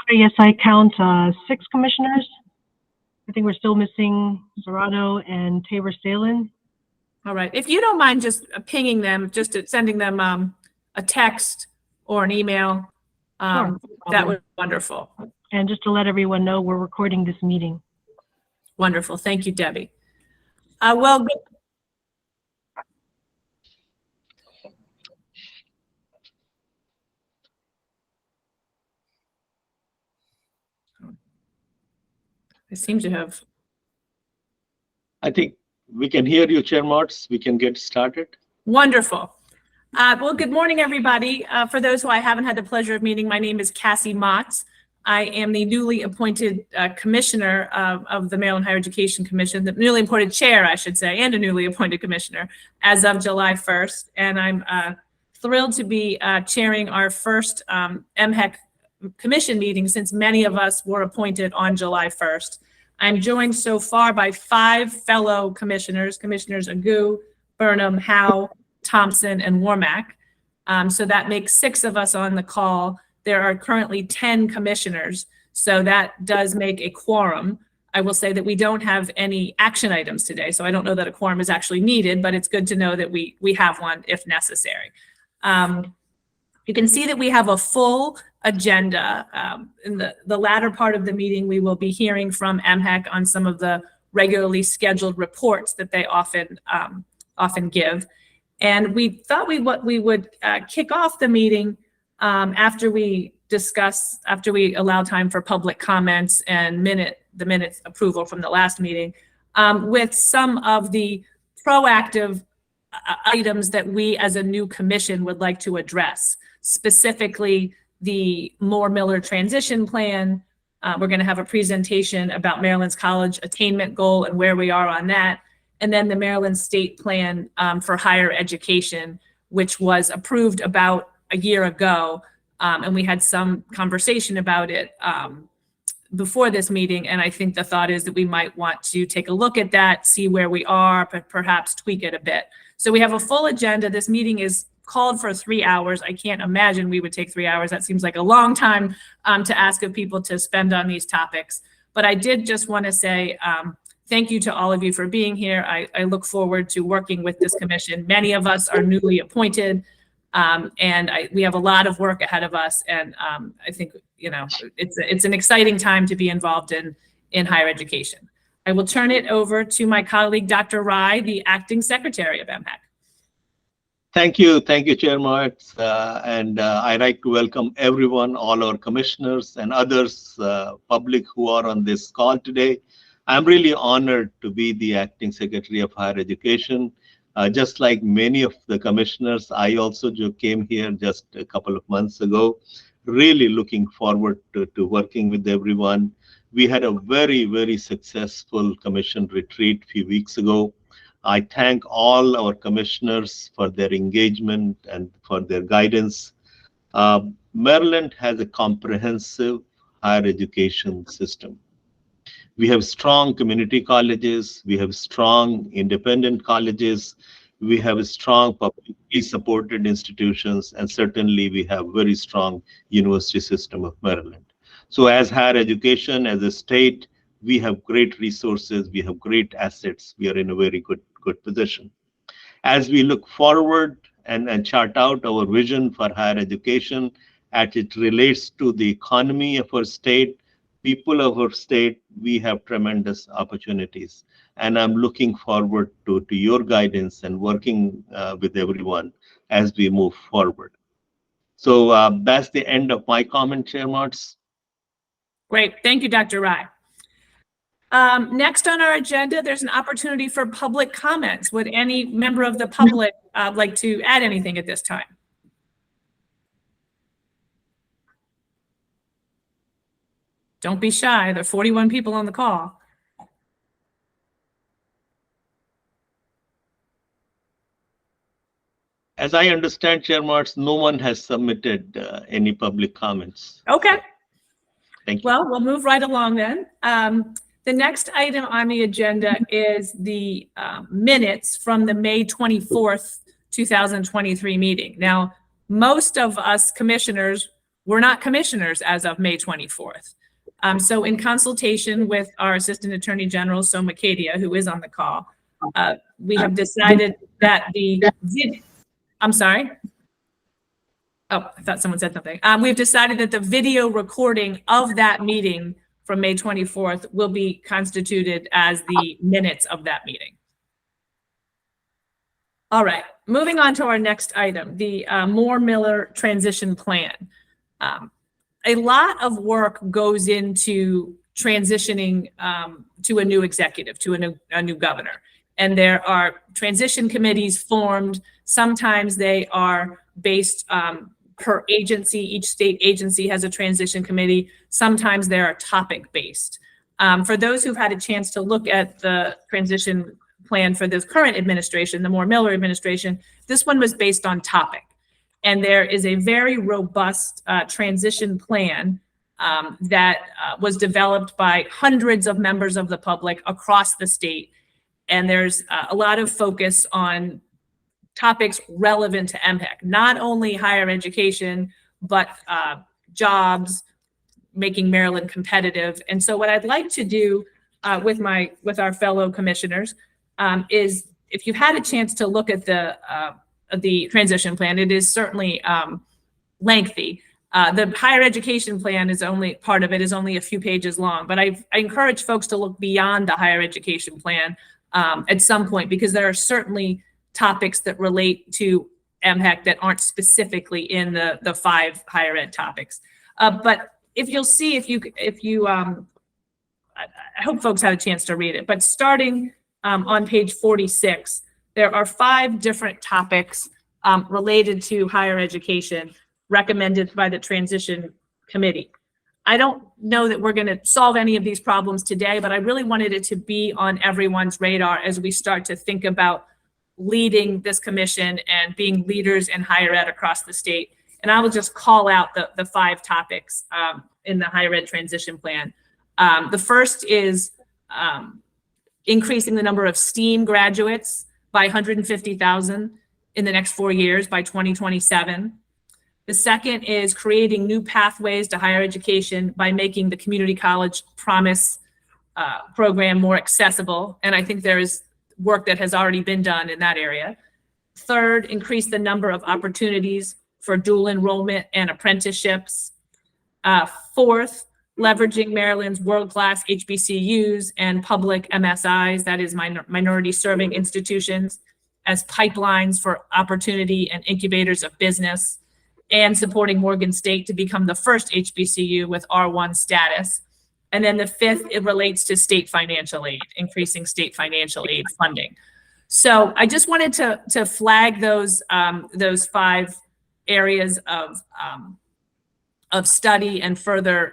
Yes, I count 6 commissioners. I think we're still missing Zerado and Tabor Stalin. All right. If you don't mind just pinging them, just sending them a text or an email, Sure, that would be wonderful. And just to let everyone know, we're recording this meeting. Wonderful. Thank you, Debbie. Well, I seem to have. I think we can hear you, Chair Martz. We can get started. Wonderful. Well, good morning, everybody. For those who I haven't had the pleasure of meeting, my name is Cassie Motz. I am the newly appointed commissioner of the Maryland Higher Education Commission, the newly appointed chair, I should say, and a newly appointed commissioner as of July 1st. And I'm thrilled to be chairing our first MHEC commission meeting since many of us were appointed on July 1st. I'm joined so far by 5 fellow commissioners, Commissioners Agu, Burnham, Howe, Thompson, and Warmack. So that makes 6 of us on the call. There are currently 10 commissioners, so that does make a quorum. I will say that we don't have any action items today, so I don't know that a quorum is actually needed, but it's good to know that we have one if necessary. You can see that we have a full agenda. In the latter part of the meeting, we will be hearing from MHEC on some of the regularly scheduled reports that they often give. And we thought we would kick off the meeting after we allow time for public comments and the minutes approval from the last meeting, with some of the proactive items that we as a new commission would like to address, specifically the Moore-Miller transition plan. We're going to have a presentation about Maryland's college attainment goal and where we are on that. And then the Maryland State Plan for Higher Education, which was approved about a year ago. And we had some conversation about it before this meeting. And I think the thought is that we might want to take a look at that, see where we are, but perhaps tweak it a bit. So we have a full agenda. This meeting is called for 3 hours. I can't imagine we would take 3 hours. That seems like a long time to ask of people to spend on these topics. But I did just want to say thank you to all of you for being here. I look forward to working with this commission. Many of us are newly appointed, and we have a lot of work ahead of us. And I think it's an exciting time to be involved in higher education. I will turn it over to my colleague, Dr. Rai, the acting secretary of MHEC. Thank you, Chair Martz. And I'd like to welcome everyone, all our commissioners and others, public who are on this call today. I'm really honored to be the acting secretary of higher education. Just like many of the commissioners, I also came here just a couple of months ago, really looking forward to working with everyone. We had a very, very successful commission retreat a few weeks ago. I thank all our commissioners for their engagement and for their guidance. Maryland has a comprehensive higher education system. We have strong community colleges, we have strong independent colleges, we have strong publicly supported institutions, and certainly we have very strong university system of Maryland. So as higher education, as a state, we have great resources, we have great assets, we are in a very good position. As we look forward and chart out our vision for higher education as it relates to the economy of our state, people of our state, we have tremendous opportunities. And I'm looking forward to your guidance and working with everyone as we move forward. So that's the end of my comment, Chair Martz. Great. Thank you, Dr. Rai. Next on our agenda, there's an opportunity for public comments. Would any member of the public like to add anything at this time? Don't be shy. There are 41 people on the call. As I understand, Chair Martz, no one has submitted any public comments. Okay. Thank you. Well, we'll move right along then. The next item on the agenda is the minutes from the May 24th, 2023 meeting. Now, most of us commissioners were not commissioners as of May 24th. So in consultation with our Assistant Attorney General, Soma Kadia, who is on the call, we have decided that I'm sorry. Oh, I thought someone said something. We've decided that the video recording of that meeting from May 24th will be constituted as the minutes of that meeting. All right, moving on to our next item, the Moore-Miller transition plan. A lot of work goes into transitioning to a new executive, to a new governor. And there are transition committees formed. Sometimes they are based per agency. Each state agency has a transition committee. Sometimes they are topic-based. For those who've had a chance to look at the transition plan for this current administration, the Moore-Miller administration, this one was based on topic. And there is a very robust transition plan that was developed by hundreds of members of the public across the state. And there's a lot of focus on topics relevant to MHEC, not only higher education, but jobs, making Maryland competitive. And so what I'd like to do with our fellow commissioners is, if you've had a chance to look at the transition plan, it is certainly lengthy. The higher education plan is only part of it, is only a few pages long, but I encourage folks to look beyond the higher education plan at some point, because there are certainly topics that relate to MHEC that aren't specifically in the 5 higher ed topics. But if you'll see, I hope folks had a chance to read it, but starting on page 46, there are 5 different topics related to higher education recommended by the transition committee. I don't know that we're going to solve any of these problems today, but I really wanted it to be on everyone's radar as we start to think about leading this commission and being leaders in higher ed across the state. And I will just call out the 5 topics in the higher ed transition plan. The first is increasing the number of STEAM graduates by 150,000 in the next 4 years by 2027. The second is creating new pathways to higher education by making the Community College Promise program more accessible. And I think there is work that has already been done in that area. Third, increase the number of opportunities for dual enrollment and apprenticeships. Fourth, leveraging Maryland's world-class HBCUs and public MSIs, that is minority serving institutions, as pipelines for opportunity and incubators of business, and supporting Morgan State to become the first HBCU with R1 status. And then the fifth, it relates to state financial aid, increasing state financial aid funding. So I just wanted to flag those 5 areas of study and further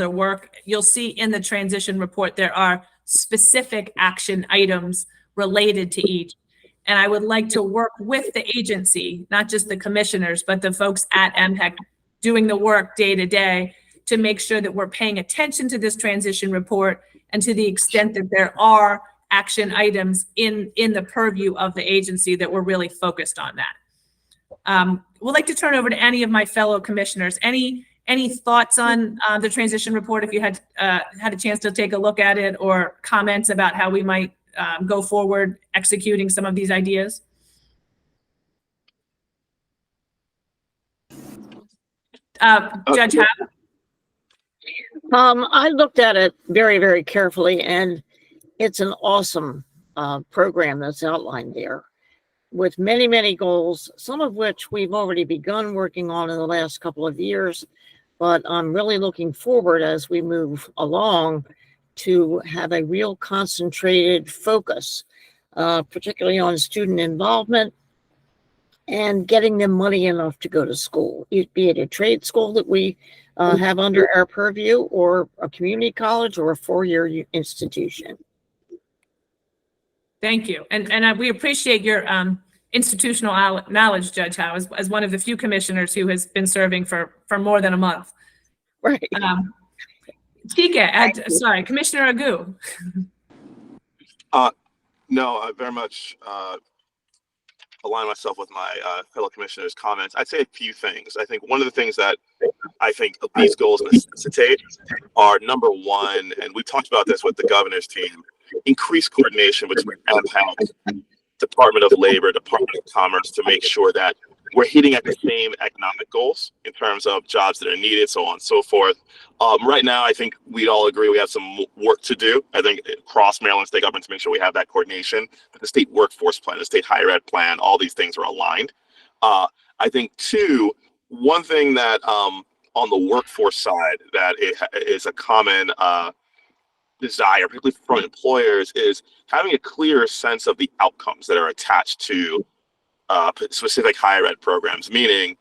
work. You'll see in the transition report, there are specific action items related to each. And I would like to work with the agency, not just the commissioners, but the folks at MHEC doing the work day to day, to make sure that we're paying attention to this transition report, and to the extent that there are action items in the purview of the agency, that we're really focused on that. We'd like to turn over to any of my fellow commissioners. Any thoughts on the transition report, if you had a chance to take a look at it, or comments about how we might go forward executing some of these ideas? Judge Howe? I looked at it very, very carefully, and it's an awesome program that's outlined there, with many, many goals, some of which we've already begun working on in the last couple of years. But I'm really looking forward, as we move along, to have a real concentrated focus, particularly on student involvement and getting them money enough to go to school, be it a trade school that we have under our purview, or a community college, or a 4-year institution. Thank you. And we appreciate your institutional knowledge, Judge Howe, as one of the few commissioners who has been serving for more than a month. Right. Sorry, Commissioner Agu. No, I very much align myself with my fellow commissioners' comments. I'd say a few things. I think one of the things that I think these goals necessitate are number one, and we talked about this with the governor's team, increased coordination between MPAC, Department of Labor, Department of Commerce to make sure that we're hitting at the same economic goals in terms of jobs that are needed, so on and so forth. Right now, I think we'd all agree we have some work to do. I think across Maryland state government to make sure we have that coordination. But the state workforce plan, the state higher ed plan, all these things are aligned. I think two, one thing that on the workforce side that is a common desire, particularly from employers, is having a clearer sense of the outcomes that are attached to specific higher ed programs, meaning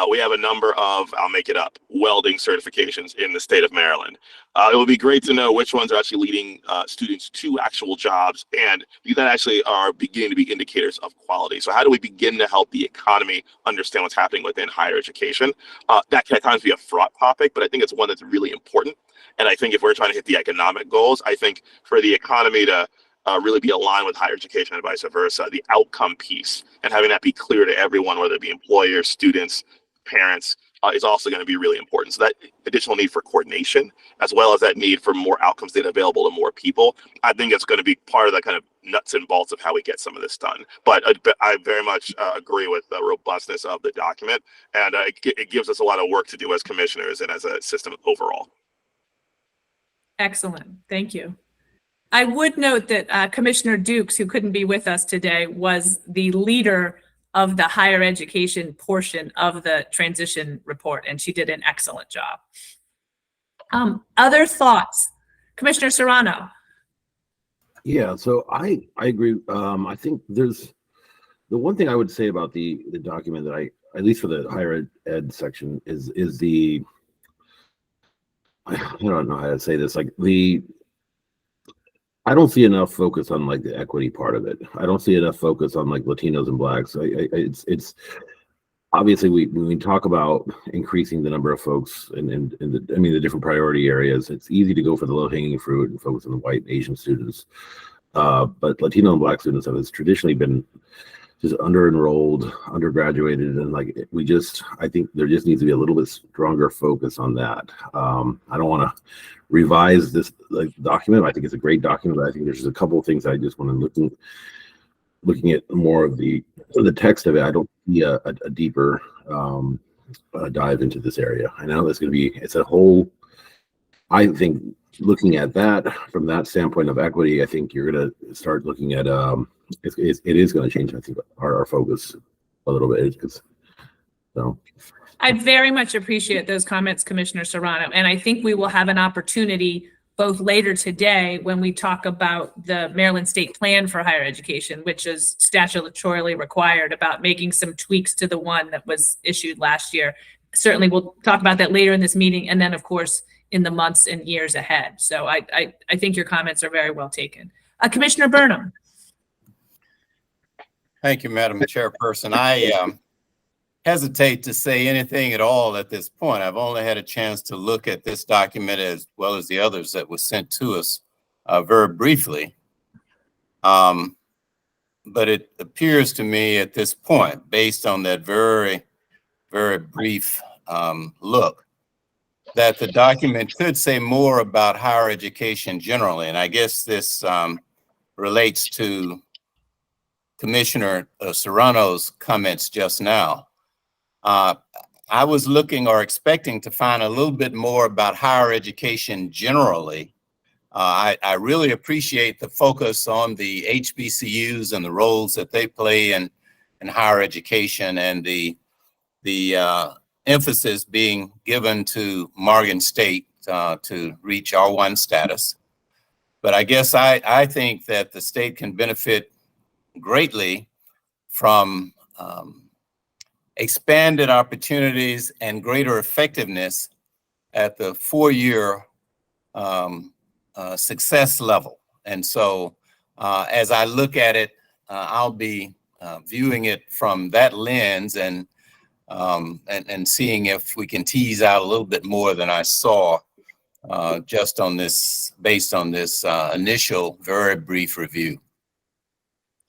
we have a number of, I'll make it up, welding certifications in the state of Maryland. It would be great to know which ones are actually leading students to actual jobs, and that actually are beginning to be indicators of quality. So how do we begin to help the economy understand what's happening within higher education? That can at times be a fraught topic, but I think it's one that's really important. And I think if we're trying to hit the economic goals, I think for the economy to really be aligned with higher education and vice versa, the outcome piece and having that be clear to everyone, whether it be employers, students, parents, is also going to be really important. So that additional need for coordination, as well as that need for more outcomes data available to more people, I think it's going to be part of the kind of nuts and bolts of how we get some of this done. But I very much agree with the robustness of the document, and it gives us a lot of work to do as commissioners and as a system overall. Excellent. Thank you. I would note that Commissioner Dukes, who couldn't be with us today, was the leader of the higher education portion of the transition report, and she did an excellent job. Other thoughts? Commissioner Serrano. Yeah, so I agree. I think there's the one thing I would say about the document that at least for the higher ed section, is the, I don't know how to say this, I don't see enough focus on the equity part of it. I don't see enough focus on Latinos and Blacks. It's obviously when we talk about increasing the number of folks in the different priority areas, it's easy to go for the low hanging fruit and focus on the white and Asian students. But Latino and Black students have traditionally been just under-enrolled, undergraduated, and I think there just needs to be a little bit stronger focus on that. I don't want to revise this document. I think it's a great document, but I think there's just a couple of things I just want to looking at more of the text of it. I don't see a deeper dive into this area. I know it's a whole, I think looking at that from that standpoint of equity, I think you're going to start looking at it is going to change, I think, our focus a little bit. So I very much appreciate those comments, Commissioner Serrano, and I think we will have an opportunity both later today when we talk about the Maryland State Plan for Higher Education, which is statutorily required, about making some tweaks to the one that was issued last year. Certainly, we'll talk about that later in this meeting, and then, of course, in the months and years ahead. So I think your comments are very well taken. Commissioner Burnham. Thank you, Madam Chairperson. I hesitate to say anything at all at this point. I've only had a chance to look at this document as well as the others that were sent to us very briefly. But it appears to me at this point, based on that very, very brief look, that the document could say more about higher education generally. And I guess this relates to Commissioner Serrano's comments just now. I was looking or expecting to find a little bit more about higher education generally. I really appreciate the focus on the HBCUs and the roles that they play in higher education, and the emphasis being given to Morgan State to reach R1 status. But I guess I think that the state can benefit greatly from expanded opportunities and greater effectiveness at the 4-year success level. And so as I look at it, I'll be viewing it from that lens and seeing if we can tease out a little bit more than I saw just on this, based on this initial very brief review.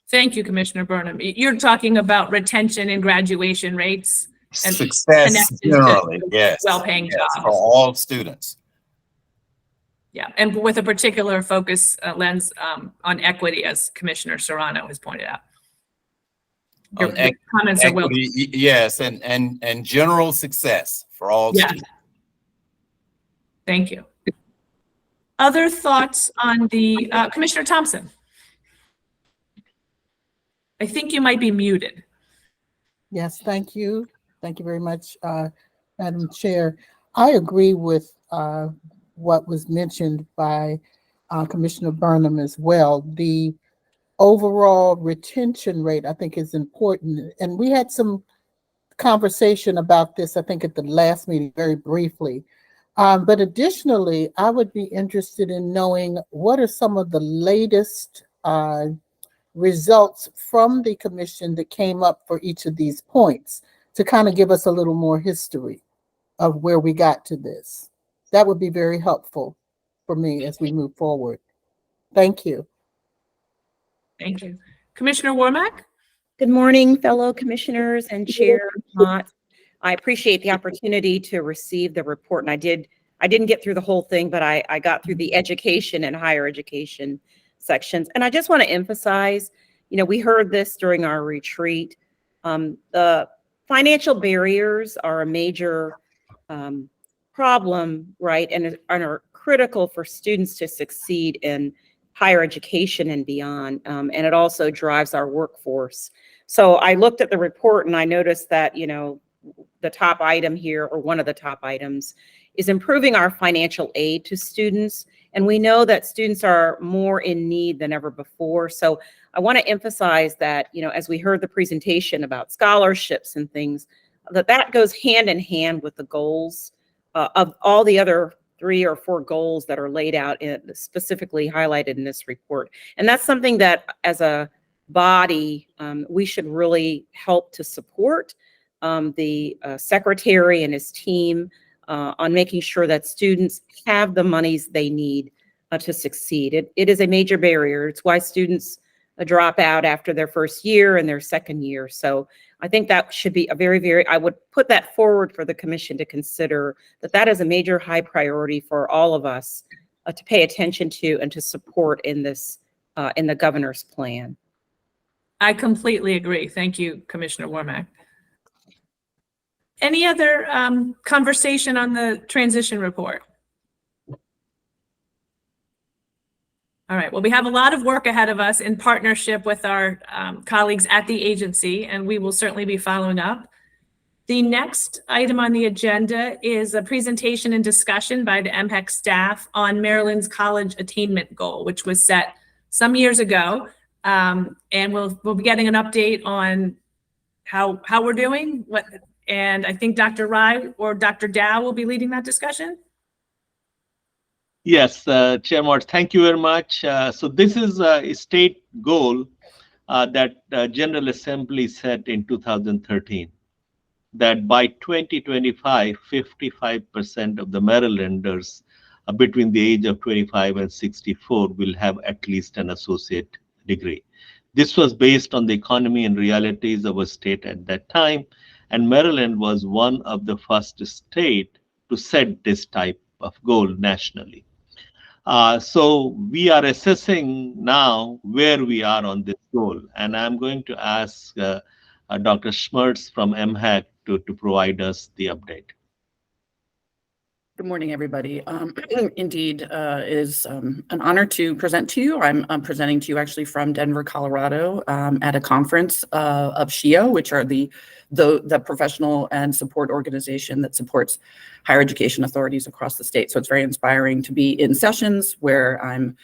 Thank you, Commissioner Burnham. You're talking about retention and graduation rates And Success connected to generally, yes. well-paying yes, jobs. for all students. Yeah, and with a particular focus lens on equity, as Commissioner Serrano has pointed out. Your On comments are well. equity, yes, and general success for all Yeah. students. Thank you. Other thoughts on the, Commissioner Thompson? I think you might be muted. Yes, thank you. Thank you very much, Madam Chair. I agree with what was mentioned by Commissioner Burnham as well. The overall retention rate, I think, is important. And we had some conversation about this, I think, at the last meeting very briefly. But additionally, I would be interested in knowing what are some of the latest results from the commission that came up for each of these points to kind of give us a little more history of where we got to this. That would be very helpful for me as we move forward. Thank you. Thank you. Commissioner Warmack? Good morning, fellow commissioners and Chair Mott. I appreciate the opportunity to receive the report, and I didn't get through the whole thing, but I got through the education and higher education sections. And I just want to emphasize, we heard this during our retreat. The financial barriers are a major problem, right? And are critical for students to succeed in higher education and beyond. And it also drives our workforce. So I looked at the report and I noticed that, the top item here, or one of the top items, is improving our financial aid to students. And we know that students are more in need than ever before. So I want to emphasize that, as we heard the presentation about scholarships and things, that goes hand in hand with the goals of all the other 3 or 4 goals that are laid out specifically highlighted in this report. And that's something that as a body, we should really help to support the secretary and his team on making sure that students have the monies they need to succeed. It is a major barrier. It's why students drop out after their first year and their second year. So I think that should be I would put that forward for the commission to consider, that is a major high priority for all of us to pay attention to and to support in this, in the governor's plan. I completely agree. Thank you, Commissioner Warmack. Any other conversation on the transition report? All right, well, we have a lot of work ahead of us in partnership with our colleagues at the agency, and we will certainly be following up. The next item on the agenda is a presentation and discussion by the MHEC staff on Maryland's college attainment goal, which was set some years ago. And we'll be getting an update on how we're doing. And I think Dr. Rai or Dr. Dow will be leading that discussion. Yes, Chair Mott, thank you very much. So this is a state goal that General Assembly set in 2013, that by 2025, 55% of the Marylanders between the age of 25 and 64 will have at least an associate degree. This was based on the economy and realities of a state at that time, and Maryland was one of the first states to set this type of goal nationally. So we are assessing now where we are on this goal, and I'm going to ask Dr. Schmertz from MHEC to provide us the update. Good morning, everybody. Indeed, it is an honor to present to you. I'm presenting to you actually from Denver, Colorado, at a conference of SHIO, which are the professional and support organization that supports higher education authorities across the state. So it's very inspiring to be in sessions where I'm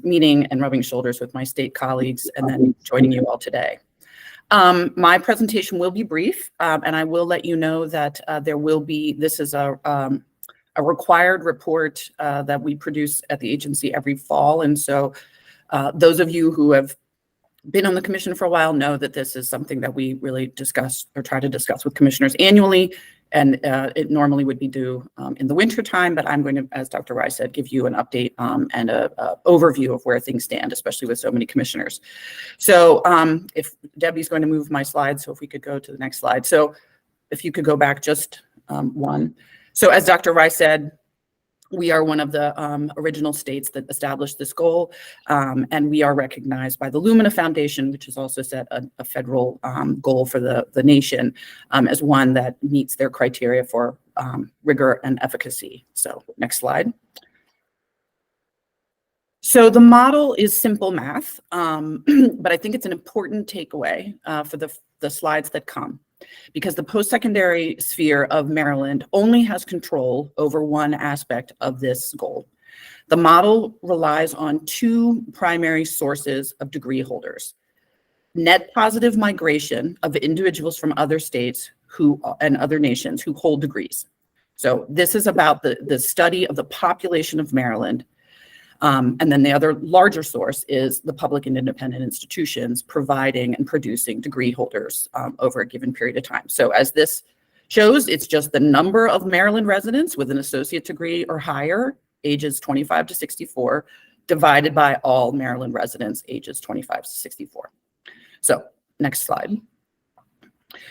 meeting and rubbing shoulders with my state colleagues and then joining you all today. My presentation will be brief, and I will let you know that this is a required report that we produce at the agency every fall. And so those of you who have been on the commission for a while know that this is something that we really discuss or try to discuss with commissioners annually. And it normally would be due in the winter time, but I'm going to, as Dr. Rai said, give you an update and an overview of where things stand, especially with so many commissioners. So if Debbie's going to move my slides, so if we could go to the next slide. So if you could go back just one. So as Dr. Rice said, we are one of the original states that established this goal, and we are recognized by the Lumina Foundation, which has also set a federal goal for the nation as one that meets their criteria for rigor and efficacy. So next slide. So the model is simple math, but I think it's an important takeaway for the slides that come, because the post-secondary sphere of Maryland only has control over one aspect of this goal. The model relies on two primary sources of degree holders: net positive migration of individuals from other states and other nations who hold degrees. So this is about the study of the population of Maryland. And then the other larger source is the public and independent institutions providing and producing degree holders over a given period of time. So as this shows, it's just the number of Maryland residents with an associate degree or higher, ages 25 to 64, divided by all Maryland residents, ages 25 to 64. So next slide.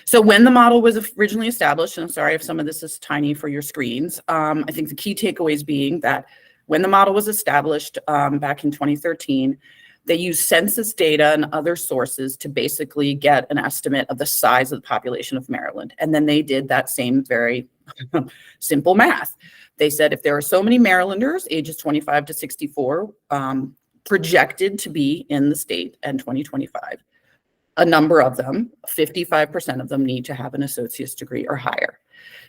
So when the model was originally established, and I'm sorry if some of this is tiny for your screens, I think the key takeaways being that when the model was established back in 2013, they used census data and other sources to basically get an estimate of the size of the population of Maryland. And then they did that same very simple math. They said if there are so many Marylanders, ages 25 to 64, projected to be in the state in 2025, a number of them, 55% of them, need to have an associate's degree or higher.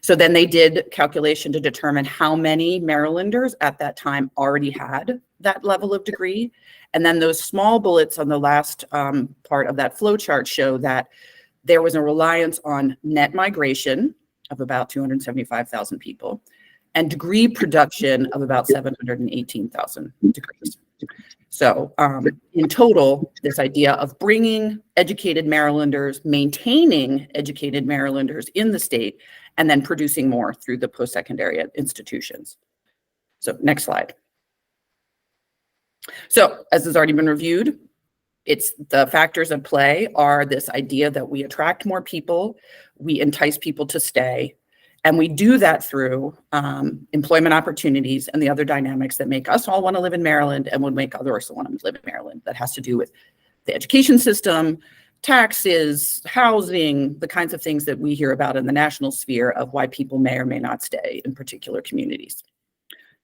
So then they did calculation to determine how many Marylanders at that time already had that level of degree. And then those small bullets on the last part of that flow chart show that there was a reliance on net migration of about 275,000 people and degree production of about 718,000 degrees. So in total, this idea of bringing educated Marylanders, maintaining educated Marylanders in the state, and then producing more through the post-secondary institutions. So next slide. So as has already been reviewed, it's the factors at play are this idea that we attract more people, we entice people to stay, and we do that through employment opportunities and the other dynamics that make us all want to live in Maryland and would make others want to live in Maryland. That has to do with the education system, taxes, housing, the kinds of things that we hear about in the national sphere of why people may or may not stay in particular communities.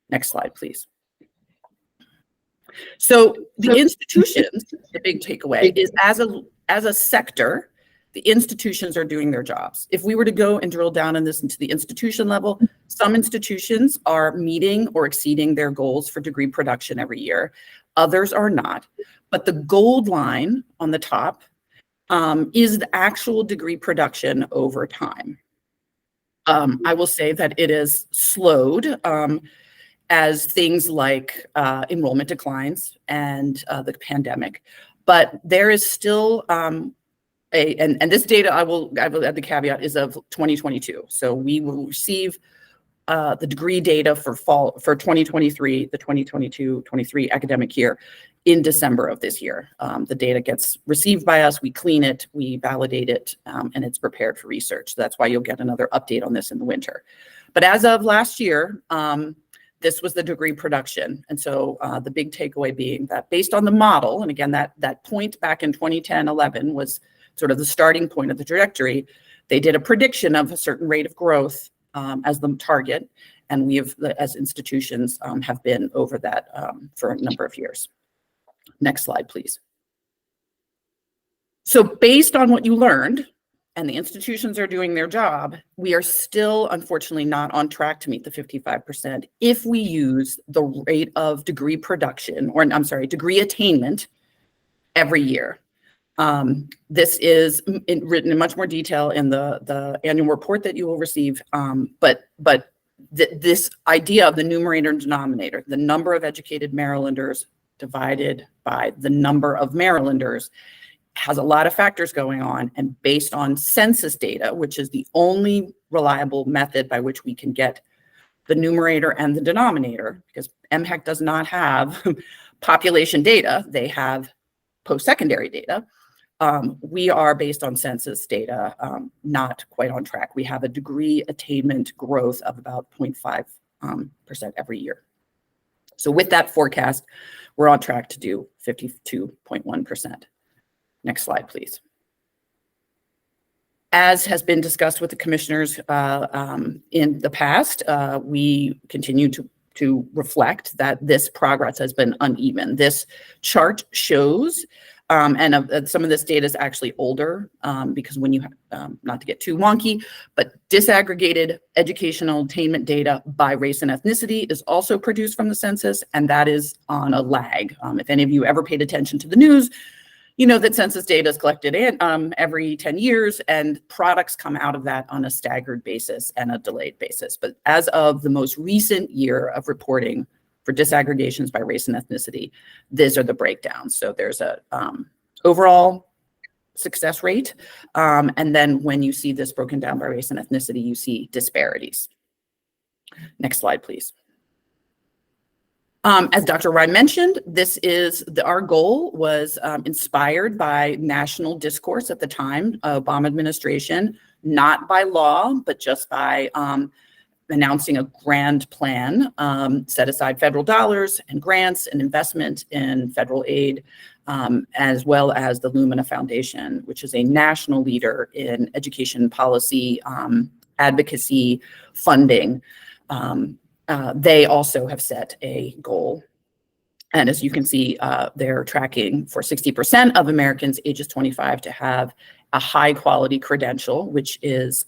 Next slide, please. So the institutions, the big takeaway is as a sector, the institutions are doing their jobs. If we were to go and drill down on this into the institution level, some institutions are meeting or exceeding their goals for degree production every year. Others are not. But the gold line on the top is the actual degree production over time. I will say that it is slowed as things like enrollment declines and the pandemic, but there is still and this data I will add the caveat is of 2022. So we will receive the degree data for 2023, the 2022-23 academic year in December of this year. The data gets received by us, we clean it, we validate it, and it's prepared for research. That's why you'll get another update on this in the winter. But as of last year, this was the degree production. And so the big takeaway being that based on the model, and again, that point back in 2010-11 was sort of the starting point of the trajectory, they did a prediction of a certain rate of growth as the target. And we have, as institutions, have been over that for a number of years. Next slide, please. So based on what you learned, and the institutions are doing their job, we are still, unfortunately, not on track to meet the 55% if we use the rate of degree production, or I'm sorry, degree attainment every year. This is written in much more detail in the annual report that you will receive, but this idea of the numerator and denominator, the number of educated Marylanders divided by the number of Marylanders, has a lot of factors going on, and based on census data, which is the only reliable method by which we can get the numerator and the denominator, because MHEC does not have population data, they have post-secondary data. We are, based on census data, not quite on track. We have a degree attainment growth of about 0.5% every year. So with that forecast, we're on track to do 52.1%. Next slide, please. As has been discussed with the commissioners in the past, we continue to reflect that this progress has been uneven. This chart shows, and some of this data is actually older because when you, not to get too wonky, but disaggregated educational attainment data by race and ethnicity is also produced from the census, and that is on a lag. If any of you ever paid attention to the news, you know that census data is collected every 10 years, and products come out of that on a staggered basis and a delayed basis. But as of the most recent year of reporting for disaggregations by race and ethnicity, these are the breakdowns. So there's a overall success rate, and then when you see this broken down by race and ethnicity, you see disparities. Next slide, please. As Dr. Rye mentioned, this is our goal was inspired by national discourse at the time, Obama administration, not by law, but just by announcing a grand plan, set aside federal dollars and grants and investment in federal aid, as well as the Lumina Foundation, which is a national leader in education policy, advocacy, funding. They also have set a goal. And as you can see, they're tracking for 60% of Americans ages 25 to have a high quality credential, which is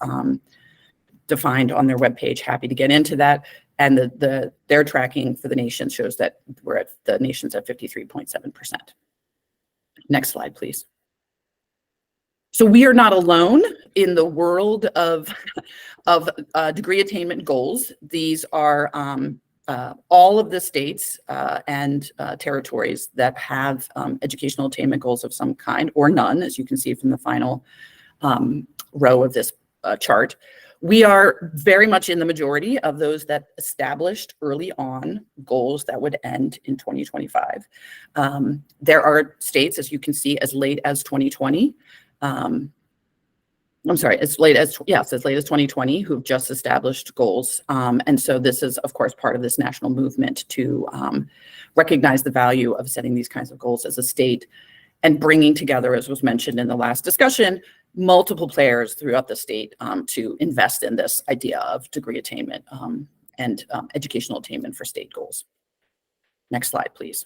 defined on their webpage. Happy to get into that. And their tracking for the nation shows that the nation's at 53.7%. Next slide, please. So we are not alone in the world of degree attainment goals. These are all of the states and territories that have educational attainment goals of some kind or none, as you can see from the final row of this chart. We are very much in the majority of those that established early on goals that would end in 2025. There are states, as you can see, as late as 2020. I'm sorry, as late as 2020, who've just established goals. And so this is, of course, part of this national movement to recognize the value of setting these kinds of goals as a state and bringing together, as was mentioned in the last discussion, multiple players throughout the state to invest in this idea of degree attainment and educational attainment for state goals. Next slide, please.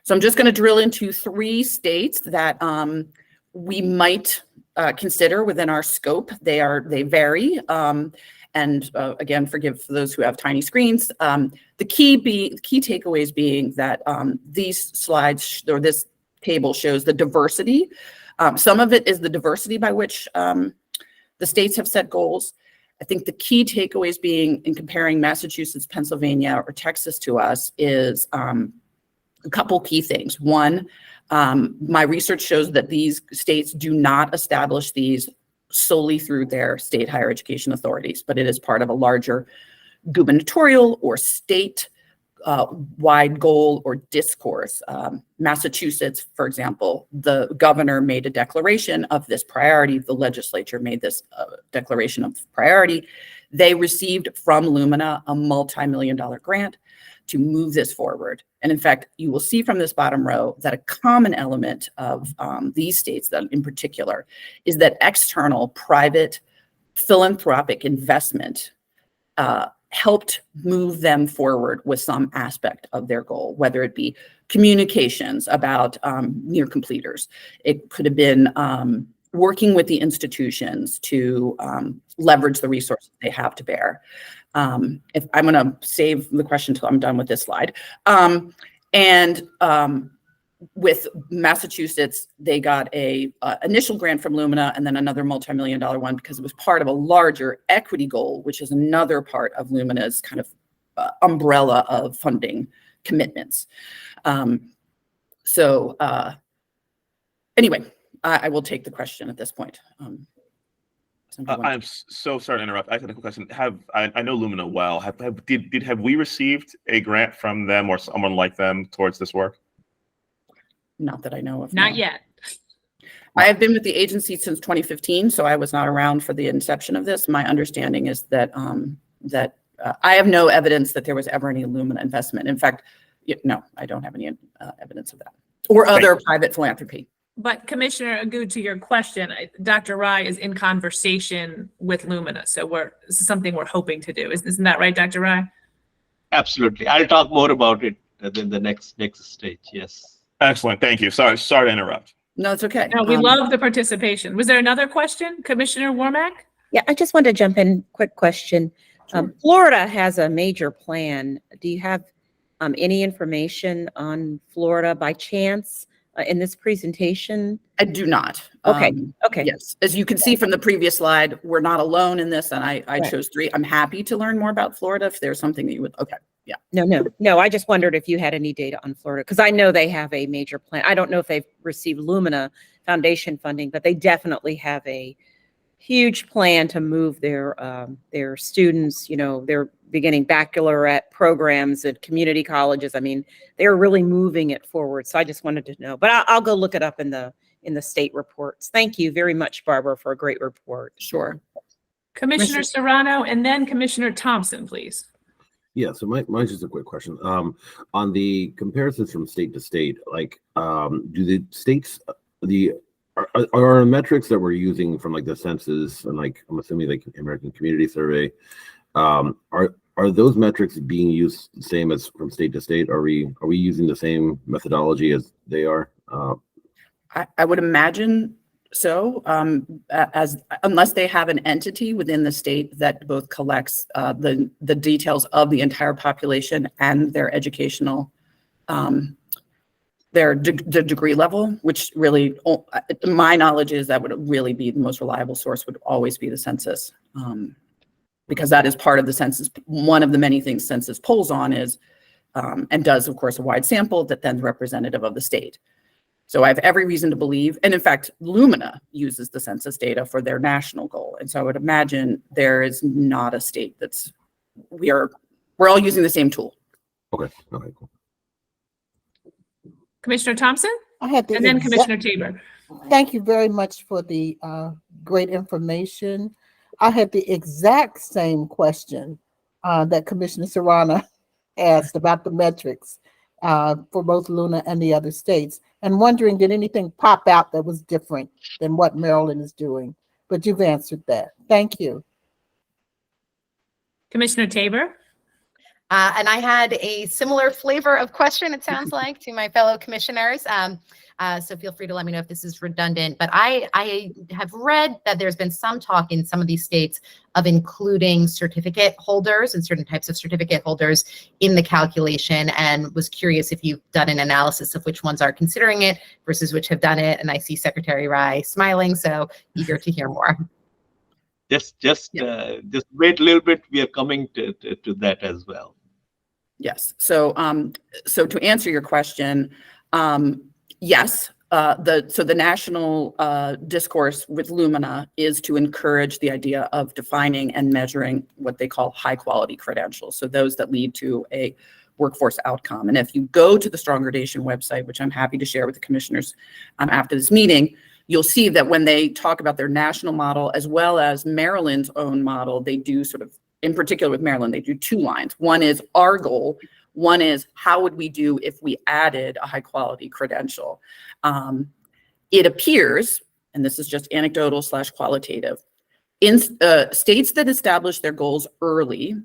So I'm just going to drill into 3 states that we might consider within our scope. They vary. And again, forgive for those who have tiny screens. The key takeaways being that these slides or this table shows the diversity. Some of it is the diversity by which the states have set goals. I think the key takeaways being in comparing Massachusetts, Pennsylvania, or Texas to us is a couple key things. One, my research shows that these states do not establish these solely through their state higher education authorities, but it is part of a larger gubernatorial or state wide goal or discourse. Massachusetts, for example, the governor made a declaration of this priority. The legislature made this declaration of priority. They received from Lumina a multi-million-dollar grant to move this forward. And in fact, you will see from this bottom row that a common element of these states, that in particular, is that external private philanthropic investment helped move them forward with some aspect of their goal, whether it be communications about near completers. It could have been working with the institutions to leverage the resources they have to bear. If I'm going to save the question until I'm done with this slide. With Massachusetts, they got a initial grant from Lumina and then another multi-million-dollar one because it was part of a larger equity goal, which is another part of Lumina's kind of umbrella of funding commitments. Anyway, I will take the question at this point. I'm so sorry to interrupt. I have a quick question. I know Lumina well. Have we received a grant from them or someone like them towards this work? Not that I know of. Not no. yet. I have been with the agency since 2015, so I was not around for the inception of this. My understanding is that I have no evidence that there was ever any Lumina investment. In fact, no, I don't have any evidence of that or other private philanthropy. But Commissioner Agu, to your question, Dr. Rai is in conversation with Lumina. So this is something we're hoping to do. Isn't that right, Dr. Rai? Absolutely. I'll talk more about it in the next stage. Yes. Excellent. Thank you. Sorry to interrupt. No, it's okay. No, we love the participation. Was there another question, Commissioner Wormack? Yeah, I just wanted to jump in. Quick question. Sure. Florida has a major plan. Do you have any information on Florida by chance in this presentation? I do not. Okay. Okay. Yes. As you can see from the previous slide, we're not alone in this, and I chose 3. I'm happy to learn more about Florida if there's something that you would. Okay. Yeah. No. I just wondered if you had any data on Florida, because I know they have a major plan. I don't know if they've received Lumina Foundation funding, but they definitely have a huge plan to move their students. They're beginning baccalaureate programs at community colleges. I mean, they're really moving it forward. So I just wanted to know, but I'll go look it up in the state reports. Thank you very much, Barbara, for a great report. Sure. Commissioner Serrano and then Commissioner Thompson, please. Yeah, so mine's just a quick question. On the comparisons from state to state, like, do the states, are metrics that we're using from like the census and like, I'm assuming like American Community Survey, are those metrics being used the same as from state to state? Are we using the same methodology as they are? I would imagine so, unless they have an entity within the state that both collects the details of the entire population and their educational, their degree level, which really, my knowledge is that would really be the most reliable source would always be the census, because that is part of the census. One of the many things census polls on is, and does of course a wide sample that then representative of the state. So I have every reason to believe, and in fact, Lumina uses the census data for their national goal. And so I would imagine there is not a state we're all using the same tool. Okay, cool. Commissioner Thompson? And then Commissioner Tabor. Thank you very much for the great information. I had the exact same question that Commissioner Serrano asked about the metrics for both Luna and the other states, and wondering, did anything pop out that was different than what Maryland is doing? But you've answered that. Thank you. Commissioner Tabor? And I had a similar flavor of question, it sounds like, to my fellow commissioners. So feel free to let me know if this is redundant. But I have read that there's been some talk in some of these states of including certificate holders and certain types of certificate holders in the calculation, and was curious if you've done an analysis of which ones are considering it versus which have done it. And I see Secretary Rai smiling, so eager to hear more. Just wait a little bit. We are coming to that as well. Yes. So to answer your question, yes. The national discourse with Lumina is to encourage the idea of defining and measuring what they call high quality credentials. So those that lead to a workforce outcome. And if you go to the Strong Gradation website, which I'm happy to share with the commissioners after this meeting, you'll see that when they talk about their national model as well as Maryland's own model, they do sort of, in particular with Maryland, they do 2 lines. One is our goal. One is how would we do if we added a high quality credential? It appears, and this is just anecdotal / qualitative, in states that establish their goals early,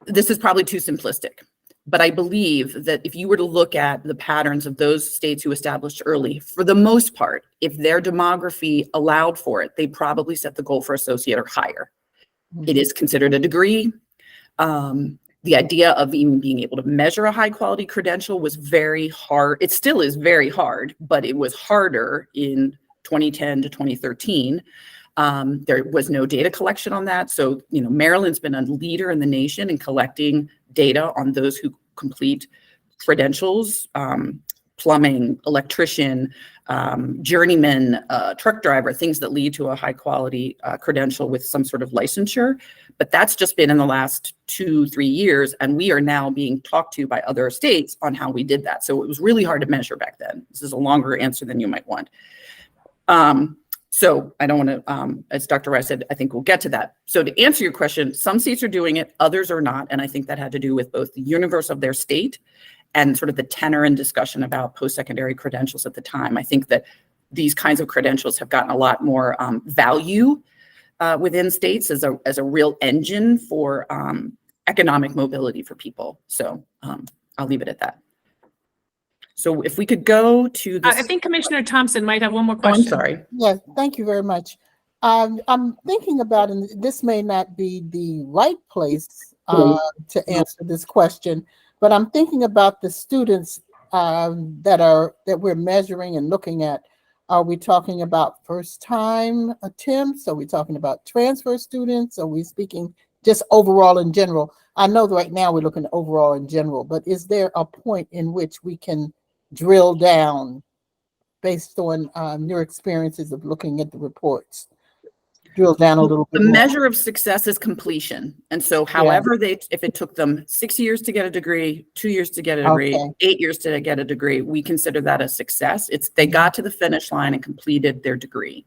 this is probably too simplistic, but I believe that if you were to look at the patterns of those states who established early, for the most part, if their demography allowed for it, they probably set the goal for associate or higher. It is considered a degree. The idea of even being able to measure a high quality credential was very hard. It still is very hard, but it was harder in 2010 to 2013. There was no data collection on that. So, Maryland's been a leader in the nation in collecting data on those who complete credentials, plumbing, electrician, journeyman, truck driver, things that lead to a high quality credential with some sort of licensure. But that's just been in the last 2-3 years. And we are now being talked to by other states on how we did that. So it was really hard to measure back then. This is a longer answer than you might want. So I don't want to, as Dr. Rice said, I think we'll get to that. So to answer your question, some states are doing it, others are not. And I think that had to do with both the universe of their state and sort of the tenor and discussion about post-secondary credentials at the time. I think that these kinds of credentials have gotten a lot more value within states as a real engine for economic mobility for people. So I'll leave it at that. So if we could go to the— I think Commissioner Thompson might have one more Oh, question. I'm sorry. Yes, thank you very much. I'm thinking about, and this may not be the right place to answer this question, but I'm thinking about the students that we're measuring and looking at. Are we talking about first-time attempts? Are we talking about transfer students? Are we speaking just overall in general? I know that right now we're looking at overall in general, but is there a point in which we can drill down based on your experiences of looking at the reports? Drill down a little bit The more. measure of success is completion. And so however if it took them 6 years to get a degree, 2 years to get a degree, Okay. 8 years to get a degree, we consider that a success. They got to the finish line and completed their degree.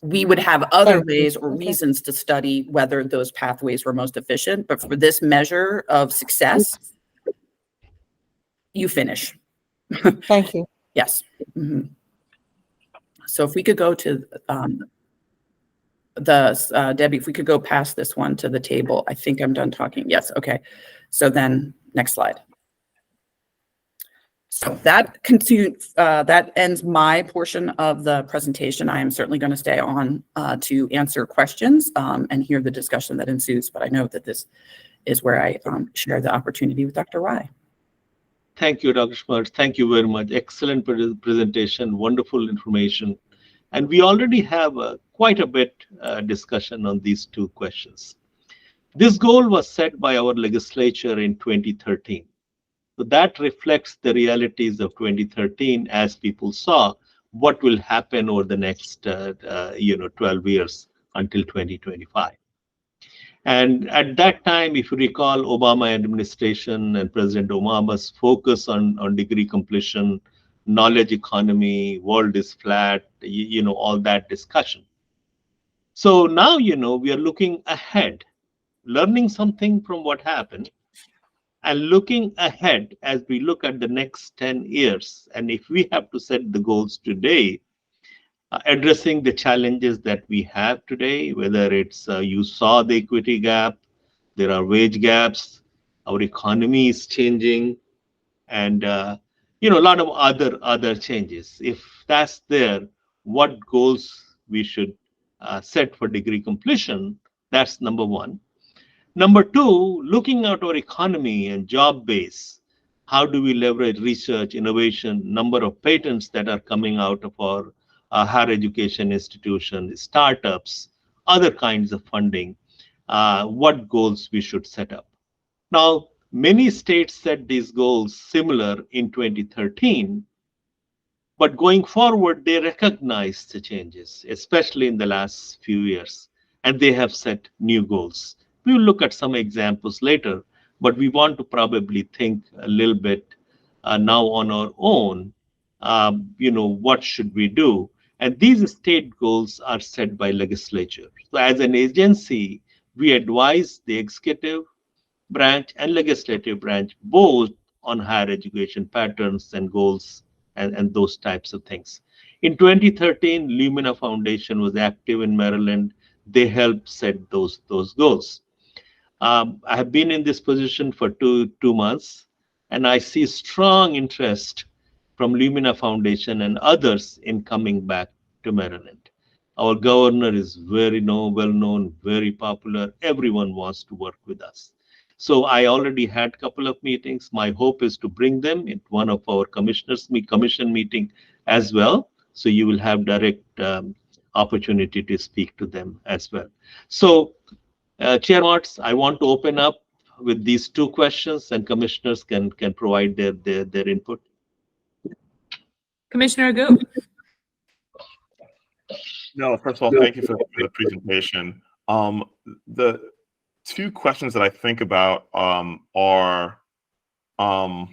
We would have other ways or reasons to study whether those pathways were most efficient, but for this measure of success, you finish. Thank you. Yes. Mhm. So if we could go to Debbie, if we could go past this one to the table. I think I'm done talking. Yes. Okay. So then next slide. So that ends my portion of the presentation. I am certainly going to stay on to answer questions and hear the discussion that ensues, but I know that this is where I share the opportunity with Dr. Rai. Thank you, Dr. Schmertz. Thank you very much. Excellent presentation, wonderful information. And we already have quite a bit discussion on these two questions. This goal was set by our legislature in 2013. So that reflects the realities of 2013 as people saw what will happen over the next 12 years until 2025. And at that time, if you recall, Obama administration and President Obama's focus on degree completion, knowledge economy, world is flat, all that discussion. So now, we are looking ahead, learning something from what happened, and looking ahead as we look at the next 10 years. And if we have to set the goals today, addressing the challenges that we have today, whether it's you saw the equity gap, there are wage gaps, our economy is changing, and a lot of other changes. If that's there, what goals we should set for degree completion? That's number one. Number two, looking at our economy and job base, how do we leverage research, innovation, number of patents that are coming out of our higher education institutions, startups, other kinds of funding, what goals we should set up. Now, many states set these goals similar in 2013, but going forward, they recognize the changes, especially in the last few years, and they have set new goals. We'll look at some examples later, but we want to probably think a little bit now on our own, what should we do? And these state goals are set by legislature. So as an agency, we advise the executive branch and legislative branch both on higher education patterns and goals and those types of things. In 2013, Lumina Foundation was active in Maryland. They helped set those goals. I have been in this position for two months, and I see strong interest from Lumina Foundation and others in coming back to Maryland. Our governor is very well known, very popular. Everyone wants to work with us. So I already had a couple of meetings. My hope is to bring them in one of our commission meeting as well. So you will have direct opportunity to speak to them as well. So Chair Martz, I want to open up with these two questions, and commissioners can provide their input. Commissioner Agu. No, first of all, thank you for the presentation. The two questions that I think about are in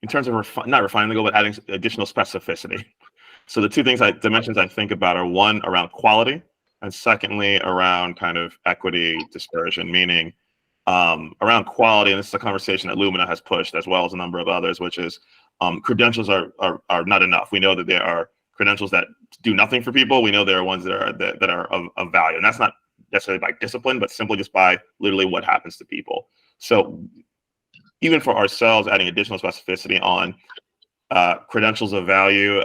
terms of not refining the goal, but adding additional specificity. So the two dimensions I think about are one around quality, and secondly around kind of equity dispersion, meaning around quality. And this is a conversation that Lumina has pushed as well as a number of others, which is credentials are not enough. We know that there are credentials that do nothing for people. We know there are ones that are of value, and that's not necessarily by discipline, but simply just by literally what happens to people. So even for ourselves, adding additional specificity on credentials of value,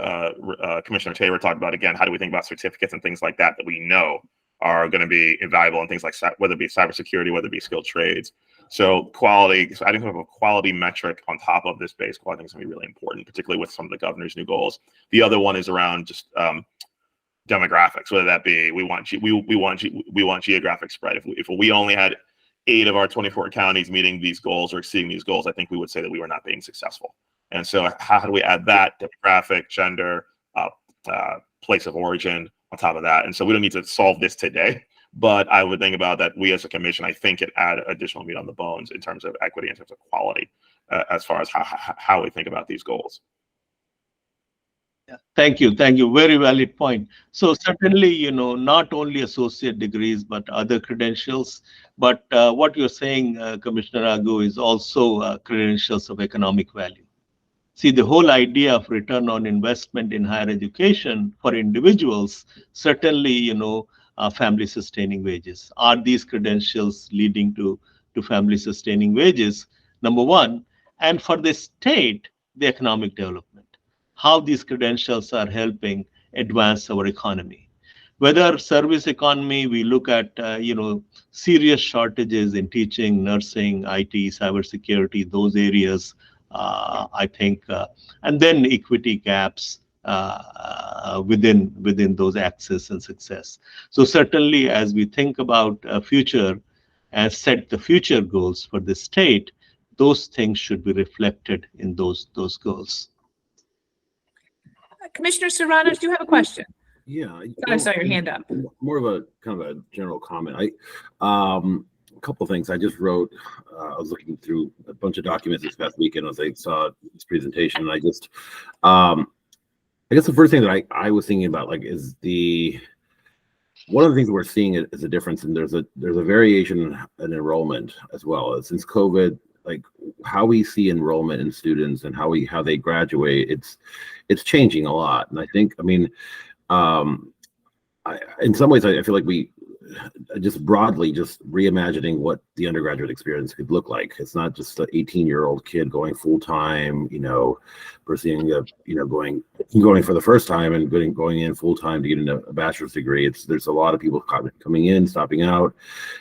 Commissioner Tabor talked about, again, how do we think about certificates and things like that we know are going to be invaluable in things like whether it be cybersecurity, whether it be skilled trades. So quality, so adding sort of a quality metric on top of this base quality is going to be really important, particularly with some of the governor's new goals. The other one is around just demographics, whether that be we want geographic spread. If we only had 8 of our 24 counties meeting these goals or exceeding these goals, I think we would say that we were not being successful. And so how do we add that demographic, gender, place of origin on top of that? And so we don't need to solve this today, but I would think about that we as a commission, I think, could add additional meat on the bones in terms of equity, in terms of quality, as far as how we think about these goals. Yeah, thank you. Very valid point. So certainly, not only associate degrees, but other credentials. But what you're saying, Commissioner Agu, is also credentials of economic value. See, the whole idea of return on investment in higher education for individuals, certainly, family sustaining wages. Are these credentials leading to family sustaining wages? Number one. And for the state, the economic development, how these credentials are helping advance our economy. Whether service economy, we look at, serious shortages in teaching, nursing, IT, cybersecurity, those areas, I think, and then equity gaps within those access and success. So certainly, as we think about future and set the future goals for the state, those things should be reflected in those goals. Commissioner Serrano, do you have a question? Yeah, I saw your hand up. More of a kind of a general comment. A couple of things I just wrote. I was looking through a bunch of documents this past weekend as I saw this presentation, and I just, I guess the first thing that I was thinking about, is one of the things that we're seeing is a difference, and there's a variation in enrollment as well. Since COVID, how we see enrollment in students and how they graduate, it's changing a lot. And I think, in some ways, I feel like we just broadly reimagining what the undergraduate experience could look like. It's not just an 18-year-old kid going full-time, pursuing going for the first time and going in full-time to get a bachelor's degree. There's a lot of people coming in, stopping out,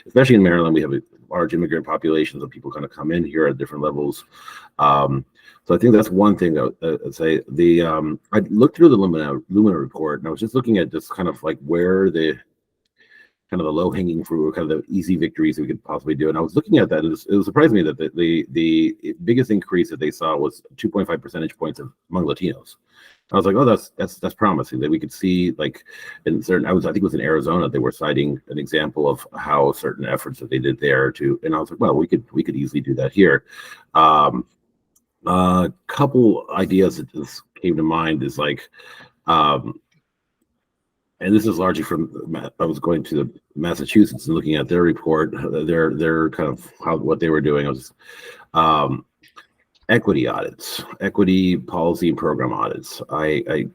especially in Maryland. We have a large immigrant populations of people kind of come in here at different levels. So I think that's one thing that I'd say. I looked through the Lumina report, and I was just looking at just kind of where the low-hanging fruit, or kind of the easy victories we could possibly do. And I was looking at that, and it surprised me that the biggest increase that they saw was 2.5 percentage points among Latinos. I was like, oh, that's promising, that we could see in certain. I think it was in Arizona, they were citing an example of how certain efforts that they did there and I was like, well, we could easily do that here. A couple ideas that just came to mind is and this is largely from, I was going to Massachusetts and looking at their report, their kind of what they were doing. I was equity audits, equity policy and program audits. I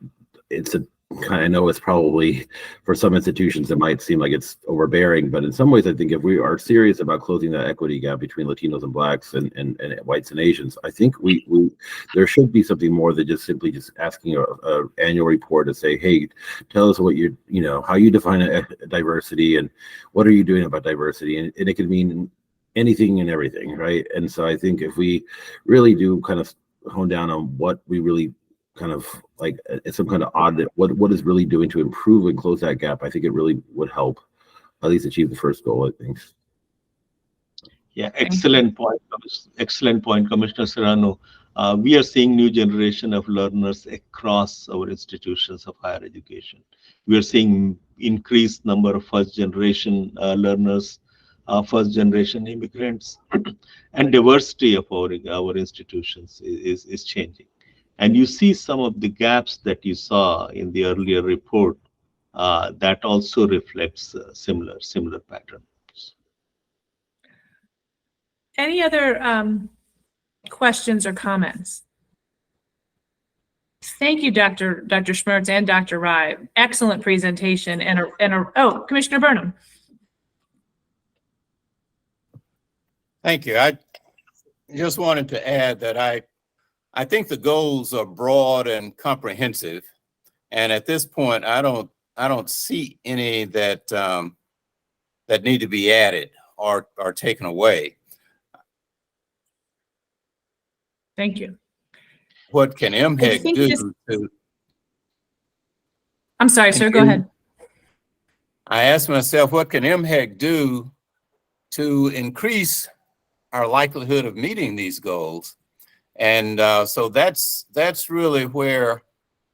know it's probably, for some institutions, it might seem like it's overbearing, but in some ways, I think if we are serious about closing that equity gap between Latinos and Blacks and whites and Asians, I think there should be something more than just simply asking a annual report to say, hey, tell us what how you define a diversity and what are you doing about diversity, and it could mean anything and everything, right? And so I think if we really do kind of hone down on what we really kind of some kind of audit, what is really doing to improve and close that gap, I think it really would help at least achieve the first goal, I think. Yeah, excellent point, Commissioner Serrano. We are seeing new generation of learners across our institutions of higher education. We are seeing increased number of first generation learners, first generation immigrants, and diversity of our institutions is changing. And you see some of the gaps that you saw in the earlier report that also reflects similar patterns. Any other questions or comments? Thank you, Dr. Schmertz and Dr. Rai. Excellent presentation oh, Commissioner Burnham. Thank you. I just wanted to add that I think the goals are broad and comprehensive, and at this point, I don't see any that that need to be added or taken away. Thank you. What can MHEC do to? I'm sorry, sir. Go ahead. I asked myself, what can MHEC do to increase our likelihood of meeting these goals? And so that's really where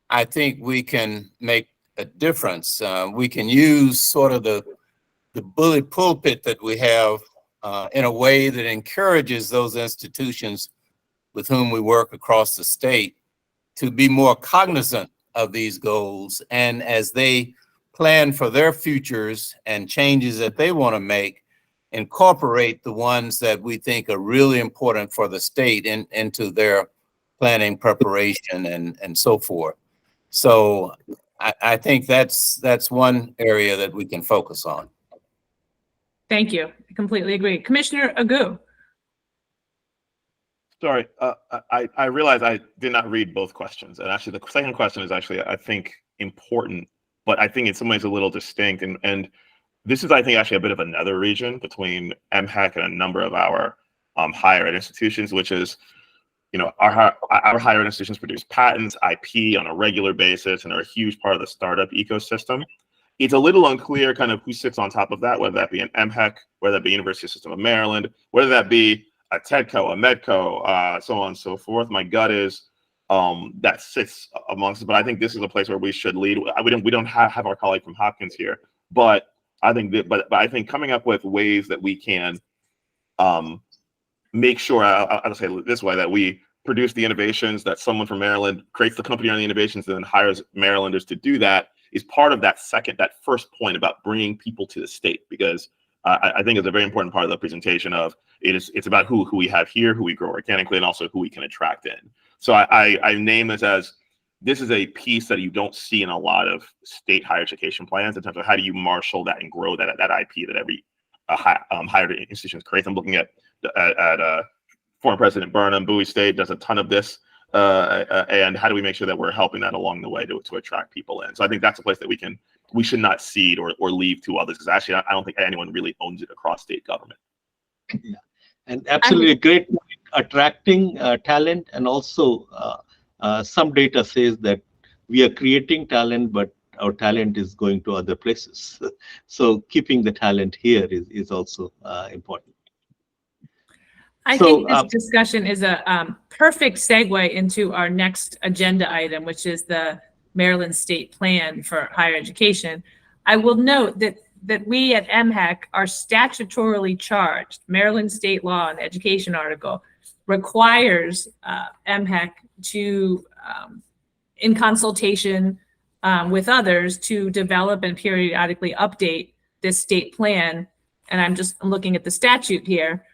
I think we can make a difference. We can use sort of the bully pulpit that we have in a way that encourages those institutions with whom we work across the state to be more cognizant of these goals. And as they plan for their futures and changes that they want to make, incorporate the ones that we think are really important for the state into their planning preparation and so forth. So I think that's one area that we can focus on. Thank you. I completely agree. Commissioner Agu. Sorry, I realized I did not read both questions. And actually, the second question is actually, I think, important, but I think in some ways a little distinct. And this is, I think, actually a bit of another region between MHEC and a number of our higher ed institutions, which is, you know, our higher ed institutions produce patents, IP on a regular basis, and are a huge part of the startup ecosystem. It's a little unclear kind of who sits on top of that, whether that be an MHEC, whether that be University System of Maryland, whether that be a TEDCO, a MEDCO, so on and so forth. My gut is that sits amongst us, but I think this is a place where we should lead. We don't have our colleague from Hopkins here, but I think that, but I think coming up with ways that we can make sure, I'll say it this way, that we produce the innovations, that someone from Maryland creates the company on the innovations and then hires Marylanders to do that, is part of that first point about bringing people to the state, because I think it's a very important part of the presentation of it's about who we have here, who we grow organically, and also who we can attract in. So I name this is a piece that you don't see in a lot of state higher education plans in terms of how do you marshal that and grow that IP that every higher institution creates. I'm looking at former President Burnham, Bowie State does a ton of this, and how do we make sure that we're helping that along the way to attract people in? So I think that's a place that we should not cede or leave to others, because actually I don't think anyone really owns it across state government. Yeah, and absolutely great point. Attracting talent, and also some data says that we are creating talent, but our talent is going to other places. So keeping the talent here is also important. I think this discussion is a perfect segue into our next agenda item, which is the Maryland State Plan for Higher Education. I will note that we at MHEC are statutorily charged. Maryland State Law and Education article requires MHEC to, in consultation with others, to develop and periodically update this state plan. And I'm looking at the statute here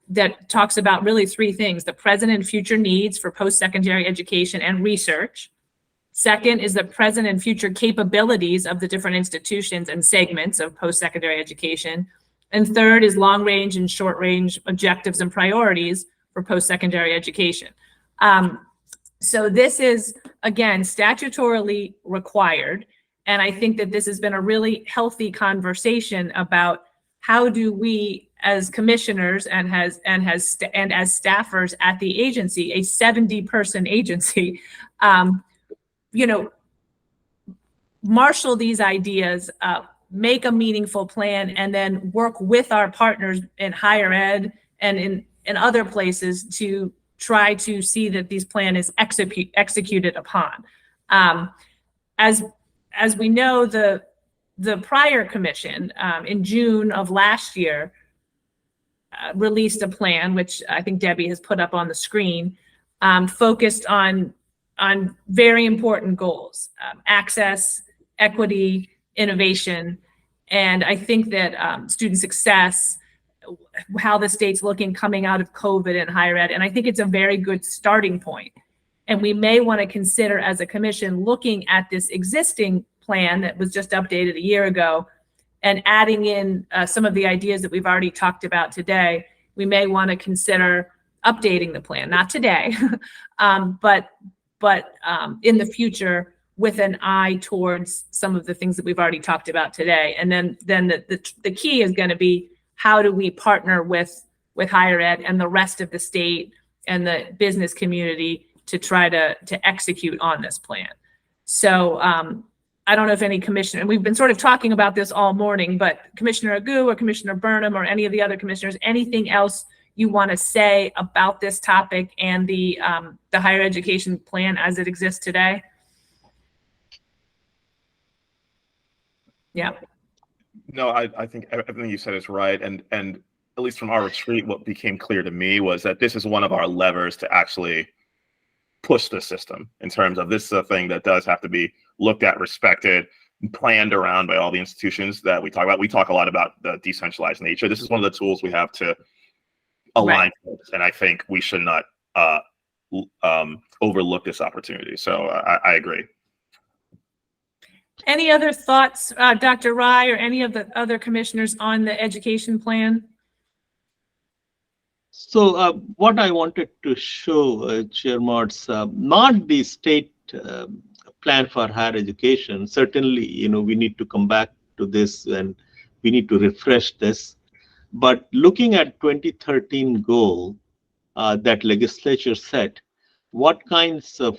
that talks about really three things: the present and future needs for post-secondary education and research. Second is the present and future capabilities of the different institutions and segments of post-secondary education. And third is long-range and short-range objectives and priorities for post-secondary education. So this is, again, statutorily required. And I think that this has been a really healthy conversation about how do we, as commissioners and as staffers at the agency, a 70-person agency, marshal these ideas, make a meaningful plan, and then work with our partners in higher ed and in other places to try to see that these plan is executed upon. As we know, the prior commission in June of last year released a plan, which I think Debbie has put up on the screen, focused on very important goals: access, equity, innovation. And I think that student success, how the state's looking coming out of COVID and higher ed, and I think it's a very good starting point. And we may want to consider as a commission looking at this existing plan that was just updated a year ago and adding in some of the ideas that we've already talked about today. We may want to consider updating the plan, not today, but in the future, with an eye towards some of the things that we've already talked about today. And then the key is going to be, how do we partner with higher ed and the rest of the state and the business community to try to execute on this plan? So I don't know if any commissioner, and we've been sort of talking about this all morning, but Commissioner Agu or Commissioner Burnham or any of the other commissioners, anything else you want to say about this topic and the higher education plan as it exists today? Yeah. No, I think everything you said is right. And at least from our retreat, what became clear to me was that this is one of our levers to actually push the system, in terms of, this is a thing that does have to be looked at, respected, planned around by all the institutions that we talk about. We talk a lot about the decentralized nature. This is one of the tools we have to align with, and I think we should not overlook this opportunity. So I agree. Any other thoughts, Dr. Rai or any of the other commissioners, on the education plan? So what I wanted to show, Chair Martz, not the state plan for higher education. Certainly, we need to come back to this and we need to refresh this. But looking at 2013 goal that legislature set, what kinds of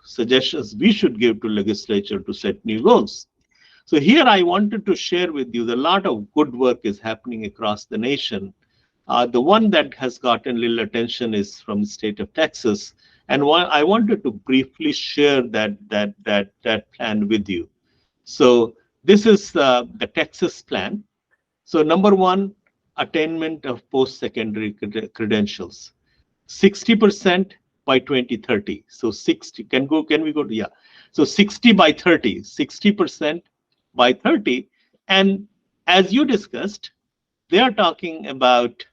suggestions we should give to legislature to set new goals? So here I wanted to share with you that a lot of good work is happening across the nation. The one that has gotten little attention is from the state of Texas, and I wanted to briefly share that plan with you. So this is the Texas plan. So number one, attainment of post-secondary credentials, 60% by 2030. So 60, can we go to, yeah. So 60 by 30, 60% by 30. And as you discussed, they are talking about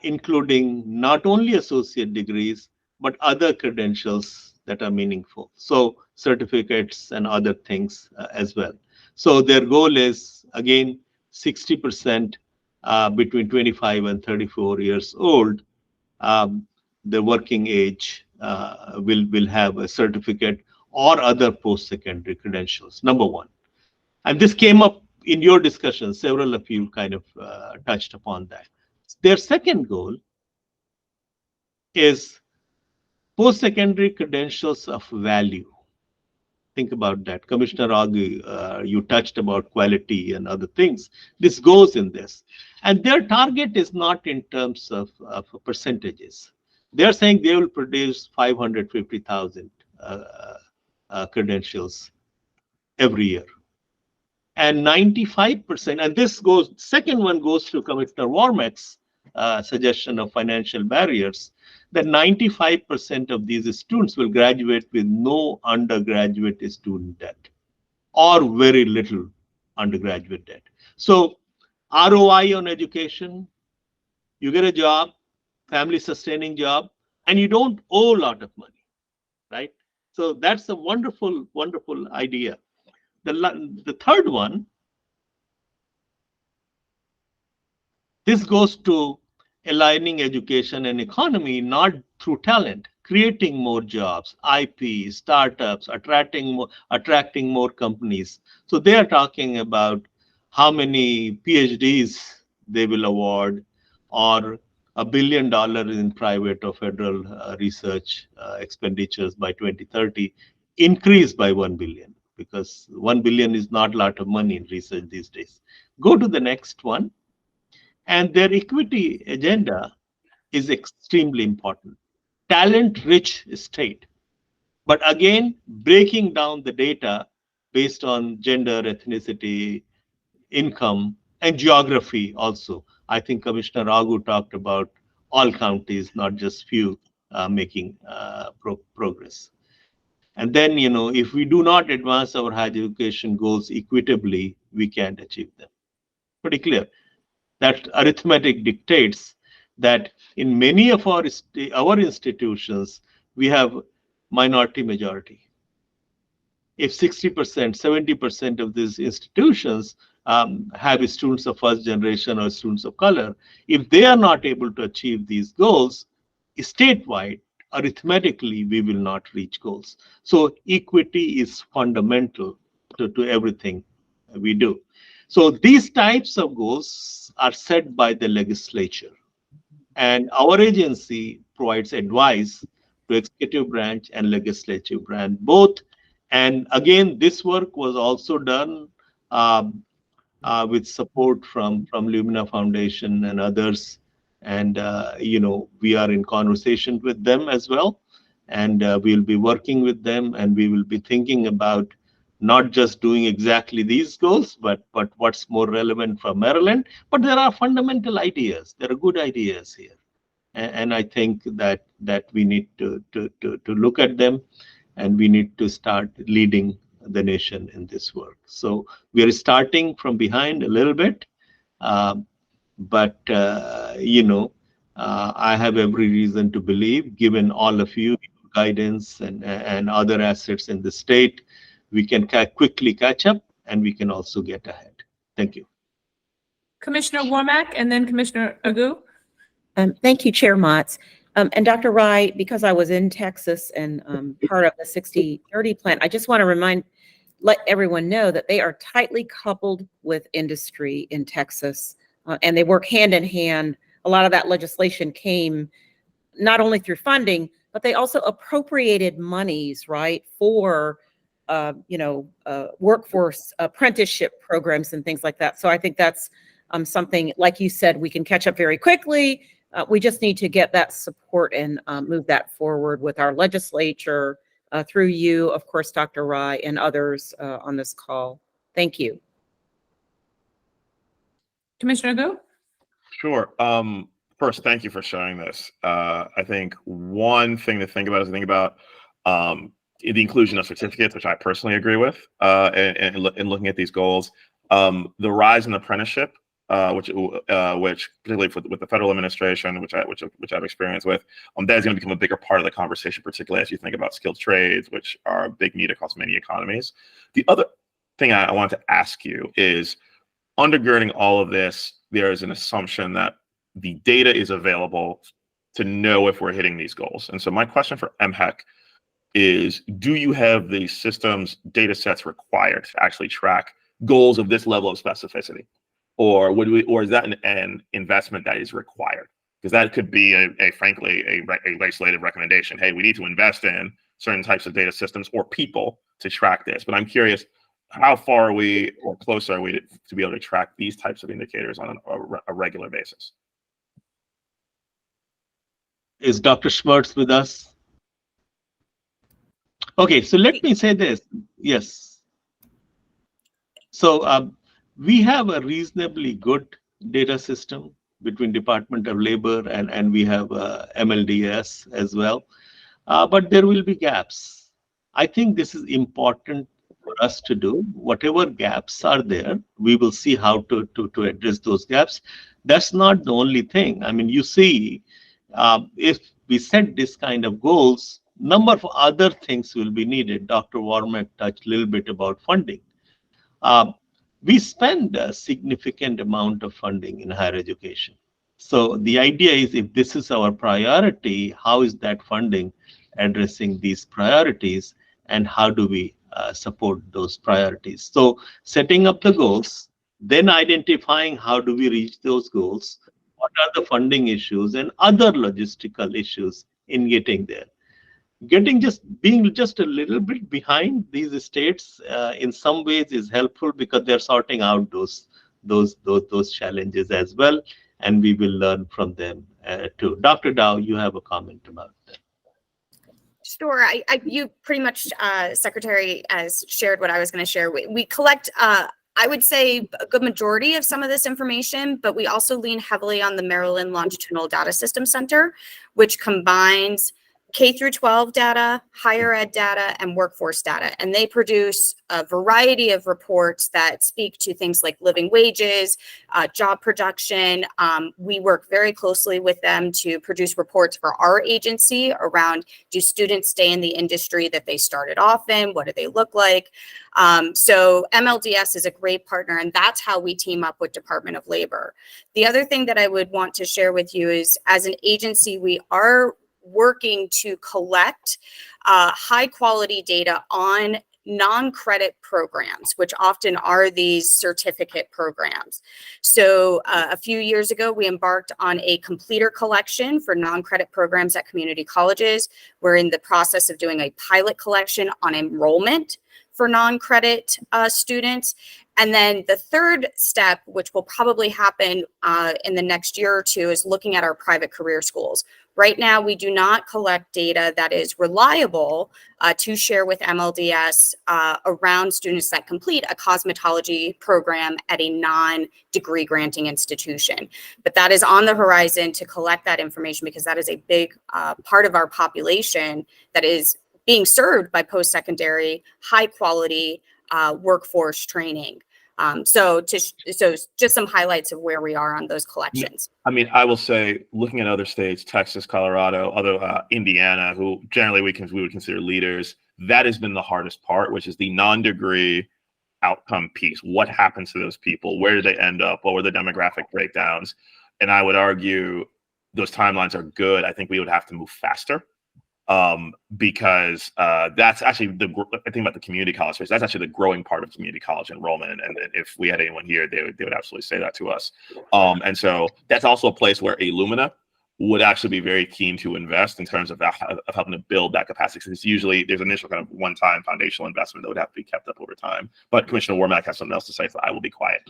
including not only associate degrees, but other credentials that are meaningful. So certificates and other things as well. So their goal is, again, 60% between 25 and 34 years old. The working age will have a certificate or other post-secondary credentials, number one. And this came up in your discussion. Several of you kind of touched upon that. Their second goal is post-secondary credentials of value. Think about that. Commissioner Agu, you touched about quality and other things. This goes in this. And their target is not in terms of percentages. They're saying they will produce 550,000 credentials every year. And 95%, and this goes, second one goes to Commissioner Wormack's suggestion of financial barriers, that 95% of these students will graduate with no undergraduate student debt or very little undergraduate debt. So ROI on education, you get a job, family sustaining job, and you don't owe a lot of money, right? So that's a wonderful, wonderful idea. The third one, this goes to aligning education and economy, not through talent, creating more jobs, IP, startups, attracting more companies. So they are talking about how many PhDs they will award, or $1 billion in private or federal research expenditures by 2030, increased by 1 billion, because 1 billion is not a lot of money in research these days. Go to the next one. And their equity agenda is extremely important. Talent-rich state. But again, breaking down the data based on gender, ethnicity, income, and geography also. I think Commissioner Agu talked about all counties, not just few, making progress. And then, if we do not advance our higher education goals equitably, we can't achieve them. Pretty clear. That arithmetic dictates that in many of our institutions, we have minority majority. If 60%, 70% of these institutions have students of first generation or students of color, if they are not able to achieve these goals statewide, arithmetically, we will not reach goals. So equity is fundamental to everything we do. So these types of goals are set by the legislature. And our agency provides advice to executive branch and legislative branch both. And again, this work was also done with support from Lumina Foundation and others. And, we are in conversation with them as well. And we'll be working with them, and we will be thinking about not just doing exactly these goals, but what's more relevant for Maryland. But there are fundamental ideas. There are good ideas here. And I think that we need to look at them, and we need to start leading the nation in this work. So we are starting from behind a little bit, but I have every reason to believe, given all of you guidance and other assets in the state, we can quickly catch up, and we can also get ahead. Thank you. Commissioner Wormack and then Commissioner Agu. Thank you, Chair Motz. And Dr. Rai, because I was in Texas and part of the 60/30 plan, I just want to let everyone know that they are tightly coupled with industry in Texas, and they work hand in hand. A lot of that legislation came not only through funding, but they also appropriated monies, right, for workforce apprenticeship programs and things like that. So I think that's something, like you said, we can catch up very quickly. We just need to get that support and move that forward with our legislature, through you, of course, Dr. Rai, and others on this call. Thank you. Commissioner Agu? Sure. First, thank you for sharing this. I think one thing to think about is to think about the inclusion of certificates, which I personally agree with, and looking at these goals. The rise in apprenticeship, which particularly with the federal administration, which I've experienced with, that is going to become a bigger part of the conversation, particularly as you think about skilled trades, which are a big need across many economies. The other thing I want to ask you is, undergirding all of this, there is an assumption that the data is available to know if we're hitting these goals. And so my question for MHEC is, do you have the systems data sets required to actually track goals of this level of specificity? Or is that an investment that is required? Because that could be frankly a legislative recommendation. Hey, we need to invest in certain types of data systems or people to track this. But I'm curious, how far are we or close are we to be able to track these types of indicators on a regular basis? Is Dr. Schmertz with us? Okay, so let me say this. Yes. So we have a reasonably good data system between Department of Labor and we have MLDS as well. But there will be gaps. I think this is important for us to do. Whatever gaps are there, we will see how to address those gaps. That's not the only thing. I mean, you see, if we set this kind of goals, number of other things will be needed. Dr. Wormack touched a little bit about funding. We spend a significant amount of funding in higher education. So the idea is, if this is our priority, how is that funding addressing these priorities, and how do we support those priorities? So setting up the goals, then identifying how do we reach those goals, what are the funding issues and other logistical issues in getting there. Being just a little bit behind these states in some ways is helpful, because they're sorting out those challenges as well, and we will learn from them too. Dr. Dow, you have a comment about that. Sure. You pretty much, Secretary, has shared what I was going to share. We collect, I would say, a good majority of some of this information, but we also lean heavily on the Maryland Longitudinal Data System Center, which combines K through 12 data, higher ed data, and workforce data. And they produce a variety of reports that speak to things like living wages, job production. We work very closely with them to produce reports for our agency around, do students stay in the industry that they started off in? What do they look like? So MLDS is a great partner, and that's how we team up with Department of Labor. The other thing that I would want to share with you is, as an agency, we are working to collect high quality data on non-credit programs, which often are these certificate programs. So a few years ago, we embarked on a completer collection for non-credit programs at community colleges. We're in the process of doing a pilot collection on enrollment for non-credit students. And then the third step, which will probably happen in the next year or two, is looking at our private career schools. Right now, we do not collect data that is reliable to share with MLDS around students that complete a cosmetology program at a non-degree granting institution. But that is on the horizon to collect that information, because that is a big part of our population that is being served by post-secondary, high quality workforce training. So just some highlights of where we are on those collections. I mean, I will say, looking at other states, Texas, Colorado, other Indiana, who generally we would consider leaders, that has been the hardest part, which is the non-degree outcome piece. What happens to those people? Where do they end up? What were the demographic breakdowns? And I would argue those timelines are good. I think we would have to move faster. Because that's actually I think about the community college space. That's actually the growing part of community college enrollment. And if we had anyone here, they would absolutely say that to us. And so that's also a place where Illumina would actually be very keen to invest in terms of helping to build that capacity. Because usually there's initial kind of one-time foundational investment that would have to be kept up over time. But Commissioner Warmack has something else to say, so I will be quiet.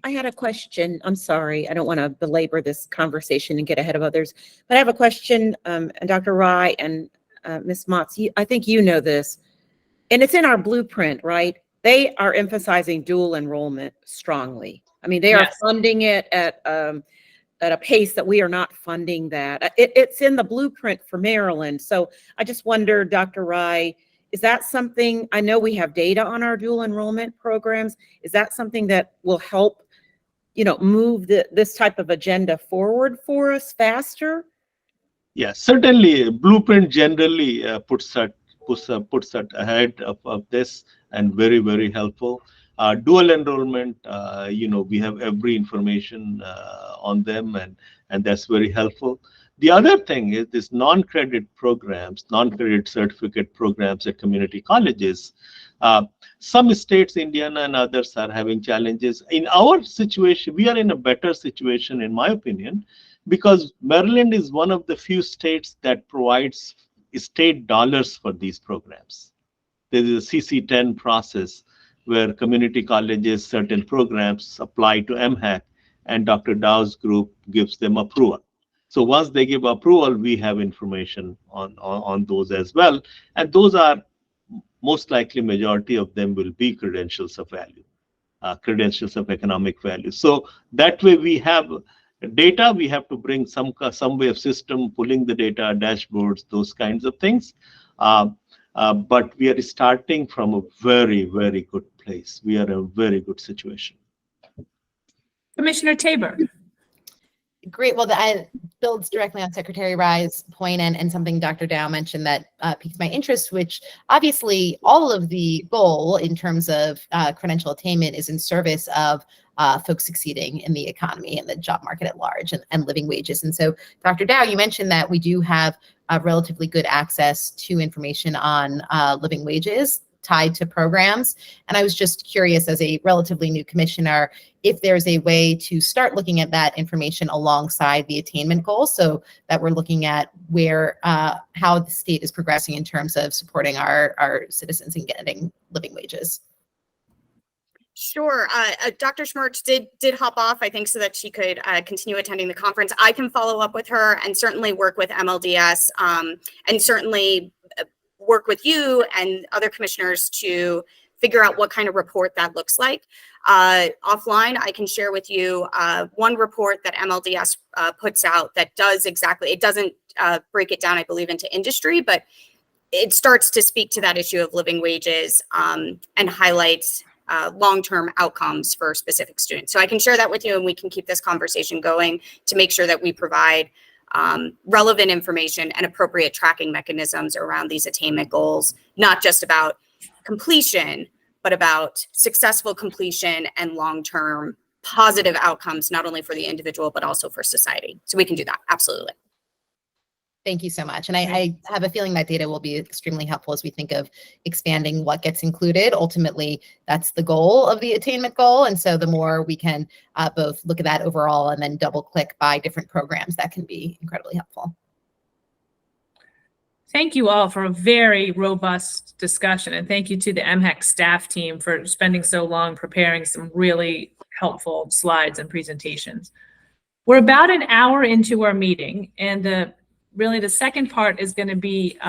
I had a question. I'm sorry. I don't want to belabor this conversation and get ahead of others, but I have a question, and Dr. Rye and Ms. Motz, I think you know this, and it's in our blueprint, right? They are emphasizing dual enrollment strongly. I mean, they are funding it at a pace that we are not funding that. It's in the blueprint for Maryland. So I just wonder, Dr. Rye, is that something, I know we have data on our dual enrollment programs. Is that something that will help, move this type of agenda forward for us faster? Yeah, certainly. Blueprint generally puts that ahead of this, and very, very helpful. Dual enrollment, we have every information on them, and that's very helpful. The other thing is this non-credit programs, non-credit certificate programs at community colleges. Some states, Indiana and others, are having challenges. In our situation, we are in a better situation, in my opinion, because Maryland is one of the few states that provides state dollars for these programs. There is a CC-10 process where community colleges, certain programs apply to MHAC, and Dr. Dow's group gives them approval. So once they give approval, we have information on those as well. And those are most likely, majority of them will be credentials of value, credentials of economic value. So that way we have data. We have to bring some way of system, pulling the data, dashboards, those kinds of things. But we are starting from a very, very good place. We are in a very good situation. Commissioner Tabor. Great. Well, that builds directly on Secretary Rye's point and something Dr. Dow mentioned that piques my interest, which obviously all of the goal in terms of credential attainment is in service of folks succeeding in the economy and the job market at large and living wages. And so, Dr. Dow, you mentioned that we do have relatively good access to information on living wages tied to programs. And I was just curious, as a relatively new commissioner, if there's a way to start looking at that information alongside the attainment goals, so that we're looking at where, how the state is progressing in terms of supporting our citizens in getting living wages. Sure. Dr. Schmertz did hop off, I think, so that she could continue attending the conference. I can follow up with her and certainly work with MLDS and certainly work with you and other commissioners to figure out what kind of report that looks like. Offline, I can share with you one report that MLDS puts out that does exactly, it doesn't break it down, I believe, into industry, but it starts to speak to that issue of living wages and highlights long-term outcomes for specific students. So I can share that with you, and we can keep this conversation going to make sure that we provide relevant information and appropriate tracking mechanisms around these attainment goals, not just about completion, but about successful completion and long-term positive outcomes, not only for the individual, but also for society. So we can do that, absolutely. Thank you so much. And I have a feeling that data will be extremely helpful as we think of expanding what gets included. Ultimately, that's the goal of the attainment goal. And so the more we can both look at that overall and then double click by different programs, that can be incredibly helpful. Thank you all for a very robust discussion. And thank you to the MHEC staff team for spending so long preparing some really helpful slides and presentations. We're about an hour into our meeting, and really the second part is going to be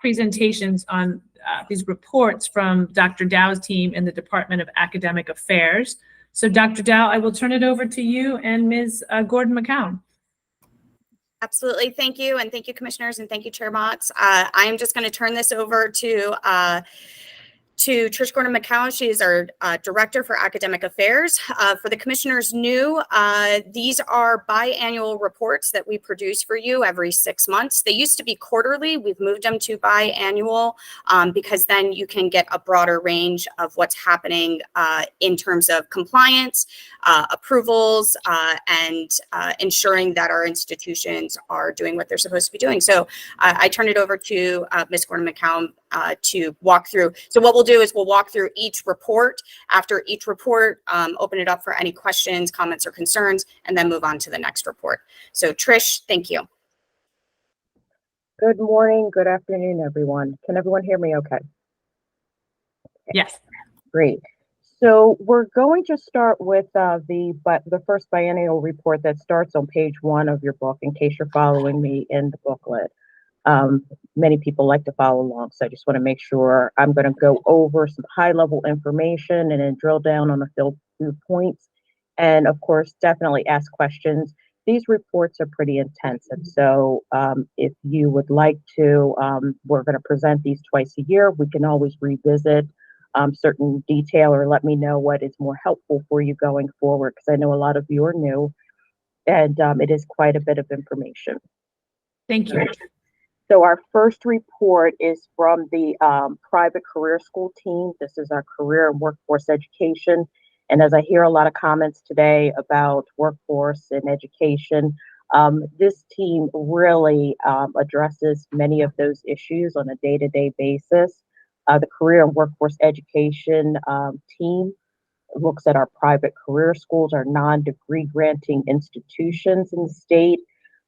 presentations on these reports from Dr. Dow's team in the Department of Academic Affairs. So Dr. Dow, I will turn it over to you and Ms. Gordon-McCown. Absolutely. Thank you. And thank you, commissioners, and thank you, Chair Motz. I am just going to turn this over to Trish Gordon-McCown. She is our Director for Academic Affairs. For the commissioners new, these are biannual reports that we produce for you every 6 months. They used to be quarterly. We've moved them to biannual because then you can get a broader range of what's happening in terms of compliance, approvals, and ensuring that our institutions are doing what they're supposed to be doing. So I turn it over to Ms. Gordon-McCown to walk through. So what we'll do is we'll walk through each report. After each report, open it up for any questions, comments, or concerns, and then move on to the next report. So Trish, thank you. Good morning, good afternoon, everyone. Can everyone hear me okay? Yes. Great. So we're going to start with the first biennial report that starts on page 1 of your book, in case you're following me in the booklet. Many people like to follow along, so I just want to make sure. I'm going to go over some high-level information and then drill down on a few points, and of course, definitely ask questions. These reports are pretty intense, and so if you would like to, we're going to present these twice a year. We can always revisit certain detail, or let me know what is more helpful for you going forward, because I know a lot of you are new, and it is quite a bit of information. Thank you. So our first report is from the private career school team. This is our career and workforce education. And as I hear a lot of comments today about workforce and education, this team really addresses many of those issues on a day-to-day basis. The career and workforce education team looks at our private career schools, our non-degree granting institutions in the state.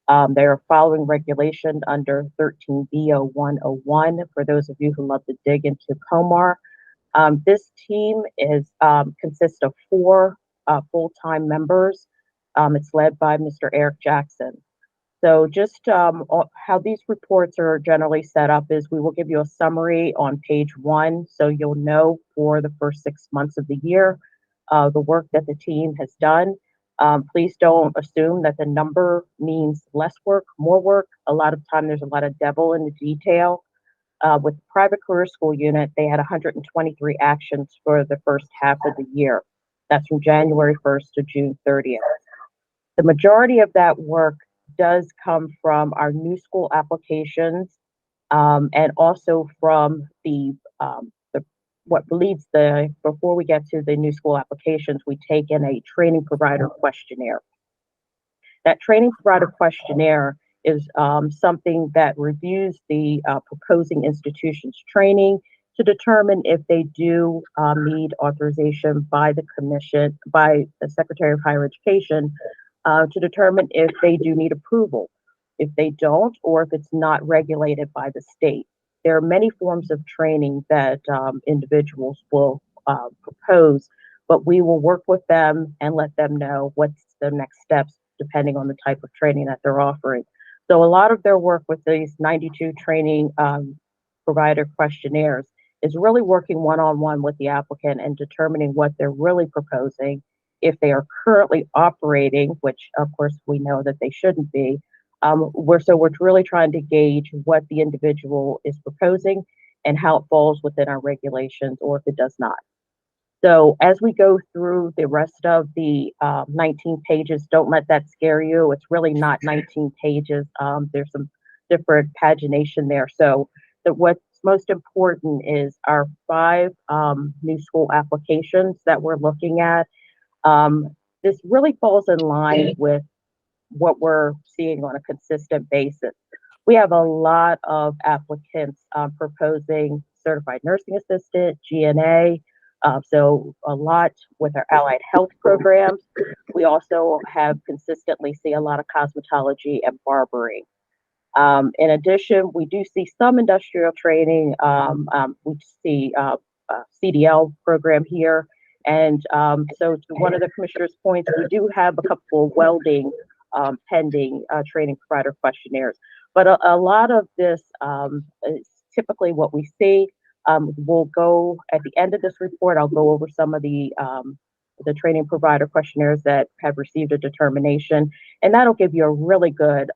They are following regulation under 13B0101 for those of you who love to dig into COMAR. This team consists of 4 full-time members. It's led by Mr. Eric Jackson. So just how these reports are generally set up is we will give you a summary on page 1, so you'll know for the first 6 months of the year the work that the team has done. Please don't assume that the number means less work, more work. A lot of time there's a lot of devil in the detail. With the private career school unit, they had 123 actions for the first half of the year. That's from January 1st to June 30th. The majority of that work does come from our new school applications, and also from before we get to the new school applications, we take in a training provider questionnaire. That training provider questionnaire is something that reviews the proposing institution's training to determine if they do need authorization by the commission, by the Secretary of Higher Education, to determine if they do need approval. If they don't, or if it's not regulated by the state. There are many forms of training that individuals will propose, but we will work with them and let them know what's the next steps depending on the type of training that they're offering. So a lot of their work with these 92 training provider questionnaires is really working one-on-one with the applicant and determining what they're really proposing. If they are currently operating, which of course we know that they shouldn't be, we're really trying to gauge what the individual is proposing and how it falls within our regulations, or if it does not. So as we go through the rest of the 19 pages, don't let that scare you. It's really not 19 pages. There's some different pagination there. So what's most important is our 5 new school applications that we're looking at. This really falls in line with what we're seeing on a consistent basis. We have a lot of applicants proposing certified nursing assistant, GNA, so a lot with our allied health programs. We also have consistently see a lot of cosmetology and barbering. In addition, we do see some industrial training. We see a CDL program here. And so to one of the commissioner's points, we do have a couple of welding pending training provider questionnaires. But a lot of this is typically what we see. We'll go at the end of this report, I'll go over some of the training provider questionnaires that have received a determination, and that'll give you a really good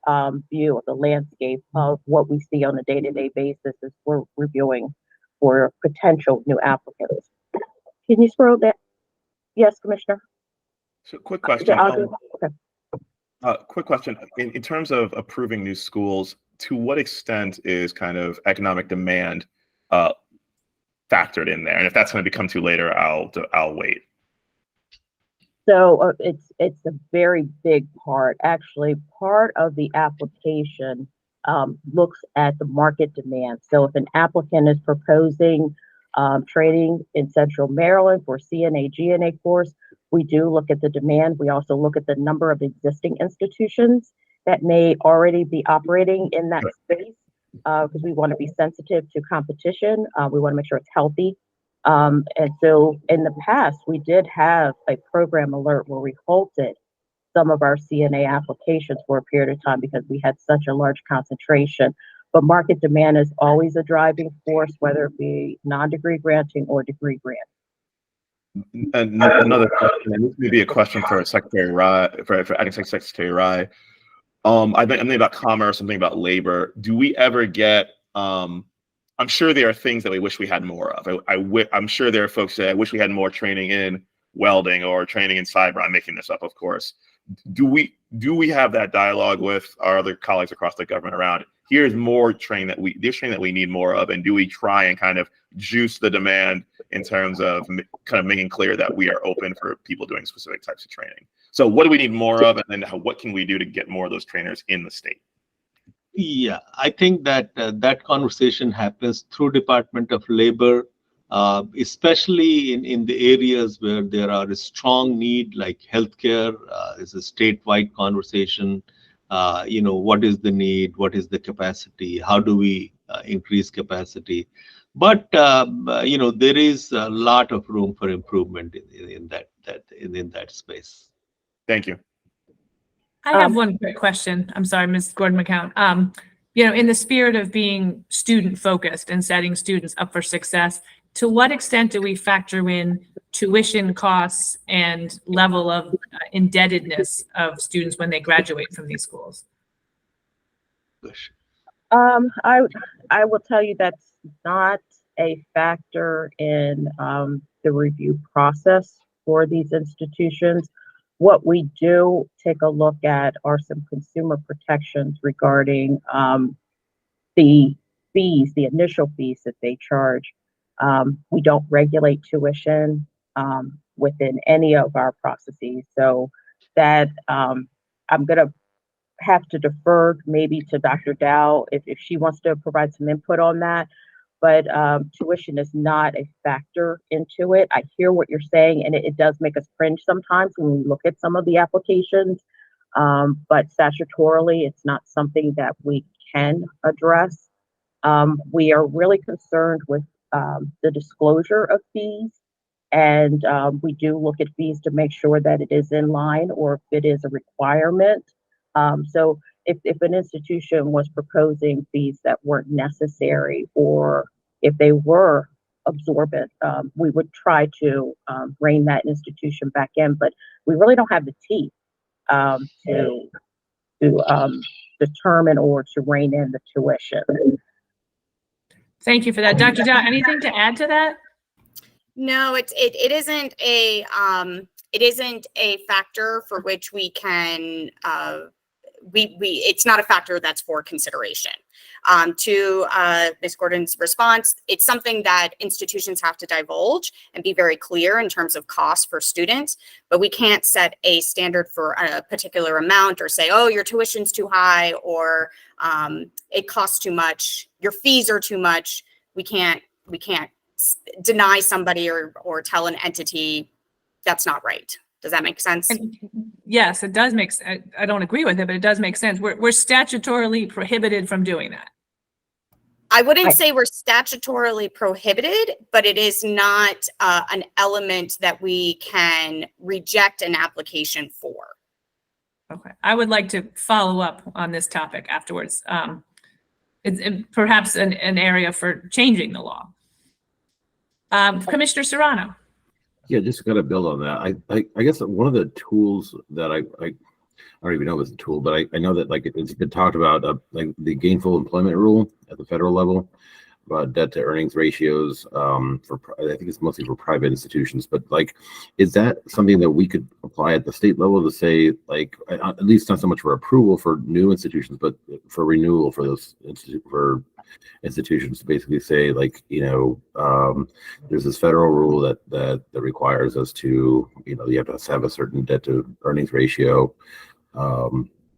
view of the landscape of what we see on a day-to-day basis as we're reviewing for potential new applicants. Can you scroll that? Yes, Commissioner. So quick question. Okay. Quick question. In terms of approving new schools, to what extent is kind of economic demand factored in there? And if that's going to become too later, I'll wait. So it's a very big part. Actually, part of the application looks at the market demand. So if an applicant is proposing training in Central Maryland for CNA, GNA course, we do look at the demand. We also look at the number of existing institutions that may already be operating in that space, because we want to be sensitive to competition. We want to make sure it's healthy. And so in the past, we did have a program alert where we halted some of our CNA applications for a period of time because we had such a large concentration. But market demand is always a driving force, whether it be non-degree granting or degree granting. And another question, and this may be a question for Secretary Rye, for Acting Secretary Rye. I think I'm thinking about commerce, I'm thinking about labor. Do we ever get, I'm sure there are things that we wish we had more of. I'm sure there are folks that I wish we had more training in welding or training in cyber. I'm making this up, of course. Do we have that dialogue with our other colleagues across the government around, here's more training that we need more of, and do we try and kind of juice the demand in terms of kind of making clear that we are open for people doing specific types of training? So what do we need more of, and then what can we do to get more of those trainers in the state? Yeah, I think that that conversation happens through Department of Labor, especially in the areas where there are a strong need, like healthcare is a statewide conversation. What is the need? What is the capacity? How do we increase capacity? But there is a lot of room for improvement in that space. Thank you. I have one quick question. I'm sorry, Ms. Gordon-McCown. In the spirit of being student focused and setting students up for success, to what extent do we factor in tuition costs and level of indebtedness of students when they graduate from these schools? I will tell you that's not a factor in the review process for these institutions. What we do take a look at are some consumer protections regarding the fees, the initial fees that they charge. We don't regulate tuition within any of our processes. So that I'm going to have to defer maybe to Dr. Dow if she wants to provide some input on that. But tuition is not a factor into it. I hear what you're saying, and it does make us cringe sometimes when we look at some of the applications. But statutorily, it's not something that we can address. We are really concerned with the disclosure of fees, and we do look at fees to make sure that it is in line or if it is a requirement. So if an institution was proposing fees that weren't necessary, or if they were absorbent. We would try to rein that institution back in, but we really don't have the teeth to determine or to rein in the tuition. Thank you for that. Dr. Dow, anything to add to that? No, it isn't a factor for which we can it's not a factor that's for consideration. To Ms. Gordon's response, it's something that institutions have to divulge and be very clear in terms of cost for students, but we can't set a standard for a particular amount or say, oh, your tuition's too high, or it costs too much, your fees are too much. We can't deny somebody or tell an entity that's not right. Does that make sense? Yes, it does make sense. I don't agree with it, but it does make sense. We're statutorily prohibited from doing that. I wouldn't say we're statutorily prohibited, but it is not an element that we can reject an application for. Okay, I would like to follow up on this topic afterwards. It's perhaps an area for changing the law. Commissioner Serrano. Yeah, just to kind of build on that. I guess one of the tools that I don't even know if it's a tool, but I know that like it's been talked about, like the gainful employment rule at the federal level about debt to earnings ratios. I think it's mostly for private institutions, but like, is that something that we could apply at the state level to say, like, at least not so much for approval for new institutions, but for renewal for those institutions to basically say, like, there's this federal rule that requires us to, you have to have a certain debt to earnings ratio.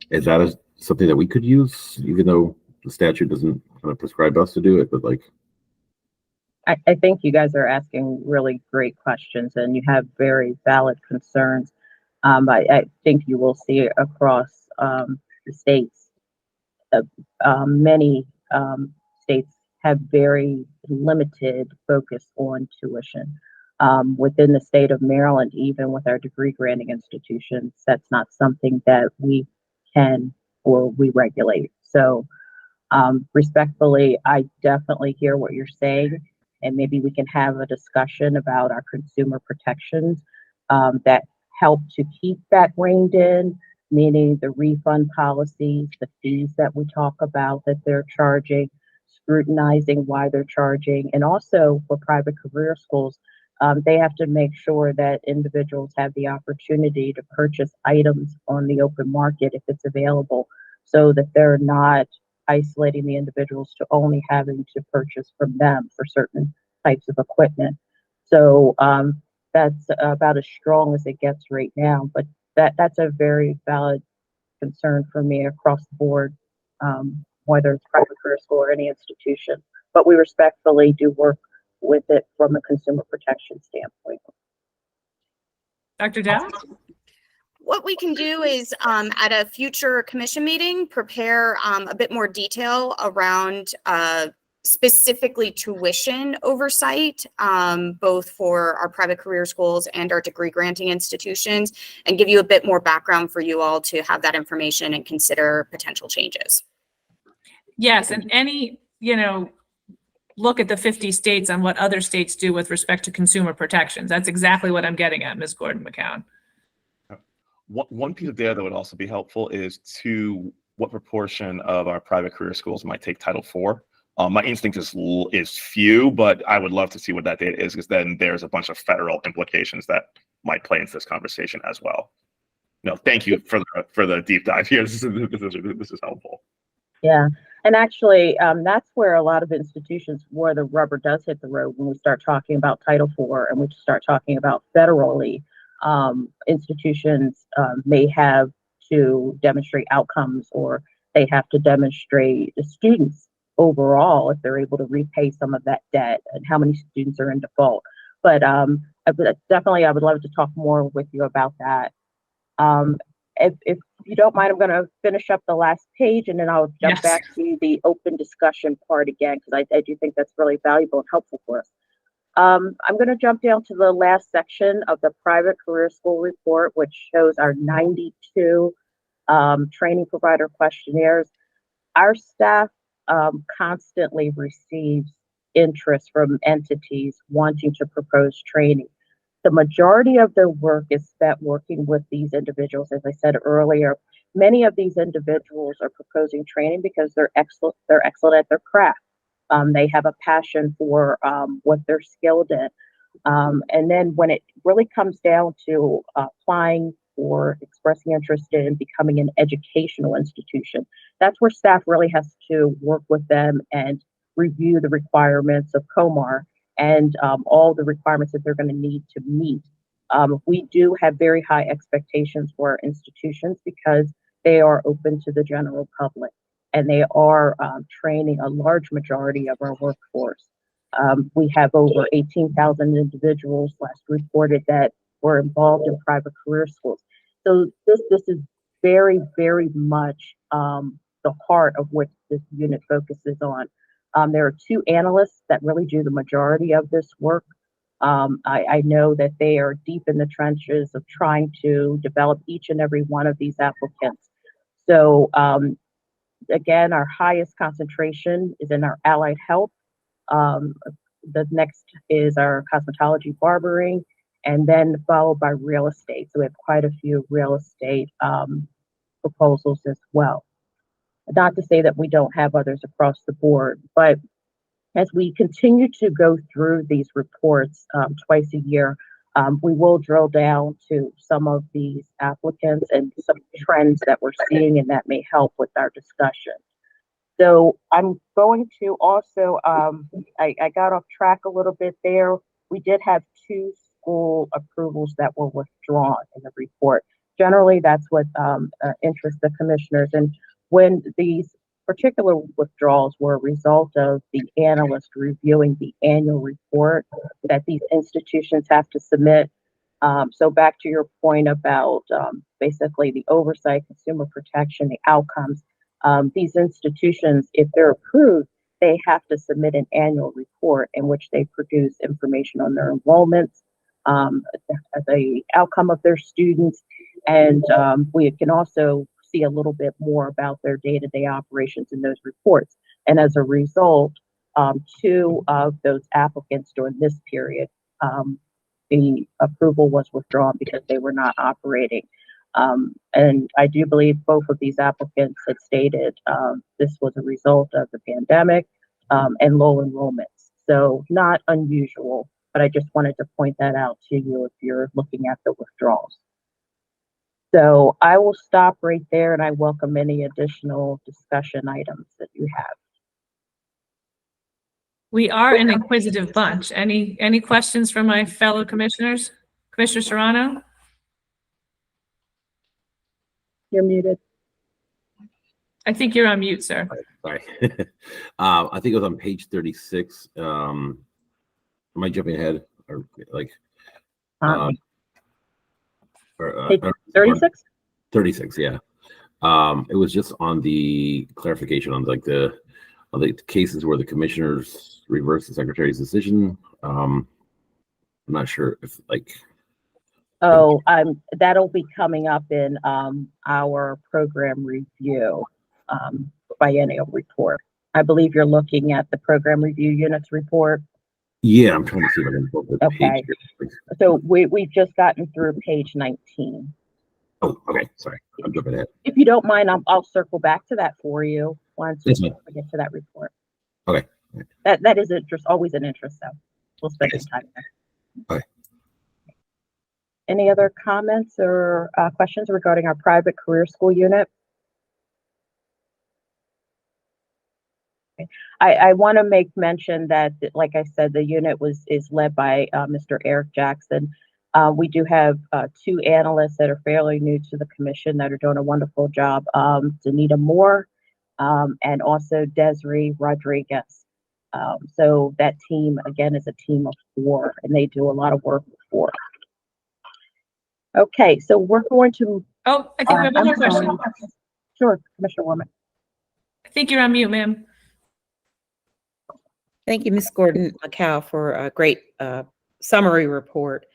Is that something that we could use, even though the statute doesn't kind of prescribe us to do it? But like, I think you guys are asking really great questions, and you have very valid concerns. I think you will see across the states, many states have very limited focus on tuition. Within the state of Maryland, even with our degree granting institutions, that's not something that we can or we regulate. So respectfully, I definitely hear what you're saying, and maybe we can have a discussion about our consumer protections that help to keep that reined in, meaning the refund policies, the fees that we talk about that they're charging, scrutinizing why they're charging, and also for private career schools, they have to make sure that individuals have the opportunity to purchase items on the open market if it's available, so that they're not isolating the individuals to only having to purchase from them for certain types of equipment. So that's about as strong as it gets right now, but that's a very valid concern for me across the board, whether it's private career school or any institution. But we respectfully do work with it from a consumer protection standpoint. Dr. Dow? What we can do is at a future commission meeting, prepare a bit more detail around specifically tuition oversight, both for our private career schools and our degree granting institutions, and give you a bit more background for you all to have that information and consider potential changes. Yes, and any, look at the 50 states on what other states do with respect to consumer protections. That's exactly what I'm getting at, Ms. Gordon-McCown. One piece of data that would also be helpful is to what proportion of our private career schools might take Title IV. My instinct is few, but I would love to see what that data is, because then there's a bunch of federal implications that might play into this conversation as well. No, thank you for the deep dive here. This is helpful. Yeah, and actually, that's where a lot of institutions, where the rubber does hit the road when we start talking about Title IV and we start talking about federally. Institutions may have to demonstrate outcomes, or they have to demonstrate the students overall if they're able to repay some of that debt and how many students are in default. But definitely, I would love to talk more with you about that. If you don't mind, I'm going to finish up the last page, and then I'll jump back to the open discussion part again, because I do think that's really valuable and helpful for us. I'm going to jump down to the last section of the private career school report, which shows our 92 training provider questionnaires. Our staff constantly receives interest from entities wanting to propose training. The majority of their work is spent working with these individuals. As I said earlier, many of these individuals are proposing training because they're excellent. They're excellent at their craft. They have a passion for what they're skilled in. And then when it really comes down to applying or expressing interest in becoming an educational institution, that's where staff really has to work with them and review the requirements of COMAR and all the requirements that they're going to need to meet. We do have very high expectations for our institutions because they are open to the general public and they are training a large majority of our workforce. We have over 18,000 individuals last reported that were involved in private career schools. So this is very, very much the heart of what this unit focuses on. There are 2 analysts that really do the majority of this work. I know that they are deep in the trenches of trying to develop each and every one of these applicants. So again, our highest concentration is in our allied health. The next is our cosmetology, barbering, and then followed by real estate. So we have quite a few real estate proposals as well. Not to say that we don't have others across the board, but as we continue to go through these reports twice a year, we will drill down to some of these applicants and some trends that we're seeing, and that may help with our discussion. So I'm going to also, I got off track a little bit there. We did have 2 school approvals that were withdrawn in the report. Generally, that's what interests the commissioners. And when these particular withdrawals were a result of the analyst reviewing the annual report that these institutions have to submit. So back to your point about basically the oversight, consumer protection, the outcomes, these institutions, if they're approved, they have to submit an annual report in which they produce information on their enrollments, the outcome of their students, and we can also see a little bit more about their day-to-day operations in those reports. And as a result, 2 of those applicants during this period, the approval was withdrawn because they were not operating. And I do believe both of these applicants had stated this was a result of the pandemic and low enrollments. So not unusual, but I just wanted to point that out to you if you're looking at the withdrawals. So I will stop right there and I welcome any additional discussion items that you have. We are an inquisitive bunch. Any questions from my fellow commissioners? Commissioner Serrano? You're muted. I think you're on mute, sir. Sorry. I think it was on page 36. Am I jumping ahead or like? Page 36? 36, yeah. It was just on the clarification on like the cases where the commissioners reverse the secretary's decision. I'm not sure if like. Oh, that'll be coming up in our program review biennial report. I believe you're looking at the program review units report. Yeah, I'm trying to see if I can pull the page here. So we've just gotten through page 19. Oh, okay. Sorry, I'm jumping ahead. If you don't mind, I'll circle back to that for you once we Yes, get to that report. Okay. That is always an interest, though. We'll spend some time there. Okay. Any other comments or questions regarding our private career school unit? I want to make mention that, like I said, the unit is led by Mr. Eric Jackson. We do have 2 analysts that are fairly new to the commission that are doing a wonderful job. Danita Moore and also Desiree Rodriguez. So that team, again, is a team of 4, and they do a lot of work with 4. Okay, so we're going to. Oh, I think we have one more question. Sure, Commissioner Warman. I think you're on mute, ma'am. Thank you, Ms. Gordon-McCow, for a great summary report.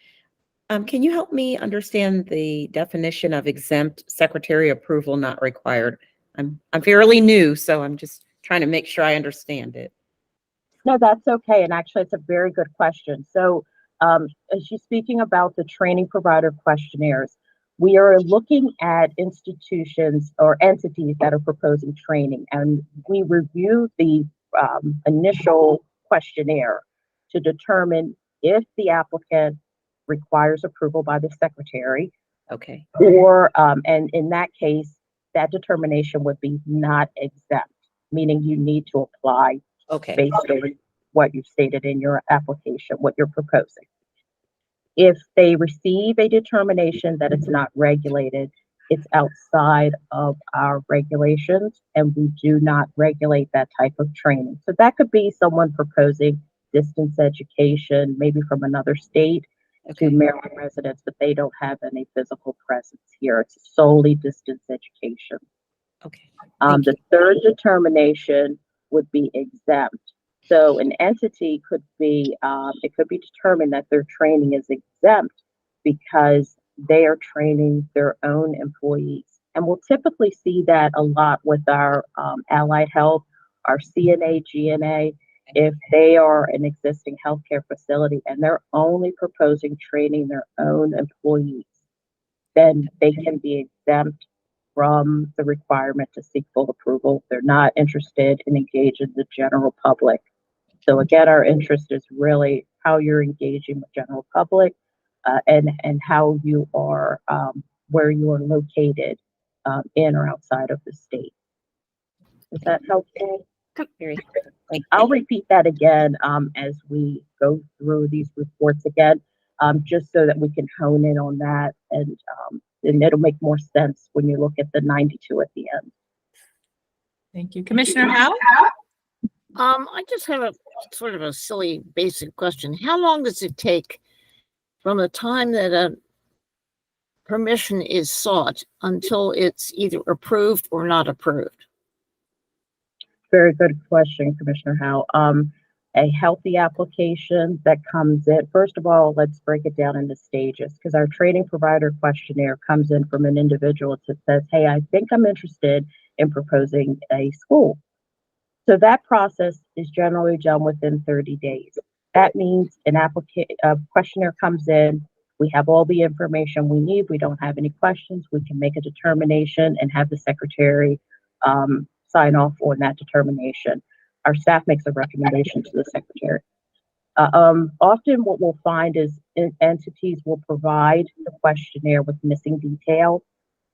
Can you help me understand the definition of exempt secretary approval not required? I'm fairly new, so I'm just trying to make sure I understand it. No, that's okay. And actually, it's a very good question. So, as she's speaking about the training provider questionnaires, we are looking at institutions or entities that are proposing training, and we review the initial questionnaire to determine if the applicant requires approval by the secretary, Okay. or, and in that case, that determination would be not exempt, meaning you need to apply Okay. based on what you've stated in your application, what you're proposing. If they receive a determination that it's not regulated, it's outside of our regulations, and we do not regulate that type of training. So that could be someone proposing distance education, maybe from another state to Maryland residents, but they don't have any physical presence here. It's solely distance education. Okay. The third determination would be exempt. So an entity could be, it could be determined that their training is exempt because they are training their own employees. And we'll typically see that a lot with our allied health, our CNA, GNA, if they are an existing healthcare facility and they're only proposing training their own employees, then they can be exempt from the requirement to seek full approval. They're not interested in engaging the general public. So again, our interest is really how you're engaging with general public, and how you are, where you are located in or outside of the state. Is that helpful? Very. I'll repeat that again as we go through these reports again, just so that we can hone in on that, and it'll make more sense when you look at the 92 at the end. Thank you. Commissioner Howe? I just have a sort of a silly basic question. How long does it take from the time that a permission is sought until it's either approved or not approved? Very good question, Commissioner Howe. A healthy application that comes in, first of all, let's break it down into stages, because our training provider questionnaire comes in from an individual that says, hey, I think I'm interested in proposing a school. So that process is generally done within 30 days. That means a questionnaire comes in, we have all the information we need, we don't have any questions, we can make a determination and have the secretary sign off on that determination. Our staff makes a recommendation to the secretary. Often what we'll find is entities will provide the questionnaire with missing detail,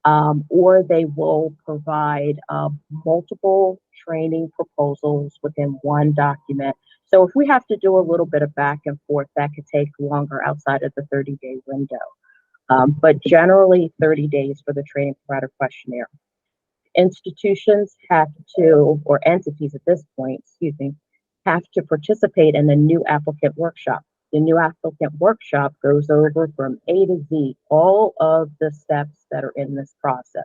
or they will provide multiple training proposals within one document. So if we have to do a little bit of back and forth, that could take longer outside of the 30-day window. But generally 30 days for the training provider questionnaire. Institutions have to, or entities at this point, excuse me, have to participate in the new applicant workshop. The new applicant workshop goes over from A to Z, all of the steps that are in this process.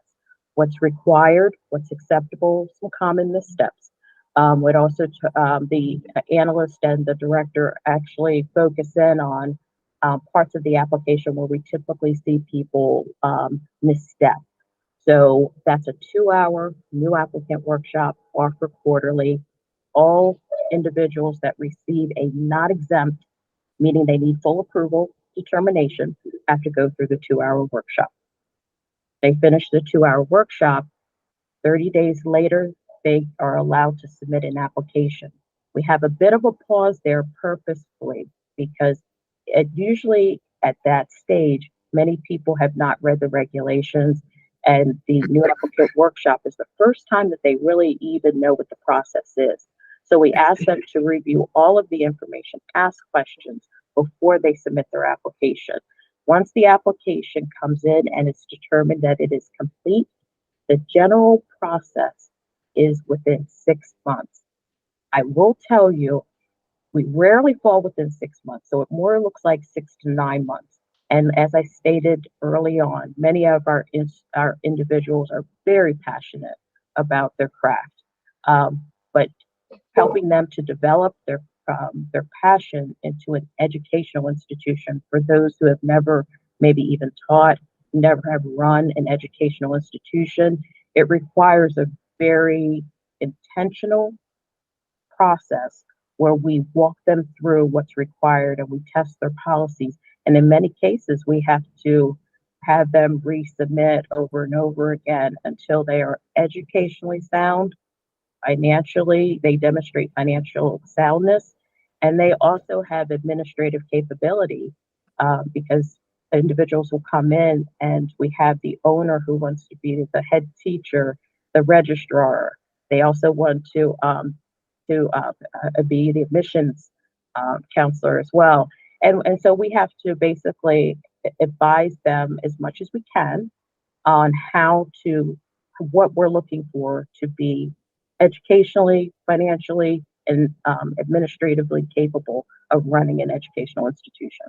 What's required, what's acceptable, some common missteps. Would also, the analyst and the director actually focus in on parts of the application where we typically see people misstep. So that's a 2-hour new applicant workshop offered quarterly. All individuals that receive a not exempt, meaning they need full approval determination, have to go through the 2-hour workshop. They finish the 2-hour workshop, 30 days later, they are allowed to submit an application. We have a bit of a pause there purposefully because it usually at that stage, many people have not read the regulations, and the new applicant workshop is the first time that they really even know what the process is. So we ask them to review all of the information, ask questions before they submit their application. Once the application comes in and it's determined that it is complete, the general process is within 6 months. I will tell you, we rarely fall within 6 months, so it more looks like 6 to 9 months. And as I stated early on, many of our individuals are very passionate about their craft, but helping them to develop their passion into an educational institution for those who have never maybe even taught, never have run an educational institution, it requires a very intentional process where we walk them through what's required and we test their policies. And in many cases, we have to have them resubmit over and over again until they are educationally sound, financially, they demonstrate financial soundness, and they also have administrative capability because individuals will come in and we have the owner who wants to be the head teacher, the registrar. They also want to be the admissions counselor as well. And so we have to basically advise them as much as we can on what we're looking for to be educationally, financially, and administratively capable of running an educational institution.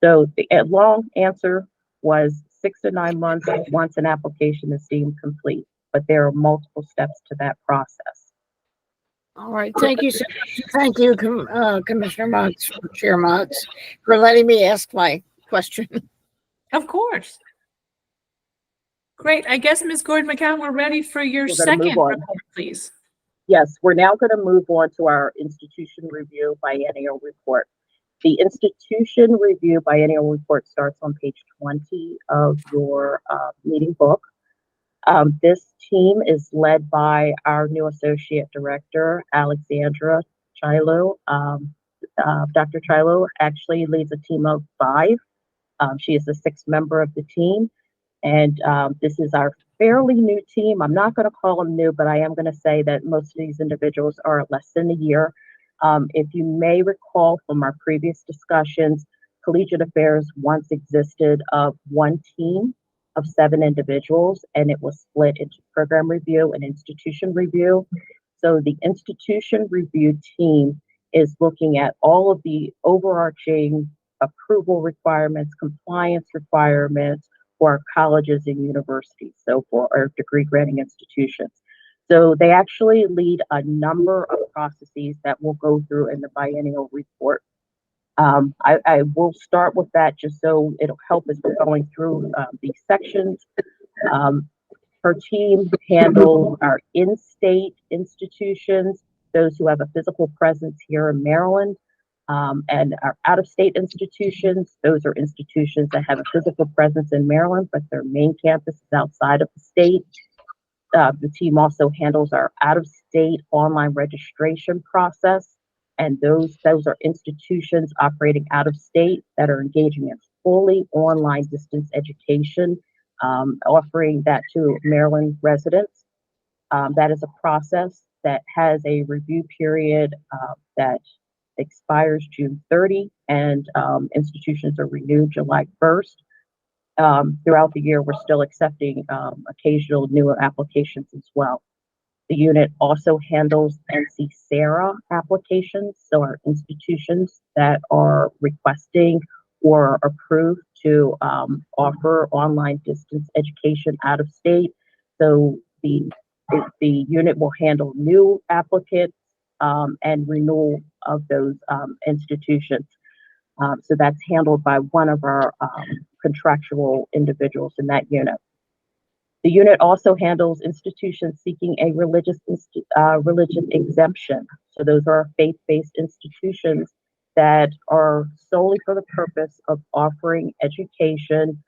So the long answer was 6 to 9 months once an application is deemed complete, but there are multiple steps to that process. All right, thank you. Thank you, Commissioner Motz, Chair Motz, for letting me ask my question. Of course. Great. I guess, Ms. Gordon-McCown, we're ready for your second report, please. Yes, we're now going to move on to our institution review biennial report. The institution review biennial report starts on page 20 of your meeting book. This team is led by our new associate director, Alexandra Chilo. Dr. Chilo actually leads a team of 5. She is the 6th member of the team. And this is our fairly new team. I'm not going to call them new, but I am going to say that most of these individuals are less than a year. If you may recall from our previous discussions, Collegiate Affairs once existed of one team of 7 individuals, and it was split into program review and institution review. So the institution review team is looking at all of the overarching approval requirements, compliance requirements for our colleges and universities, so for our degree granting institutions. So they actually lead a number of processes that we'll go through in the biennial report. I will start with that just so it'll help as we're going through these sections. Her team handles our in-state institutions, those who have a physical presence here in Maryland, and our out-of-state institutions. Those are institutions that have a physical presence in Maryland, but their main campus is outside of the state. The team also handles our out-of-state online registration process, and those are institutions operating out of state that are engaging in fully online distance education, offering that to Maryland residents. That is a process that has a review period that expires June 30, and institutions are renewed July 1st. Throughout the year, we're still accepting occasional newer applications as well. The unit also handles NC SARA applications, so our institutions that are requesting or approved to offer online distance education out of state. So the unit will handle new applicants and renewal of those institutions. So that's handled by one of our contractual individuals in that unit. The unit also handles institutions seeking a religion exemption. So those are faith-based institutions that are solely for the purpose of offering education.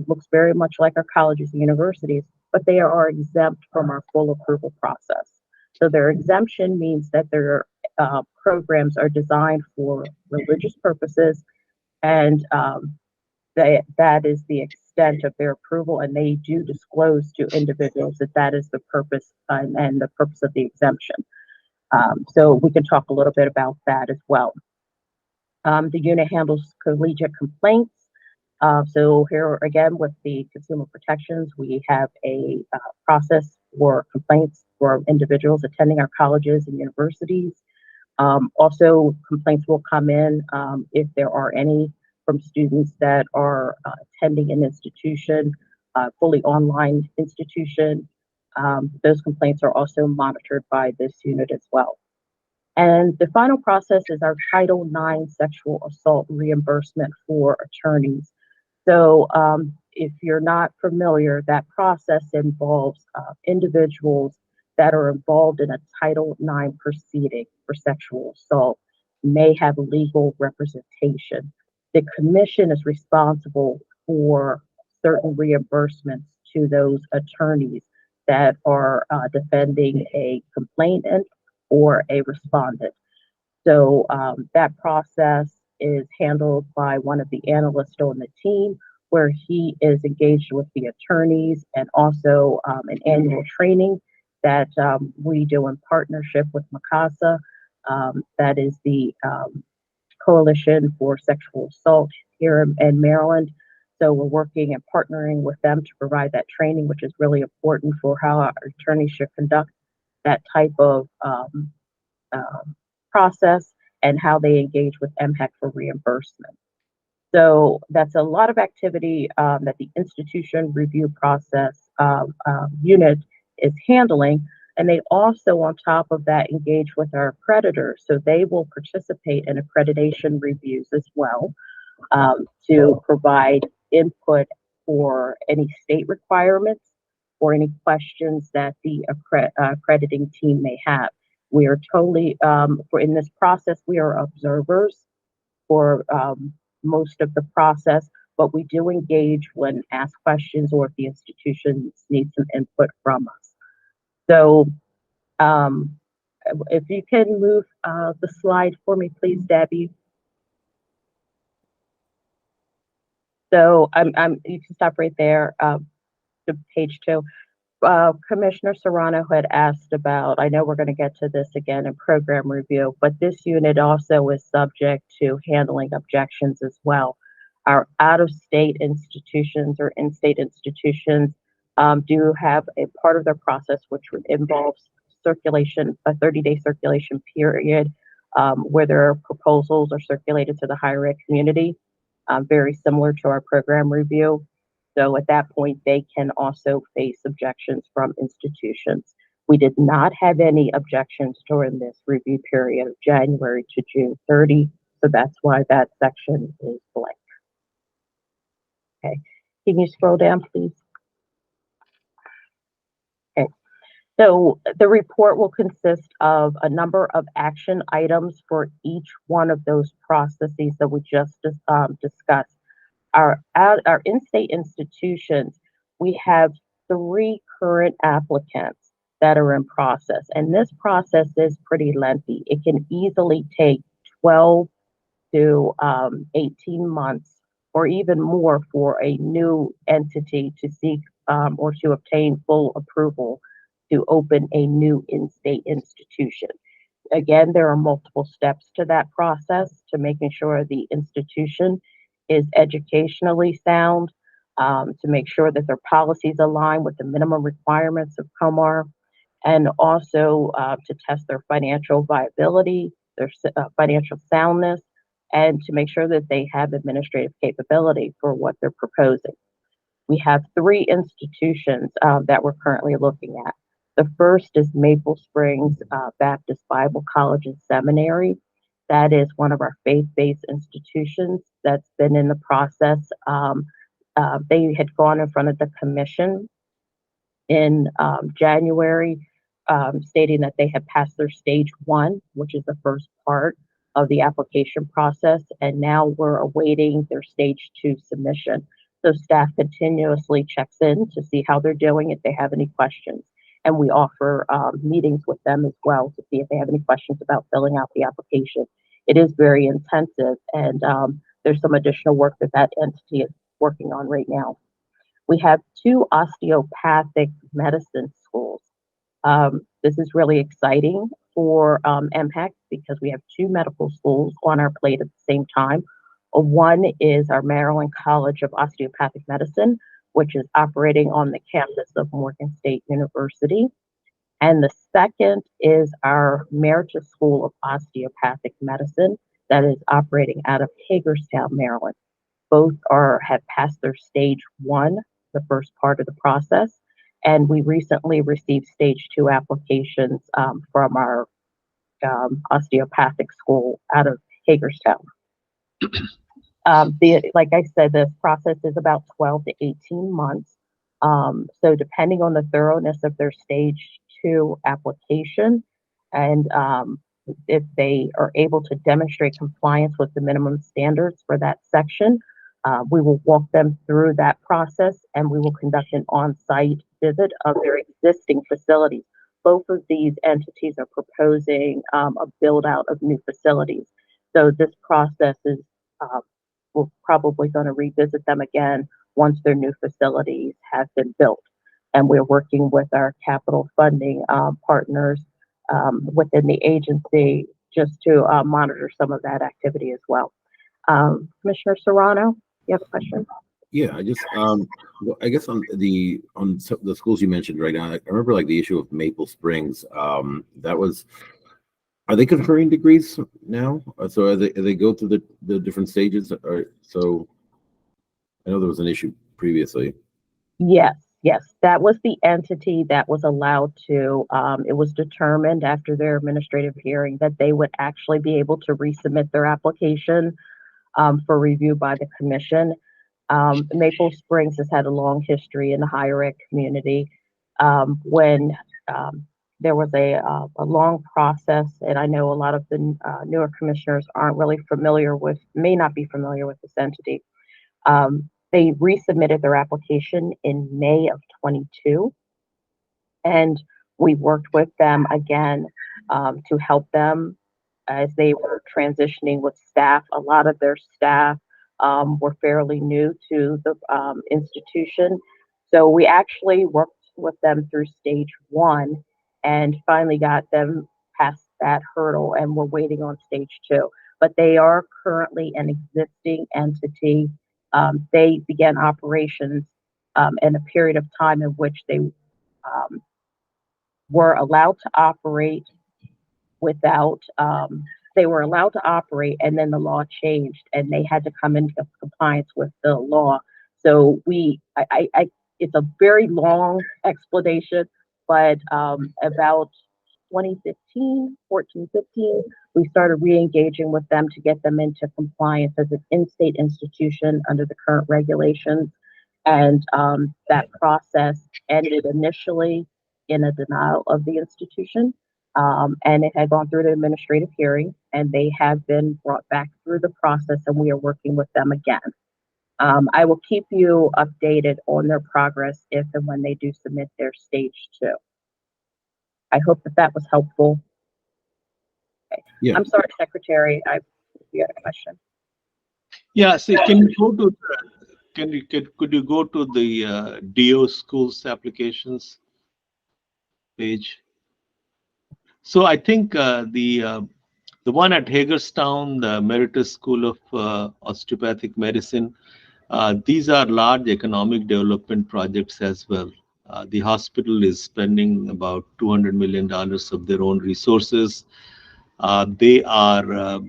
Looks very much like our colleges and universities, but they are exempt from our full approval process. So their exemption means that their programs are designed for religious purposes, and that is the extent of their approval, and they do disclose to individuals that that is the purpose and the purpose of the exemption. So we can talk a little bit about that as well. The unit handles collegiate complaints. So here again with the consumer protections, we have a process for complaints for individuals attending our colleges and universities. Also, complaints will come in if there are any from students that are attending an institution, fully online institution. Those complaints are also monitored by this unit as well. And the final process is our Title IX sexual assault reimbursement for attorneys. So if you're not familiar, that process involves individuals that are involved in a Title IX proceeding for sexual assault may have legal representation. The commission is responsible for certain reimbursements to those attorneys that are defending a complainant or a respondent. So that process is handled by one of the analysts on the team, where he is engaged with the attorneys, and also an annual training that we do in partnership with MACASA. That is the Coalition for Sexual Assault here in Maryland. So we're working and partnering with them to provide that training, which is really important for how our attorneys should conduct that type of process and how they engage with MHEC for reimbursement. So that's a lot of activity that the institution review process unit is handling. And they also, on top of that, engage with our accreditors. So they will participate in accreditation reviews as well to provide input for any state requirements or any questions that the accrediting team may have. We are totally, in this process, we are observers for most of the process, but we do engage when asked questions or if the institutions need some input from us. So if you can move the slide for me, please, Debbie. So you can stop right there to page 2. Commissioner Serrano had asked about, I know we're going to get to this again in program review, but this unit also is subject to handling objections as well. Our out-of-state institutions or in-state institutions do have a part of their process which involves circulation, a 30-day circulation period where their proposals are circulated to the higher ed community, very similar to our program review. So at that point, they can also face objections from institutions. We did not have any objections during this review period of January to June 30, so that's why that section is blank. Okay, can you scroll down, please? Okay, so the report will consist of a number of action items for each one of those processes that we just discussed. Our in-state institutions, we have 3 current applicants that are in process, and this process is pretty lengthy. It can easily take 12 to 18 months or even more for a new entity to seek or to obtain full approval to open a new in-state institution. Again, there are multiple steps to that process to making sure the institution is educationally sound, to make sure that their policies align with the minimum requirements of COMAR, and also to test their financial viability, their financial soundness, and to make sure that they have administrative capability for what they're proposing. We have 3 institutions that we're currently looking at. The first is Maple Springs Baptist Bible College and Seminary. That is one of our faith-based institutions that's been in the process. They had gone in front of the commission in January, stating that they had passed their stage 1, which is the first part of the application process, and now we're awaiting their stage 2 submission. So staff continuously checks in to see how they're doing, if they have any questions. And we offer meetings with them as well to see if they have any questions about filling out the application. It is very intensive, and there's some additional work that entity is working on right now. We have 2 osteopathic medicine schools. This is really exciting for MHEC because we have 2 medical schools on our plate at the same time. One is our Maryland College of Osteopathic Medicine, which is operating on the campus of Morgan State University. And the second is our Emeritus School of Osteopathic Medicine that is operating out of Hagerstown, Maryland. Both have passed their stage 1, the first part of the process, and we recently received stage 2 applications from our osteopathic school out of Hagerstown. Like I said, this process is about 12 to 18 months. So depending on the thoroughness of their stage 2 application. And if they are able to demonstrate compliance with the minimum standards for that section, we will walk them through that process and we will conduct an on-site visit of their existing facilities. Both of these entities are proposing a build out of new facilities. So this process is, we're probably going to revisit them again once their new facilities have been built. And we're working with our capital funding partners within the agency just to monitor some of that activity as well. Commissioner Serrano, you have a question? Yeah, I just well, I guess on the schools you mentioned right now, I remember like the issue of Maple Springs. That was, are they conferring degrees now? So are they go through the different stages? Or so I know there was an issue previously. Yes, yes, that was the entity that was allowed to. It was determined after their administrative hearing that they would actually be able to resubmit their application for review by the commission. Maple Springs has had a long history in the higher ed community. When there was a long process, and I know a lot of the newer commissioners aren't really familiar with, may not be familiar with this entity. They resubmitted their application in May of 22, and we worked with them again to help them as they were transitioning with staff. A lot of their staff were fairly new to the institution. So we actually worked with them through stage 1 and finally got them past that hurdle, and we're waiting on stage 2. But they are currently an existing entity. They began operations in a period of time in which they were allowed to operate without, they were allowed to operate, and then the law changed and they had to come into compliance with the law. So it's a very long explanation, but about 2015, 14, 15, we started re-engaging with them to get them into compliance as an in-state institution under the current regulations. And that process ended initially in a denial of the institution. And it had gone through the administrative hearing, and they have been brought back through the process, and we are working with them again. I will keep you updated on their progress if and when they do submit their stage 2. I hope that was helpful. Okay. Yeah. I'm sorry, Secretary, you had a question. Yeah, so can you go to could you go to the DO schools applications page? So I think the one at Hagerstown, the Meritus School of Osteopathic Medicine, these are large economic development projects as well. The hospital is spending about $200 million of their own resources. They are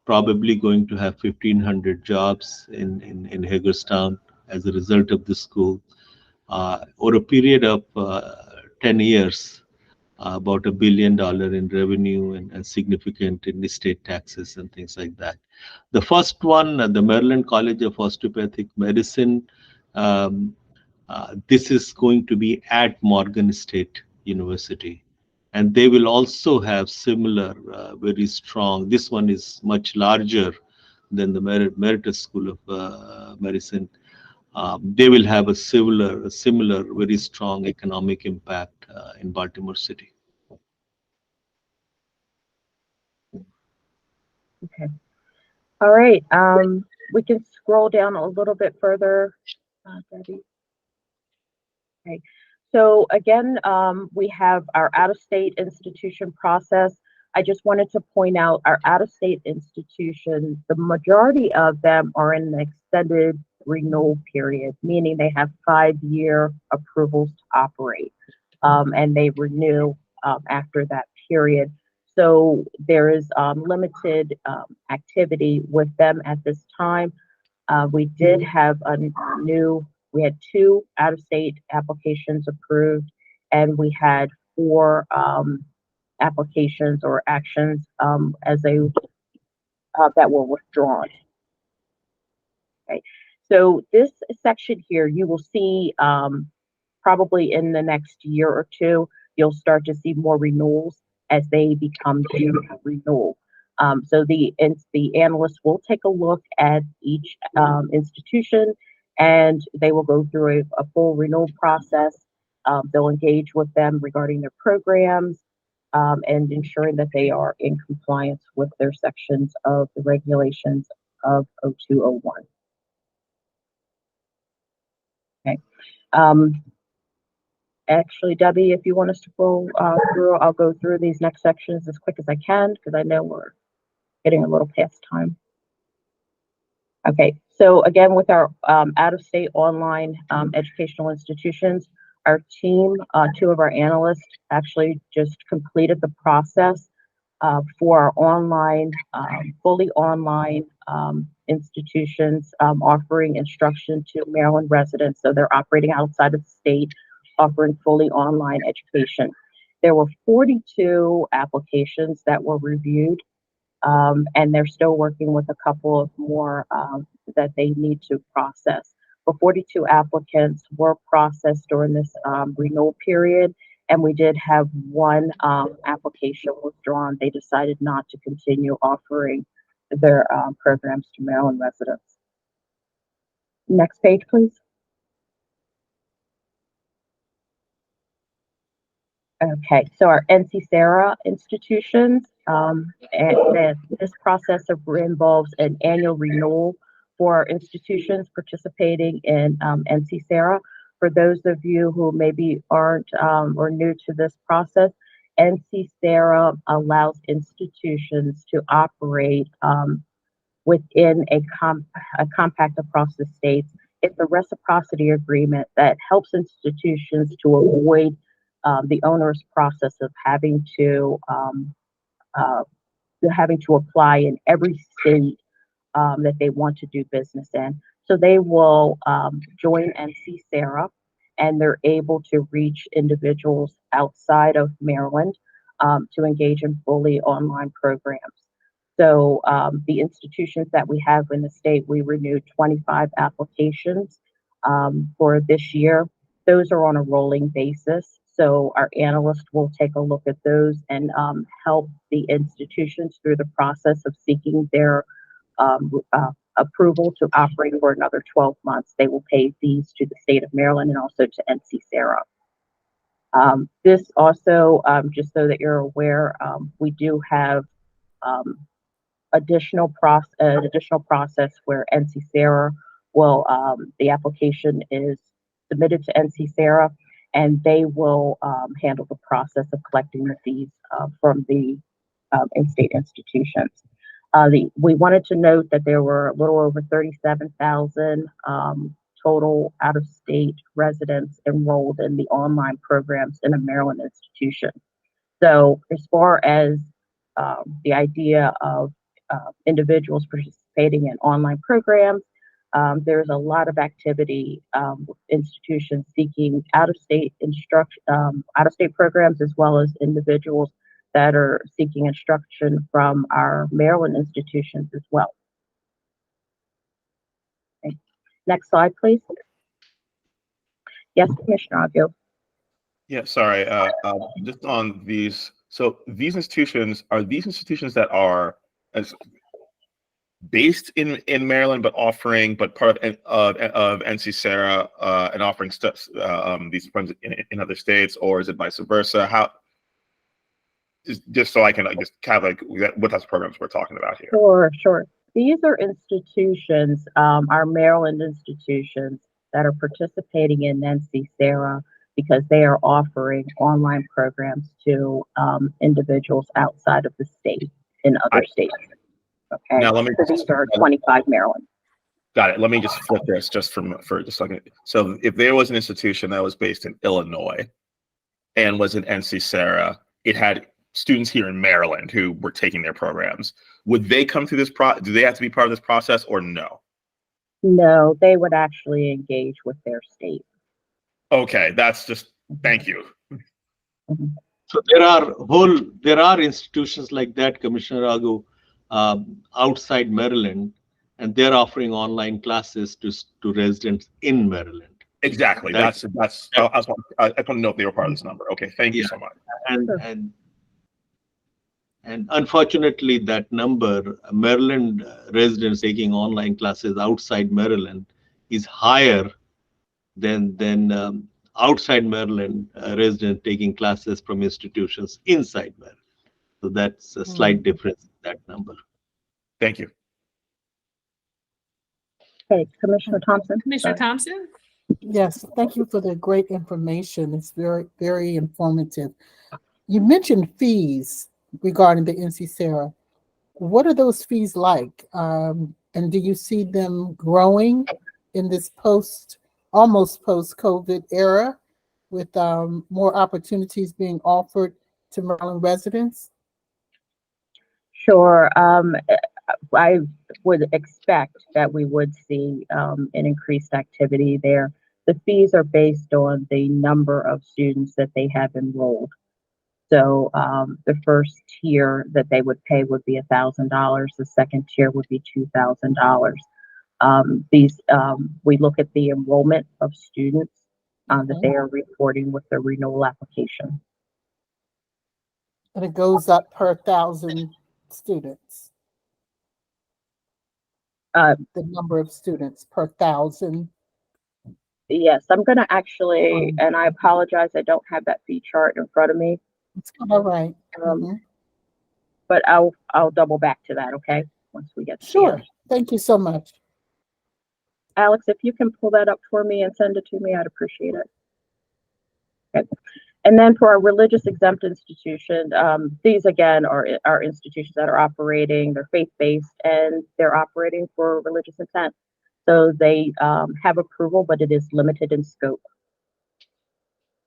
probably going to have 1,500 jobs in Hagerstown as a result of the school. Over a period of 10 years, about $1 billion in revenue and significant in the state taxes and things like that. The first one, the Maryland College of Osteopathic Medicine, this is going to be at Morgan State University. And they will also have similar, very strong, this one is much larger than the Meritus School of Medicine. They will have a similar, very strong economic impact in Baltimore City. Okay. All right. We can scroll down a little bit further, Debbie. Okay. So again, we have our out-of-state institution process. I just wanted to point out our out-of-state institutions, the majority of them are in an extended renewal period, meaning they have 5-year approvals to operate, and they renew after that period. So there is limited activity with them at this time. We did have we had 2 out-of-state applications approved, and we had 4 applications or actions as that were withdrawn. Okay, so this section here, you will see probably in the next year or 2, you'll start to see more renewals as they become due to renewal. So the analysts will take a look at each institution, and they will go through a full renewal process. They'll engage with them regarding their programs and ensuring that they are in compliance with their sections of the regulations of 0201. Okay. Actually, Debbie, if you want us to go through, I'll go through these next sections as quick as I can because I know we're getting a little past time. Okay, so again, with our out-of-state online educational institutions, our team, two of our analysts actually just completed the process for our online, fully online institutions offering instruction to Maryland residents. So they're operating outside of the state, offering fully online education. There were 42 applications that were reviewed, and they're still working with a couple of more that they need to process. But 42 applicants were processed during this renewal period, and we did have one application withdrawn. They decided not to continue offering their programs to Maryland residents. Next page, please. Okay, so our NC Sarah institutions, and this process involves an annual renewal for institutions participating in NC Sarah. For those of you who maybe aren't or new to this process, NC Sarah allows institutions to operate within a compact across the states. It's a reciprocity agreement that helps institutions to avoid the onerous process of having to apply in every state that they want to do business in. So they will join NC Sarah, and they're able to reach individuals outside of Maryland to engage in fully online programs. So the institutions that we have in the state, we renewed 25 applications for this year. Those are on a rolling basis. So our analyst will take a look at those and help the institutions through the process of seeking their approval to operate for another 12 months. They will pay fees to the state of Maryland and also to NC Sarah. This also, just so that you're aware, we do have additional process where NC Sarah will, the application is submitted to NC Sarah, and they will handle the process of collecting the fees from the in-state institutions. We wanted to note that there were a little over 37,000 total out-of-state residents enrolled in the online programs in a Maryland institution. So as far as the idea of individuals participating in online programs, there's a lot of activity, institutions seeking out-of-state programs, as well as individuals that are seeking instruction from our Maryland institutions as well. Okay. Next slide, please. Yes, Commissioner Agu. Yeah, sorry. Just on these, so these institutions, are these institutions that are as based in Maryland, but part of NC Sarah and offering these programs in other states, or is it vice versa? How? Just so I can just kind of like what types of programs we're talking about here. Sure. These are institutions, our Maryland institutions that are participating in NC Sarah because they are offering online programs to individuals outside of the state in other states. Okay. Now let me. So these are 25 Maryland. Got it. Let me just flip this just for just a second. So if there was an institution that was based in Illinois and was in NC Sarah, it had students here in Maryland who were taking their programs. Would they come through this do they have to be part of this process or no? No, they would actually engage with their state. Okay, that's just, thank you. Mm-hmm. So there are institutions like that, Commissioner Agu, outside Maryland, and they're offering online classes to residents in Maryland. Exactly. I just want to know if they were part of this number. Okay, thank you so much. And unfortunately, that number, Maryland residents taking online classes outside Maryland, is higher than outside Maryland residents taking classes from institutions inside Maryland. So that's a slight difference in that number. Thank you. Okay, Commissioner Thompson. Commissioner Thompson? Yes, thank you for the great information. It's very, very informative. You mentioned fees regarding the NC Sarah. What are those fees like? And do you see them growing in this almost post-COVID era with more opportunities being offered to Maryland residents? Sure. I would expect that we would see an increased activity there. The fees are based on the number of students that they have enrolled. So the first tier that they would pay would be $1,000. The second tier would be $2,000. We look at the enrollment of students that they are reporting with the renewal application. And it goes up per 1,000 students. The number of students per 1,000. Yes, I'm going to actually, and I apologize, I don't have that fee chart in front of me. It's all right. But I'll double back to that, okay? Once we get Sure. Thank you so much. Alex, if you can pull that up for me and send it to me, I'd appreciate it. Okay. And then for our religious exempt institution, these again are institutions that are operating, they're faith-based, and they're operating for religious intent. So they have approval, but it is limited in scope.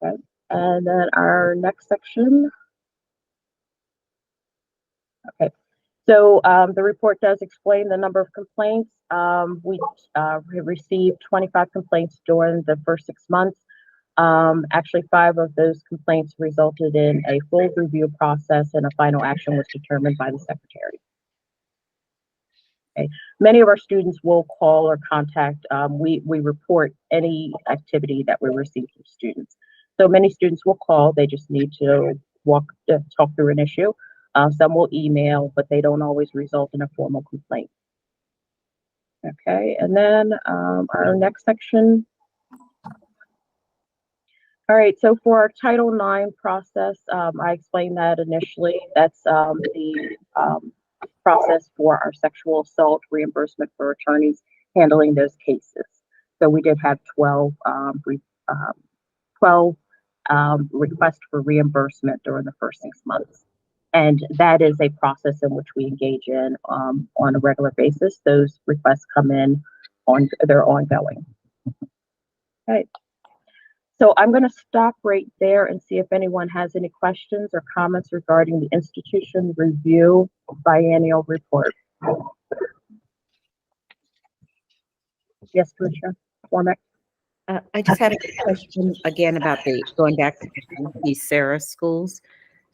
Okay. And then our next section. Okay. So the report does explain the number of complaints. We received 25 complaints during the first 6 months. Actually, 5 of those complaints resulted in a full review process, and a final action was determined by the secretary. Okay. Many of our students will call or contact. We report any activity that we receive from students. So many students will call. They just need to talk through an issue. Some will email, but they don't always result in a formal complaint. Okay, and then our next section. All right, so for our Title IX process, I explained that initially. That's the process for our sexual assault reimbursement for attorneys handling those cases. So we did have 12 requests for reimbursement during the first 6 months. And that is a process in which we engage in on a regular basis. Those requests come in they're ongoing. Okay. So I'm going to stop right there and see if anyone has any questions or comments regarding the institution review biennial report. Yes, Commissioner Warmack. I just had a question again about going back to the Sarah schools.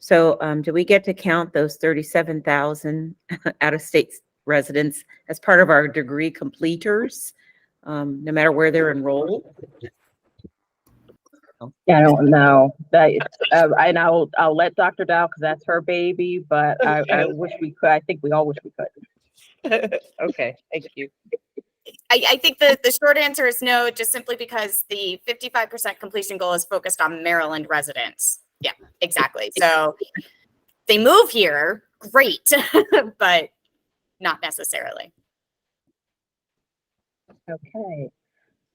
So do we get to count those 37,000 out-of-state residents as part of our degree completers, no matter where they're enrolled? I don't know. And I'll let Dr. Dow, because that's her baby, but I wish we could. I think we all wish we could. Okay, thank you. I think the short answer is no, just simply because the 55% completion goal is focused on Maryland residents. Yeah, exactly. So they move here, great, but not necessarily. Okay.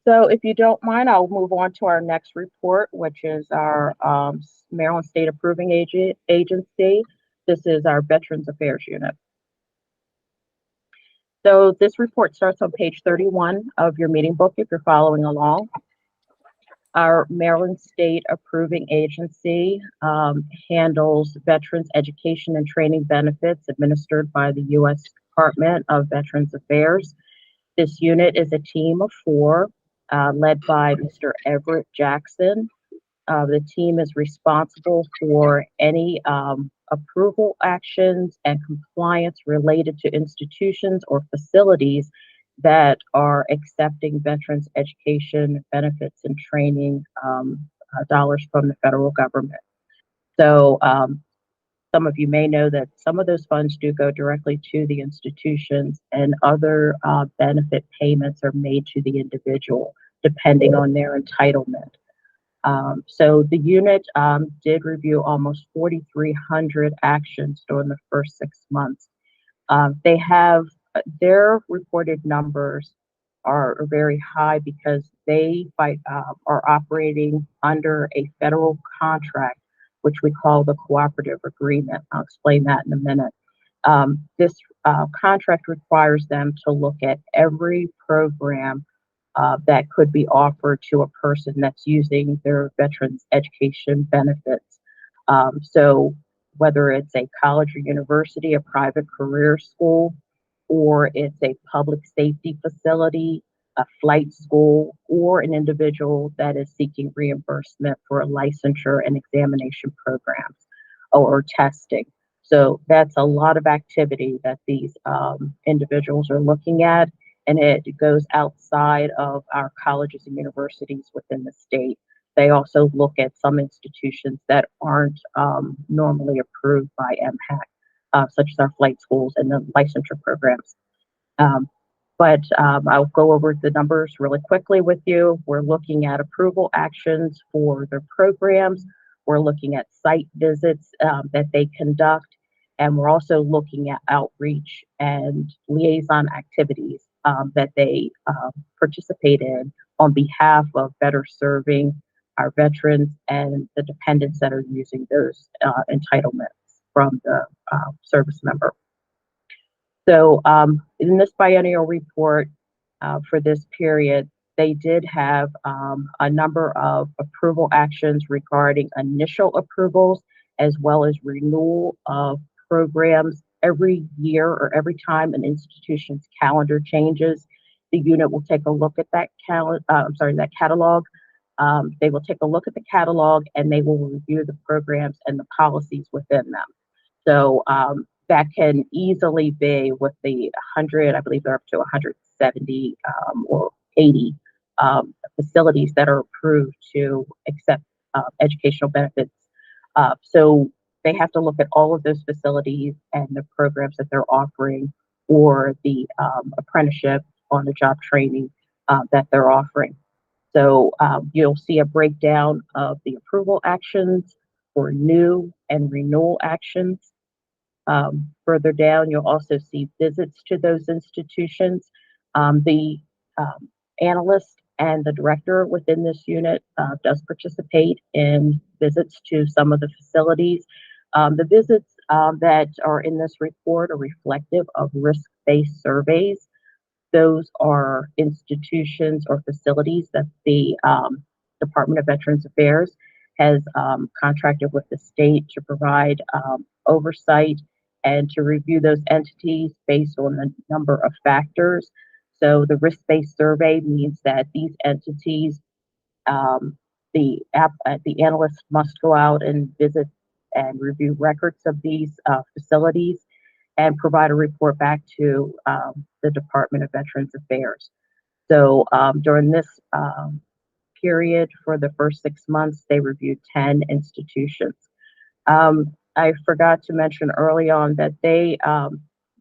So if you don't mind, I'll move on to our next report, which is our Maryland State Approving Agency. This is our Veterans Affairs Unit. So this report starts on page 31 of your meeting book if you're following along. Our Maryland State Approving Agency handles veterans education and training benefits administered by the U.S. Department of Veterans Affairs. This unit is a team of 4 led by Mr. Everett Jackson. The team is responsible for any approval actions and compliance related to institutions or facilities that are accepting veterans education benefits and training dollars from the federal government. So some of you may know that some of those funds do go directly to the institutions, and other benefit payments are made to the individual depending on their entitlement. So the unit did review almost 4,300 actions during the first 6 months. They have their reported numbers are very high because they are operating under a federal contract, which we call the cooperative agreement. I'll explain that in a minute. This contract requires them to look at every program that could be offered to a person that's using their veterans education benefits. So whether it's a college or university, a private career school, or it's a public safety facility, a flight school, or an individual that is seeking reimbursement for a licensure and examination programs or testing. So that's a lot of activity that these individuals are looking at, and it goes outside of our colleges and universities within the state. They also look at some institutions that aren't normally approved by MHAC, such as our flight schools and the licensure programs. But I'll go over the numbers really quickly with you. We're looking at approval actions for their programs. We're looking at site visits that they conduct, and we're also looking at outreach and liaison activities that they participate in on behalf of better serving our veterans and the dependents that are using those entitlements from the service member. So in this biennial report for this period, they did have a number of approval actions regarding initial approvals as well as renewal of programs. Every year or every time an institution's calendar changes, the unit will take a look at that that catalog. They will take a look at the catalog and they will review the programs and the policies within them. So that can easily be with the 100, I believe they're up to 170 or 80 facilities that are approved to accept educational benefits. So they have to look at all of those facilities and the programs that they're offering, or the apprenticeship on the job training that they're offering. So you'll see a breakdown of the approval actions for new and renewal actions. Further down, you'll also see visits to those institutions. The analyst and the director within this unit does participate in visits to some of the facilities. The visits that are in this report are reflective of risk-based surveys. Those are institutions or facilities that the Department of Veterans Affairs has contracted with the state to provide oversight and to review those entities based on a number of factors. So the risk-based survey means that these entities, the analyst must go out and visit and review records of these facilities and provide a report back to the Department of Veterans Affairs. So during this period, for the first 6 months, they reviewed 10 institutions. I forgot to mention early on that they,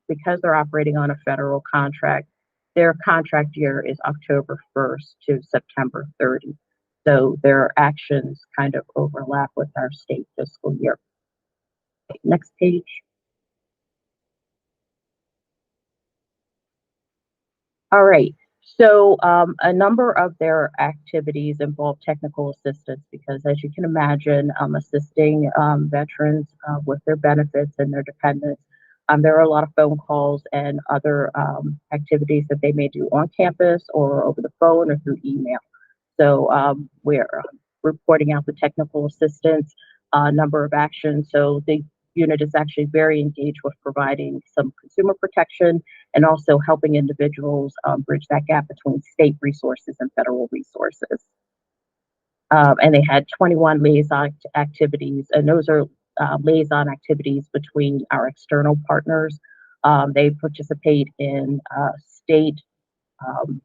because they're operating on a federal contract, their contract year is October 1st to September 30. So their actions kind of overlap with our state fiscal year. Next page. All right. So a number of their activities involve technical assistance because, as you can imagine, assisting veterans with their benefits and their dependents, there are a lot of phone calls and other activities that they may do on campus or over the phone or through email. So we're reporting out the technical assistance, number of actions. So the unit is actually very engaged with providing some consumer protection and also helping individuals bridge that gap between state resources and federal resources. And they had 21 liaison activities, and those are liaison activities between our external partners. They participate in state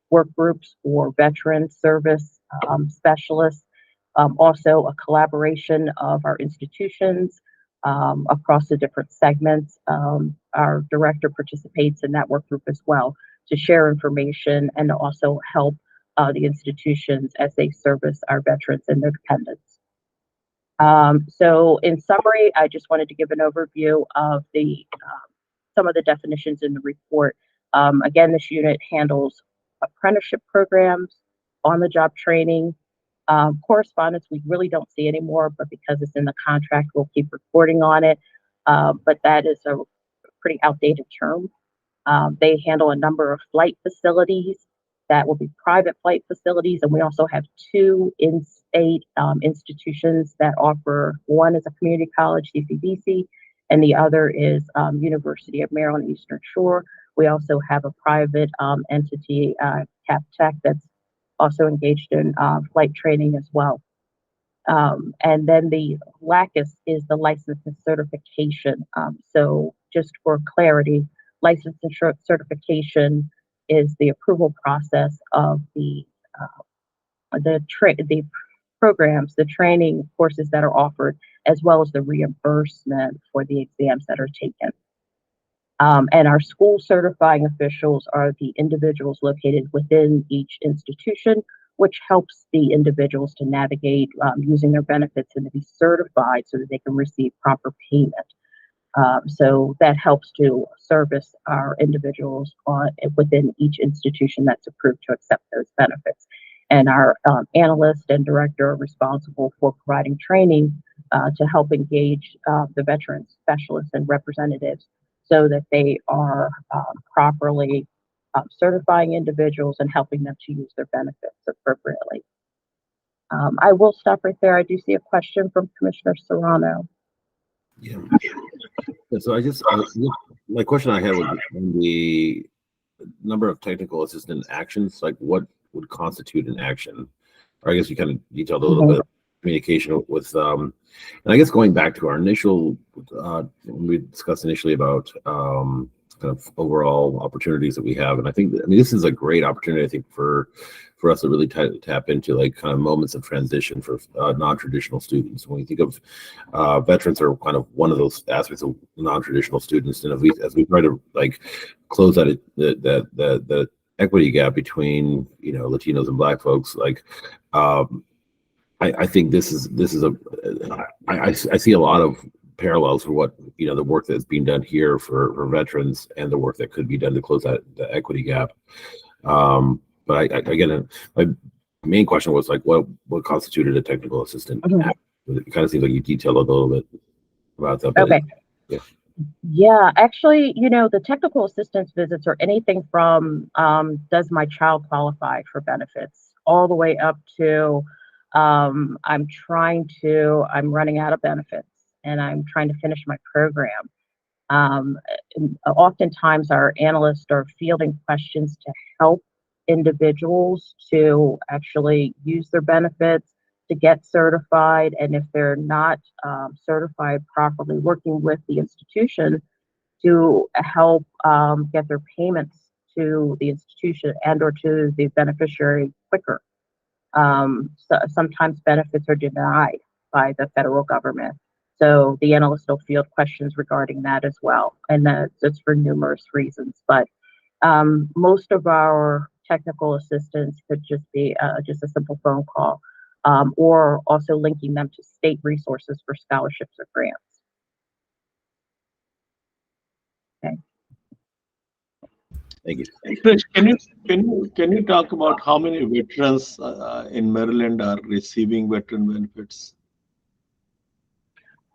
work groups for veteran service specialists. Also, a collaboration of our institutions across the different segments. Our director participates in that work group as well to share information and to also help the institutions as they service our veterans and their dependents. So in summary, I just wanted to give an overview of the some of the definitions in the report. Again, this unit handles apprenticeship programs, on-the-job training, correspondence we really don't see anymore, but because it's in the contract, we'll keep reporting on it. But that is a pretty outdated term. They handle a number of flight facilities that will be private flight facilities, and we also have two in-state institutions that offer. One is a community college, CCBC, and the other is University of Maryland Eastern Shore. We also have a private entity, Cap Tech, that's also engaged in flight training as well. And then the LACUS is the license and certification. So just for clarity, license and certification is the approval process of the programs, the training courses that are offered, as well as the reimbursement for the exams that are taken. And our school certifying officials are the individuals located within each institution, which helps the individuals to navigate using their benefits and to be certified so that they can receive proper payment. So that helps to service our individuals within each institution that's approved to accept those benefits. And our analyst and director are responsible for providing training to help engage the veteran specialists and representatives so that they are properly certifying individuals and helping them to use their benefits appropriately. I will stop right there. I do see a question from Commissioner Serrano. Yeah. So my question I had was on the number of technical assistant actions, like what would constitute an action? Or I guess you kind of detailed a little bit of communication with, and I guess going back to our initial, when we discussed initially about kind of overall opportunities that we have. And I think, this is a great opportunity, I think, for us to really tap into like kind of moments of transition for non-traditional students. When we think of veterans are kind of one of those aspects of non-traditional students. And as we try to like close that equity gap between, Latinos and Black folks, like, I think this is I see a lot of parallels for what the work that's being done here for veterans and the work that could be done to close the equity gap. But again, my main question was like, what constituted a technical assistant? It kind of seems like you detailed a little bit about that. Okay. Yeah, actually, the technical assistance visits are anything from does my child qualify for benefits, all the way up to I'm running out of benefits and I'm trying to finish my program. Oftentimes our analysts are fielding questions to help individuals to actually use their benefits, to get certified, and if they're not certified properly, working with the institution to help get their payments to the institution and or to the beneficiary quicker. So sometimes benefits are denied by the federal government. So the analyst will field questions regarding that as well. And that's for numerous reasons. But most of our technical assistance could just be just a simple phone call, or also linking them to state resources for scholarships or grants. Okay. Thank you. Trish, can you talk about how many veterans in Maryland are receiving veteran benefits?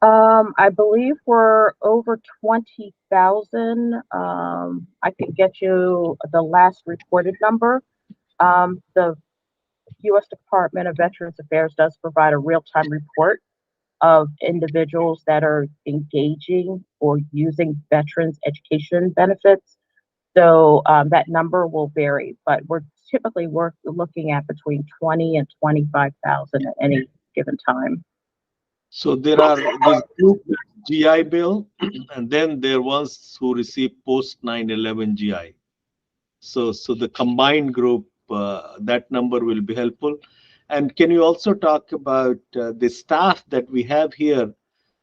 I believe we're over 20,000. I can get you the last reported number. The U.S. Department of Veterans Affairs does provide a real-time report of individuals that are engaging or using veterans education benefits. So that number will vary, but we're typically looking at between 20 and 25,000 at any given time. So there are this group GI Bill, and then there was who received post 9/11 GI. So the combined group, that number will be helpful. And can you also talk about the staff that we have here?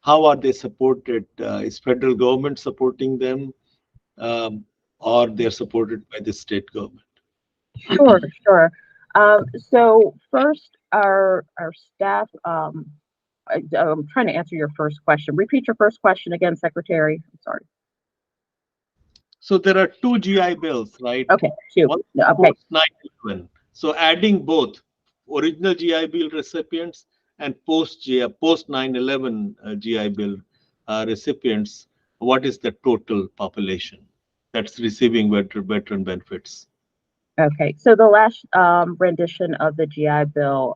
How are they supported? Is federal government supporting them, or they're supported by the state government? Sure, sure. So first, our staff. I'm trying to answer your first question. Repeat your first question again, Secretary. I'm sorry. So there are two GI Bills, right? Okay, two. One Okay. post 9/11. So adding both original GI Bill recipients and post 9/11 GI Bill recipients, what is the total population that's receiving veteran benefits? Okay, so the last rendition of the GI Bill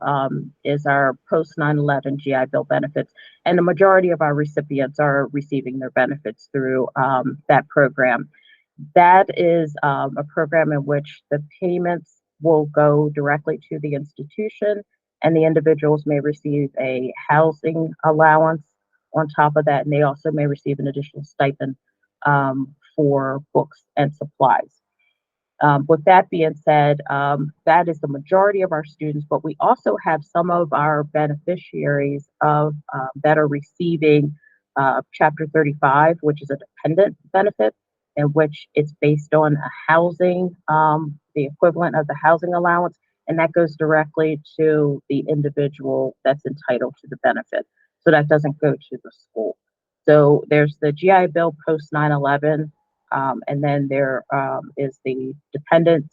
is our post 9/11 GI Bill benefits, and the majority of our recipients are receiving their benefits through that program. That is a program in which the payments will go directly to the institution, and the individuals may receive a housing allowance on top of that, and they also may receive an additional stipend for books and supplies. With that being said, that is the majority of our students, but we also have some of our beneficiaries of that are receiving Chapter 35, which is a dependent benefit, in which it's based on a housing, the equivalent of the housing allowance, and that goes directly to the individual that's entitled to the benefit. So that doesn't go to the school. So there's the GI Bill post 9/11. And then there is the dependent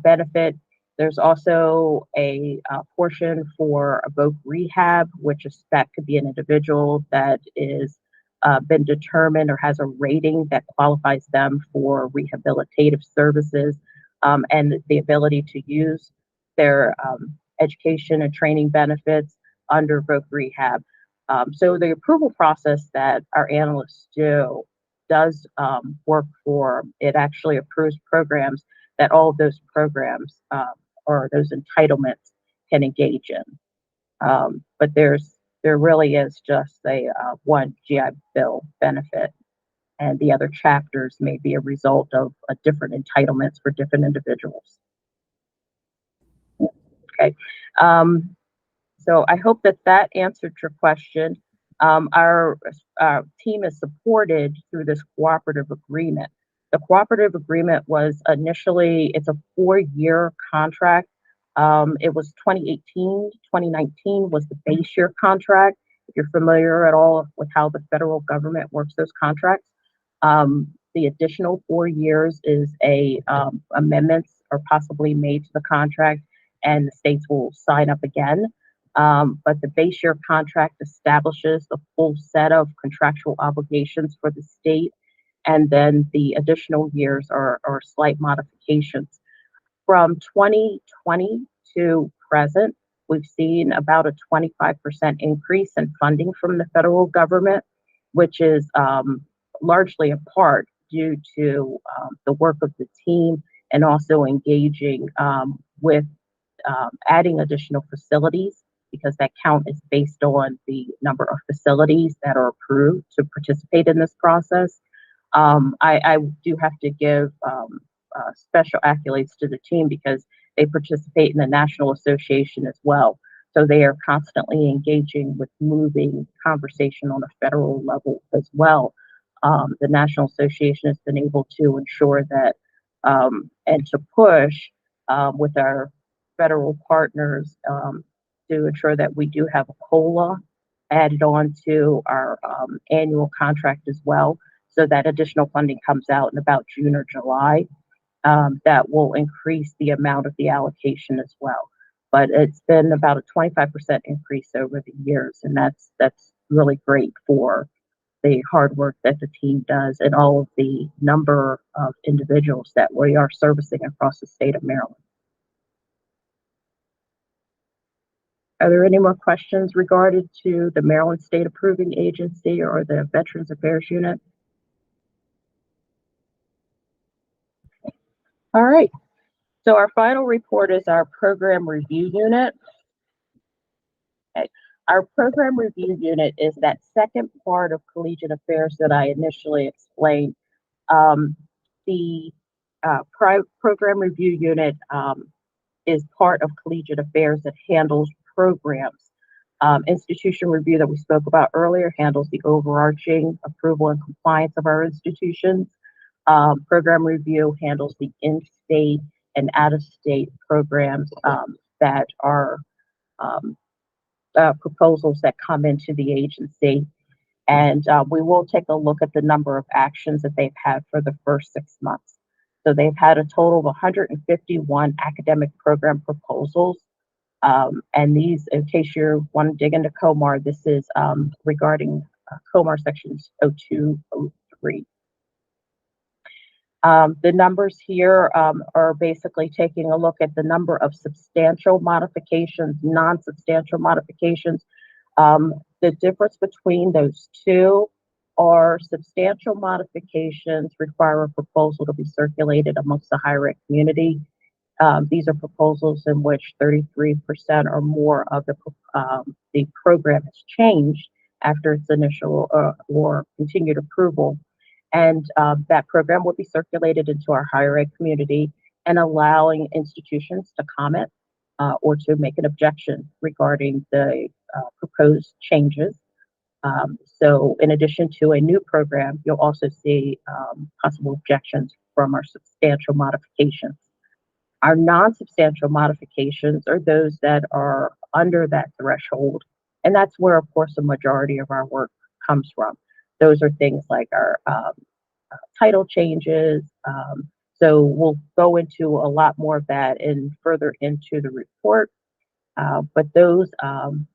benefit. There's also a portion for a voc rehab, which is that could be an individual that is been determined or has a rating that qualifies them for rehabilitative services, and the ability to use their education and training benefits under voc rehab. So the approval process that our analysts do does work for, it actually approves programs that all of those programs or those entitlements can engage in. But there really is just a one GI Bill benefit, and the other chapters may be a result of different entitlements for different individuals. Okay. So I hope that that answered your question. Our team is supported through this cooperative agreement. The cooperative agreement was initially, it's a 4-year contract. It was 2018, 2019 was the base year contract. If you're familiar at all with how the federal government works those contracts, the additional 4 years is amendments are possibly made to the contract, and the states will sign up again. But the base year contract establishes the full set of contractual obligations for the state, and then the additional years are slight modifications. From 2020 to present, we've seen about a 25% increase in funding from the federal government, which is largely in part due to the work of the team and also engaging with adding additional facilities, because that count is based on the number of facilities that are approved to participate in this process. I do have to give special accolades to the team because they participate in the National Association as well. So they are constantly engaging with moving conversation on a federal level as well. The National Association has been able to ensure that and to push with our federal partners to ensure that we do have a COLA added on to our annual contract as well. So that additional funding comes out in about June or July. That will increase the amount of the allocation as well. But it's been about a 25% increase over the years, and that's really great for the hard work that the team does and all of the number of individuals that we are servicing across the state of Maryland. Are there any more questions regarding to the Maryland State Approving Agency or the Veterans Affairs Unit? All right. So our final report is our Program Review Unit. Okay. Our Program Review Unit is that second part of collegiate affairs that I initially explained. program review unit is part of collegiate affairs that handles programs. Institution review that we spoke about earlier handles the overarching approval and compliance of our institutions. Program review handles the in-state and out-of-state programs that are proposals that come into the agency. And we will take a look at the number of actions that they've had for the first 6 months. So they've had a total of 151 academic program proposals. And these, in case you want to dig into COMAR, this is regarding COMAR sections 0203. The numbers here are basically taking a look at the number of substantial modifications, non-substantial modifications. The difference between those two are substantial modifications require a proposal to be circulated amongst the higher ed community. These are proposals in which 33% or more of the program has changed after its initial or continued approval. And that program will be circulated into our higher ed community and allowing institutions to comment or to make an objection regarding the proposed changes. So in addition to a new program, you'll also see possible objections from our substantial modifications. Our non-substantial modifications are those that are under that threshold. And that's where, of course, the majority of our work comes from. Those are things like our title changes. So we'll go into a lot more of that and further into the report. But those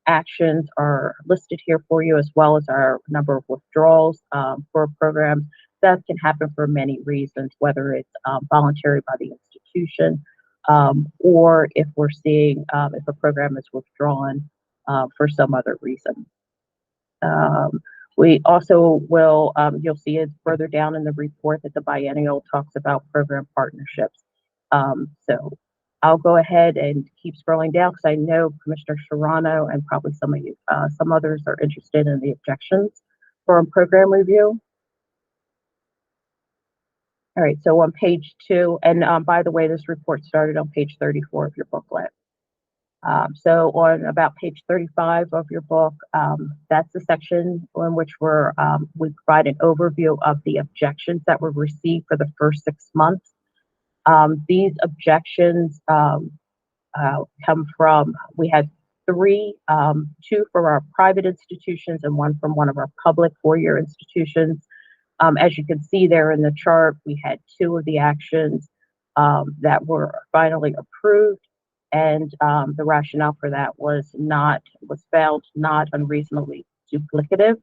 actions are listed here for you, as well as our number of withdrawals for programs. That can happen for many reasons, whether it's voluntary by the institution, or if we're seeing if a program is withdrawn for some other reason. We also will, you'll see it further down in the report that the biennial talks about program partnerships. So I'll go ahead and keep scrolling down because I know Commissioner Serrano and probably some of you, some others are interested in the objections for program review. All right, so on page 2, and by the way, this report started on page 34 of your booklet. So on about page 35 of your book, that's the section in which we provide an overview of the objections that were received for the first 6 months. These objections come from, we had 3, 2 from our private institutions and 1 from one of our public 4-year institutions. As you can see there in the chart, we had 2 of the actions that were finally approved, and the rationale for that was found not unreasonably duplicative.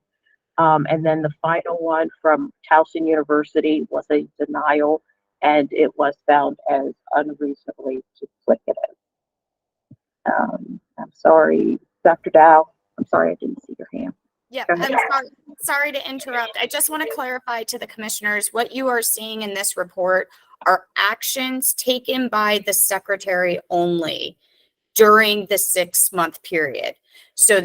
And then the final one from Towson University was a denial, and it was found as unreasonably duplicative. I'm sorry, Dr. Dow. I'm sorry I didn't see your hand. Yeah, I'm sorry to interrupt. I just want to clarify to the commissioners, what you are seeing in this report are actions taken by the secretary only during the 6-month period. So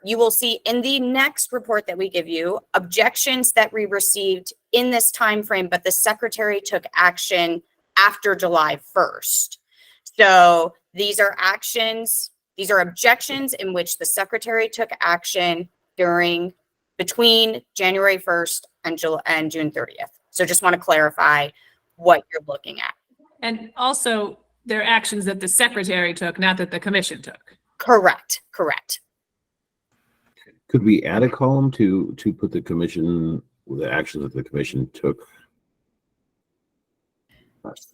you will see in the next report that we give you, objections that we received in this time frame, but the secretary took action after July 1st. So these are objections in which the secretary took action between January 1st and June 30th. So just want to clarify what you're looking at. And also, they're actions that the secretary took, not that the commission took. Correct. Could we add a column to put the actions that the commission took?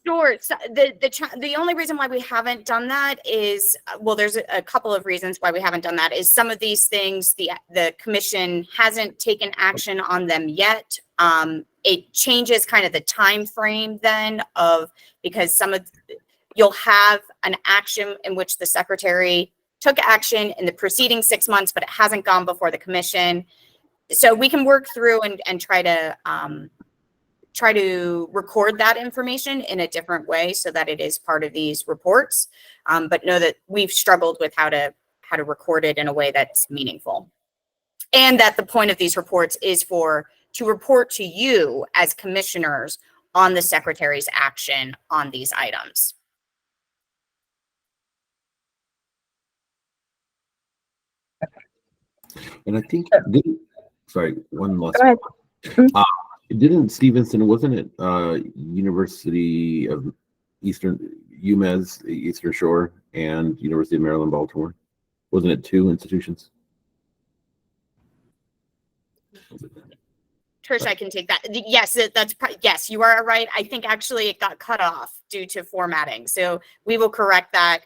Sure. So the only reason why we haven't done that is, well, there's a couple of reasons why we haven't done that. Is some of these things the commission hasn't taken action on them yet. It changes kind of the time frame then because you'll have an action in which the secretary took action in the preceding 6 months, but it hasn't gone before the commission. So we can work through and try to record that information in a different way so that it is part of these reports. But know that we've struggled with how to record it in a way that's meaningful. And that the point of these reports is to report to you as commissioners on the secretary's action on these items. And I think, sorry, one last. Go ahead. Didn't Stevenson, wasn't it University of UMass, Eastern Shore, and University of Maryland, Baltimore? Wasn't it 2 institutions? Trish, I can take that. Yes, yes, you are right. I think actually it got cut off due to formatting. So we will correct that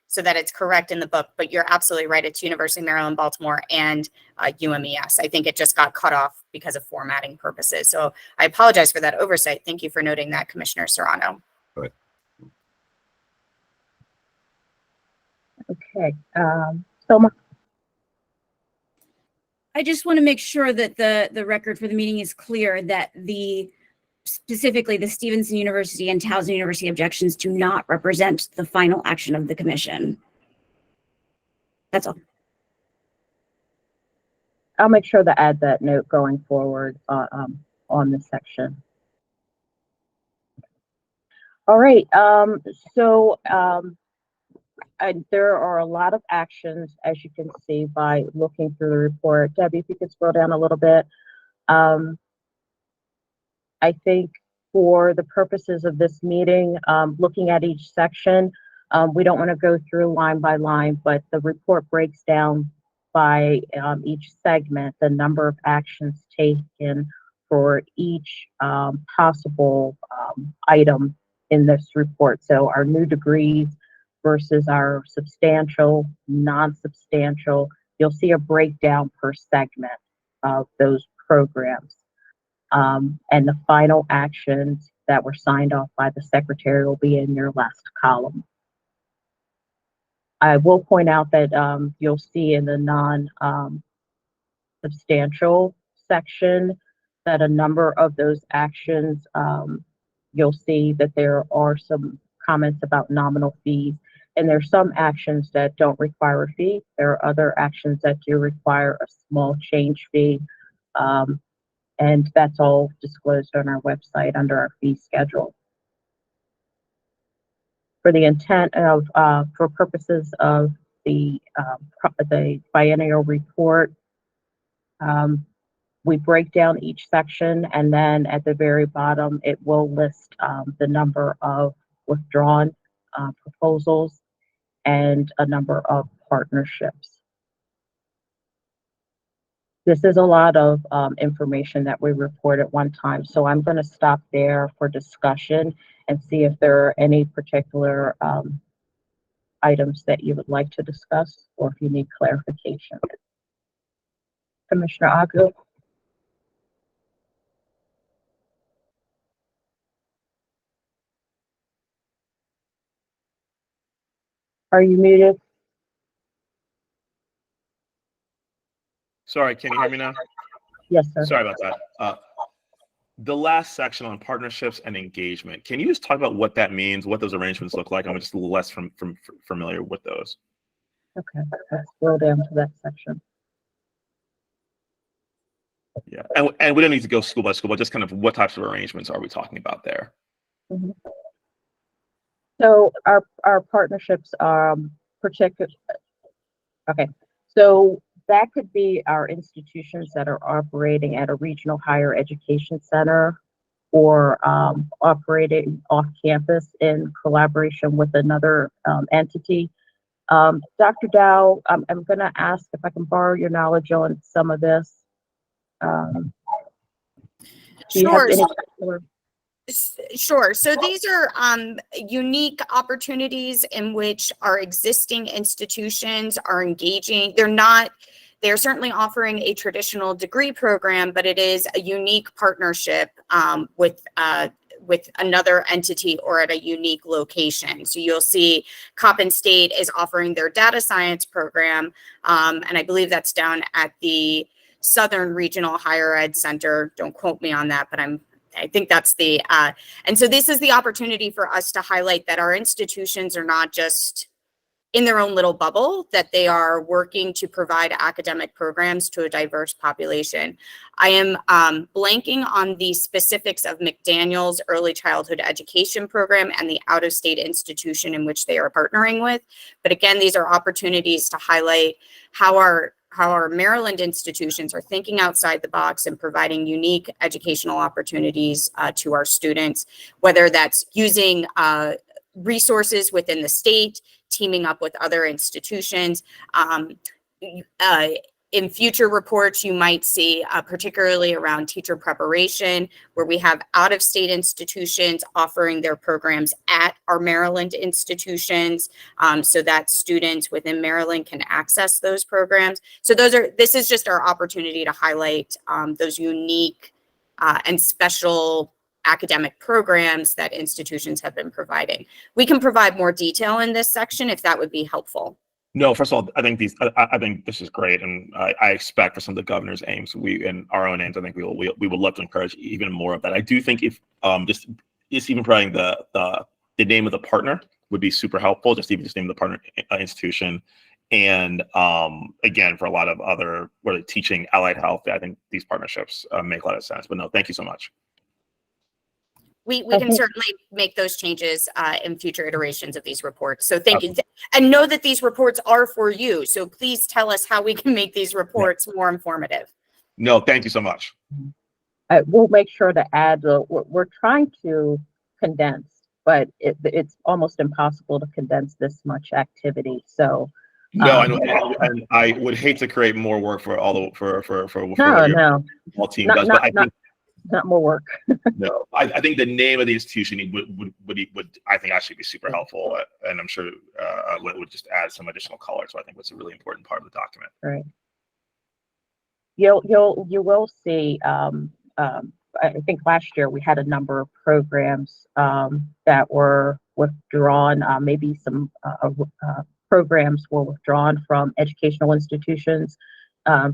so that it's correct in the book. But you're absolutely right. It's University of Maryland, Baltimore, and UMES. I think it just got cut off because of formatting purposes. So I apologize for that oversight. Thank you for noting that, Commissioner Serrano. Right. Okay. Soma. I just want to make sure that the record for the meeting is clear that specifically the Stevenson University and Towson University objections do not represent the final action of the commission. That's all. I'll make sure to add that note going forward on this section. All right. There are a lot of actions, as you can see by looking through the report. Debbie, if you could scroll down a little bit. I think for the purposes of this meeting, looking at each section, we don't want to go through line by line, but the report breaks down by each segment the number of actions taken for each possible item in this report. So our new degrees versus our substantial, non-substantial, you'll see a breakdown per segment of those programs. And the final actions that were signed off by the secretary will be in your last column. I will point out that you'll see in the non-substantial section that a number of those actions, you'll see that there are some comments about nominal fees. And there's some actions that don't require a fee. There are other actions that do require a small change fee. And that's all disclosed on our website under our fee schedule. For the intent of, for purposes of the biennial report, we break down each section, and then at the very bottom, it will list the number of withdrawn proposals and a number of partnerships. This is a lot of information that we report at one time, so I'm going to stop there for discussion and see if there are any particular items that you would like to discuss or if you need clarification. Commissioner Agu. Are you muted? Sorry, can you hear me now? Yes, sir. Sorry about that. The last section on partnerships and engagement. Can you just talk about what that means, what those arrangements look like? I'm just a little less familiar with those. Okay, let's scroll down to that section. Yeah, and we don't need to go school by school, but just kind of what types of arrangements are we talking about there? Mm-hmm. So our partnerships are particular. Okay, so that could be our institutions that are operating at a regional higher education center or operating off campus in collaboration with another entity. Dr. Dow, I'm going to ask if I can borrow your knowledge on some of this. Do you have any particular? Sure. So these are unique opportunities in which our existing institutions are engaging. They're certainly offering a traditional degree program, but it is a unique partnership with another entity or at a unique location. So you'll see Coppin State is offering their data science program, and I believe that's down at the Southern Regional Higher Ed Center. Don't quote me on that, but I think that's the, and so this is the opportunity for us to highlight that our institutions are not just in their own little bubble, that they are working to provide academic programs to a diverse population. I am blanking on the specifics of McDaniel's early childhood education program and the out-of-state institution in which they are partnering with. But again, these are opportunities to highlight how our Maryland institutions are thinking outside the box and providing unique educational opportunities to our students, whether that's using resources within the state, teaming up with other institutions. In future reports, you might see, particularly around teacher preparation, where we have out-of-state institutions offering their programs at our Maryland institutions, so that students within Maryland can access those programs. So this is just our opportunity to highlight those unique and special academic programs that institutions have been providing. We can provide more detail in this section if that would be helpful. No, first of all, I think this is great, and I expect for some of the governor's aims, and our own aims, I think we would love to encourage even more of that. I do think if just even providing the name of the partner would be super helpful. Just name of the partner institution, and again, for a lot of other teaching, allied health, I think these partnerships make a lot of sense. But no, thank you so much. We can certainly make those changes in future iterations of these reports. So thank you. And know that these reports are for you. So please tell us how we can make these reports more informative. No, thank you so much. We'll make sure to add, we're trying to condense, but it's almost impossible to condense this much activity. So no, I know, and I would hate to create more work for all the for no, all team not, does, not, but I think not more work. no, I think the name of the institution would I think actually be super helpful, and I'm sure would just add some additional color. So I think that's a really important part of the document. Right. You will see. I think last year we had a number of programs that were withdrawn. Maybe some programs were withdrawn from educational institutions.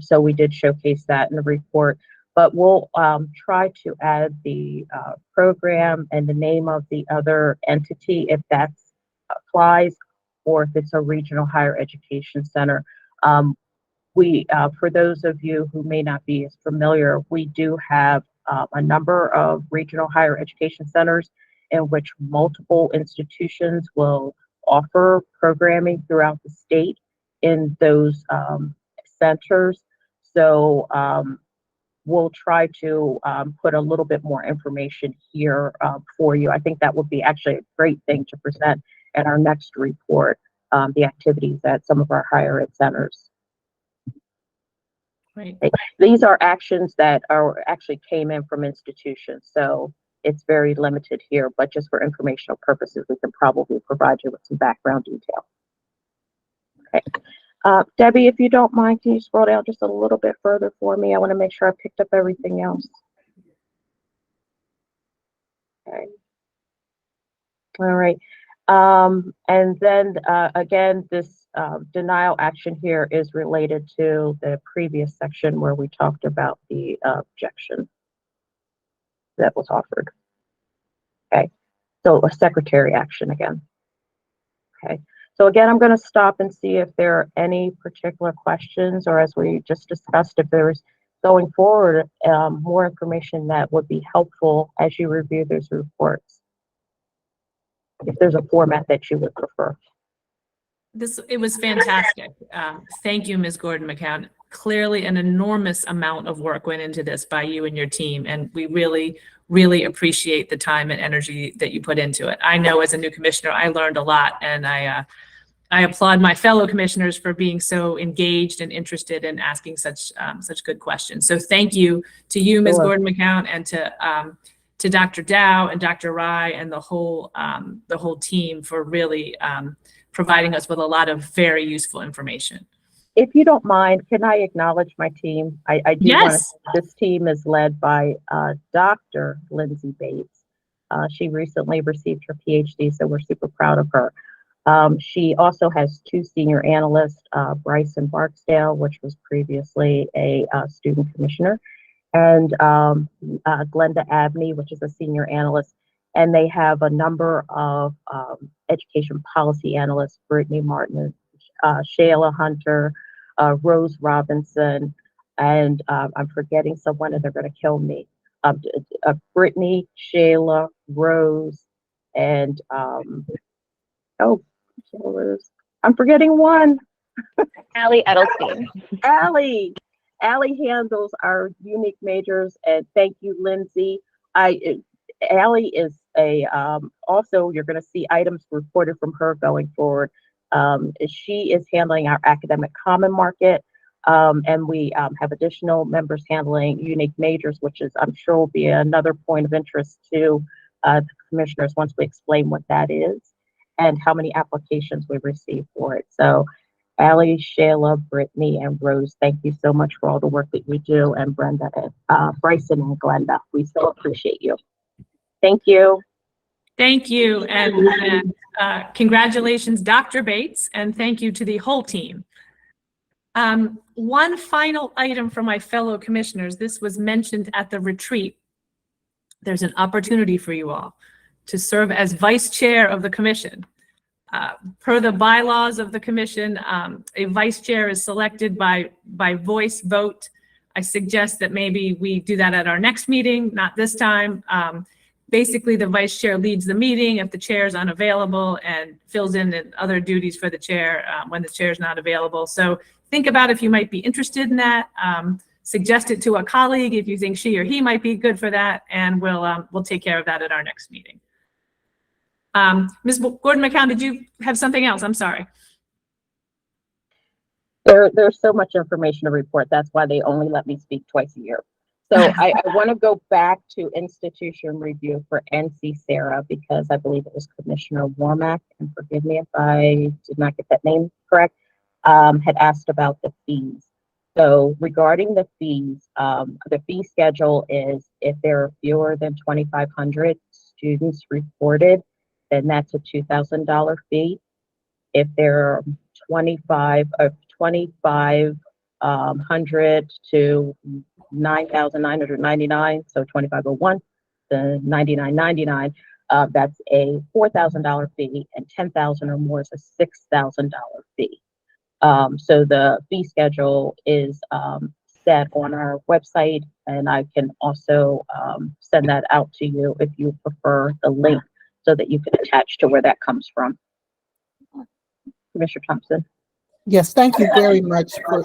So we did showcase that in the report. But we'll try to add the program and the name of the other entity if that applies, or if it's a regional higher education center. For those of you who may not be as familiar, we do have a number of regional higher education centers in which multiple institutions will offer programming throughout the state in those centers. So we'll try to put a little bit more information here for you. I think that would be actually a great thing to present in our next report, the activities at some of our higher ed centers. Right. These are actions that actually came in from institutions, so it's very limited here, but just for informational purposes, we can probably provide you with some background detail. Okay. Debbie, if you don't mind, can you scroll down just a little bit further for me? I want to make sure I picked up everything else. Okay. All right. And then again, this denial action here is related to the previous section where we talked about the objection that was offered. Okay. So a secretary action again. Okay. So again, I'm going to stop and see if there are any particular questions, or as we just discussed, if there's going forward more information that would be helpful as you review those reports. If there's a format that you would prefer. It was fantastic. Thank you, Ms. Gordon-McCown. Clearly an enormous amount of work went into this by you and your team, and we really, really appreciate the time and energy that you put into it. I know as a new commissioner, I learned a lot, and I applaud my fellow commissioners for being so engaged and interested in asking such good questions. So thank you to you, Ms. Gordon-McCown, and to Dr. Dow and Dr. Rye and the whole team for really providing us with a lot of very useful information. If you don't mind, can I acknowledge my team? I do want to. This team is led by Dr. Lindsay Bates. She recently received her PhD, so we're super proud of her. She also has two senior analysts, Bryson Barksdale, which was previously a student commissioner, and Glenda Abney, which is a senior analyst. And they have a number of education policy analysts, Brittany Martin, Shayla Hunter, Rose Robinson, and I'm forgetting someone and they're going to kill me. Brittany, Shayla, Rose, and I'm forgetting one. Allie Edelstein. Allie handles our unique majors, and thank you, Lindsay. Allie is also, you're going to see items reported from her going forward. She is handling our academic common market, and we have additional members handling unique majors, which is, I'm sure, will be another point of interest to the commissioners once we explain what that is and how many applications we've received for it. So Allie, Shayla, Brittany, and Rose, thank you so much for all the work that you do, and Brenda, Bryson, and Glenda. We so appreciate you. Thank you. Thank you, and congratulations, Dr. Bates, and thank you to the whole team. One final item for my fellow commissioners. This was mentioned at the retreat. There's an opportunity for you all to serve as vice chair of the commission. Per the bylaws of the commission, a vice chair is selected by voice vote. I suggest that maybe we do that at our next meeting, not this time. Basically, the vice chair leads the meeting if the chair is unavailable and fills in other duties for the chair when the chair is not available. So think about if you might be interested in that. Suggest it to a colleague if you think she or he might be good for that, and we'll take care of that at our next meeting. Ms. Gordon-McCown, did you have something else? I'm sorry. There's so much information to report. That's why they only let me speak twice a year. So I want to go back to institution review for NC Sarah, because I believe it was Commissioner Warmack, and forgive me if I did not get that name correct, had asked about the fees. So regarding the fees, the fee schedule is if there are fewer than 2,500 students reported, then that's a $2,000 fee. If there are 2,500 to 9,999, so 2,501 to 9,999, that's a $4,000 fee, and 10,000 or more is a $6,000 fee. So the fee schedule is set on our website, and I can also send that out to you if you prefer the link so that you can attach to where that comes from. Commissioner Thompson. Yes, thank you very much for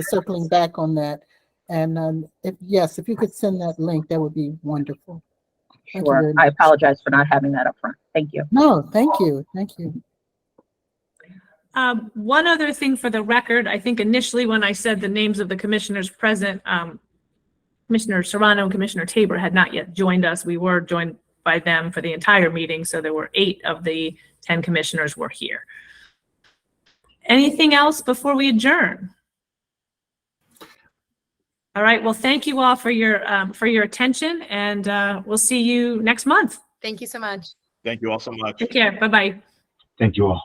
circling back on that. And if you could send that link, that would be wonderful. Sure. I apologize for not having that up front. Thank you. No, thank you. Thank you. One other thing for the record, I think initially when I said the names of the commissioners present, Commissioner Serrano and Commissioner Tabor had not yet joined us. We were joined by them for the entire meeting, so there were 8 of the 10 commissioners were here. Anything else before we adjourn? All right, well, thank you all for your attention, and we'll see you next month. Thank you so much. Thank you all so much. Take care. Bye-bye. Thank you all.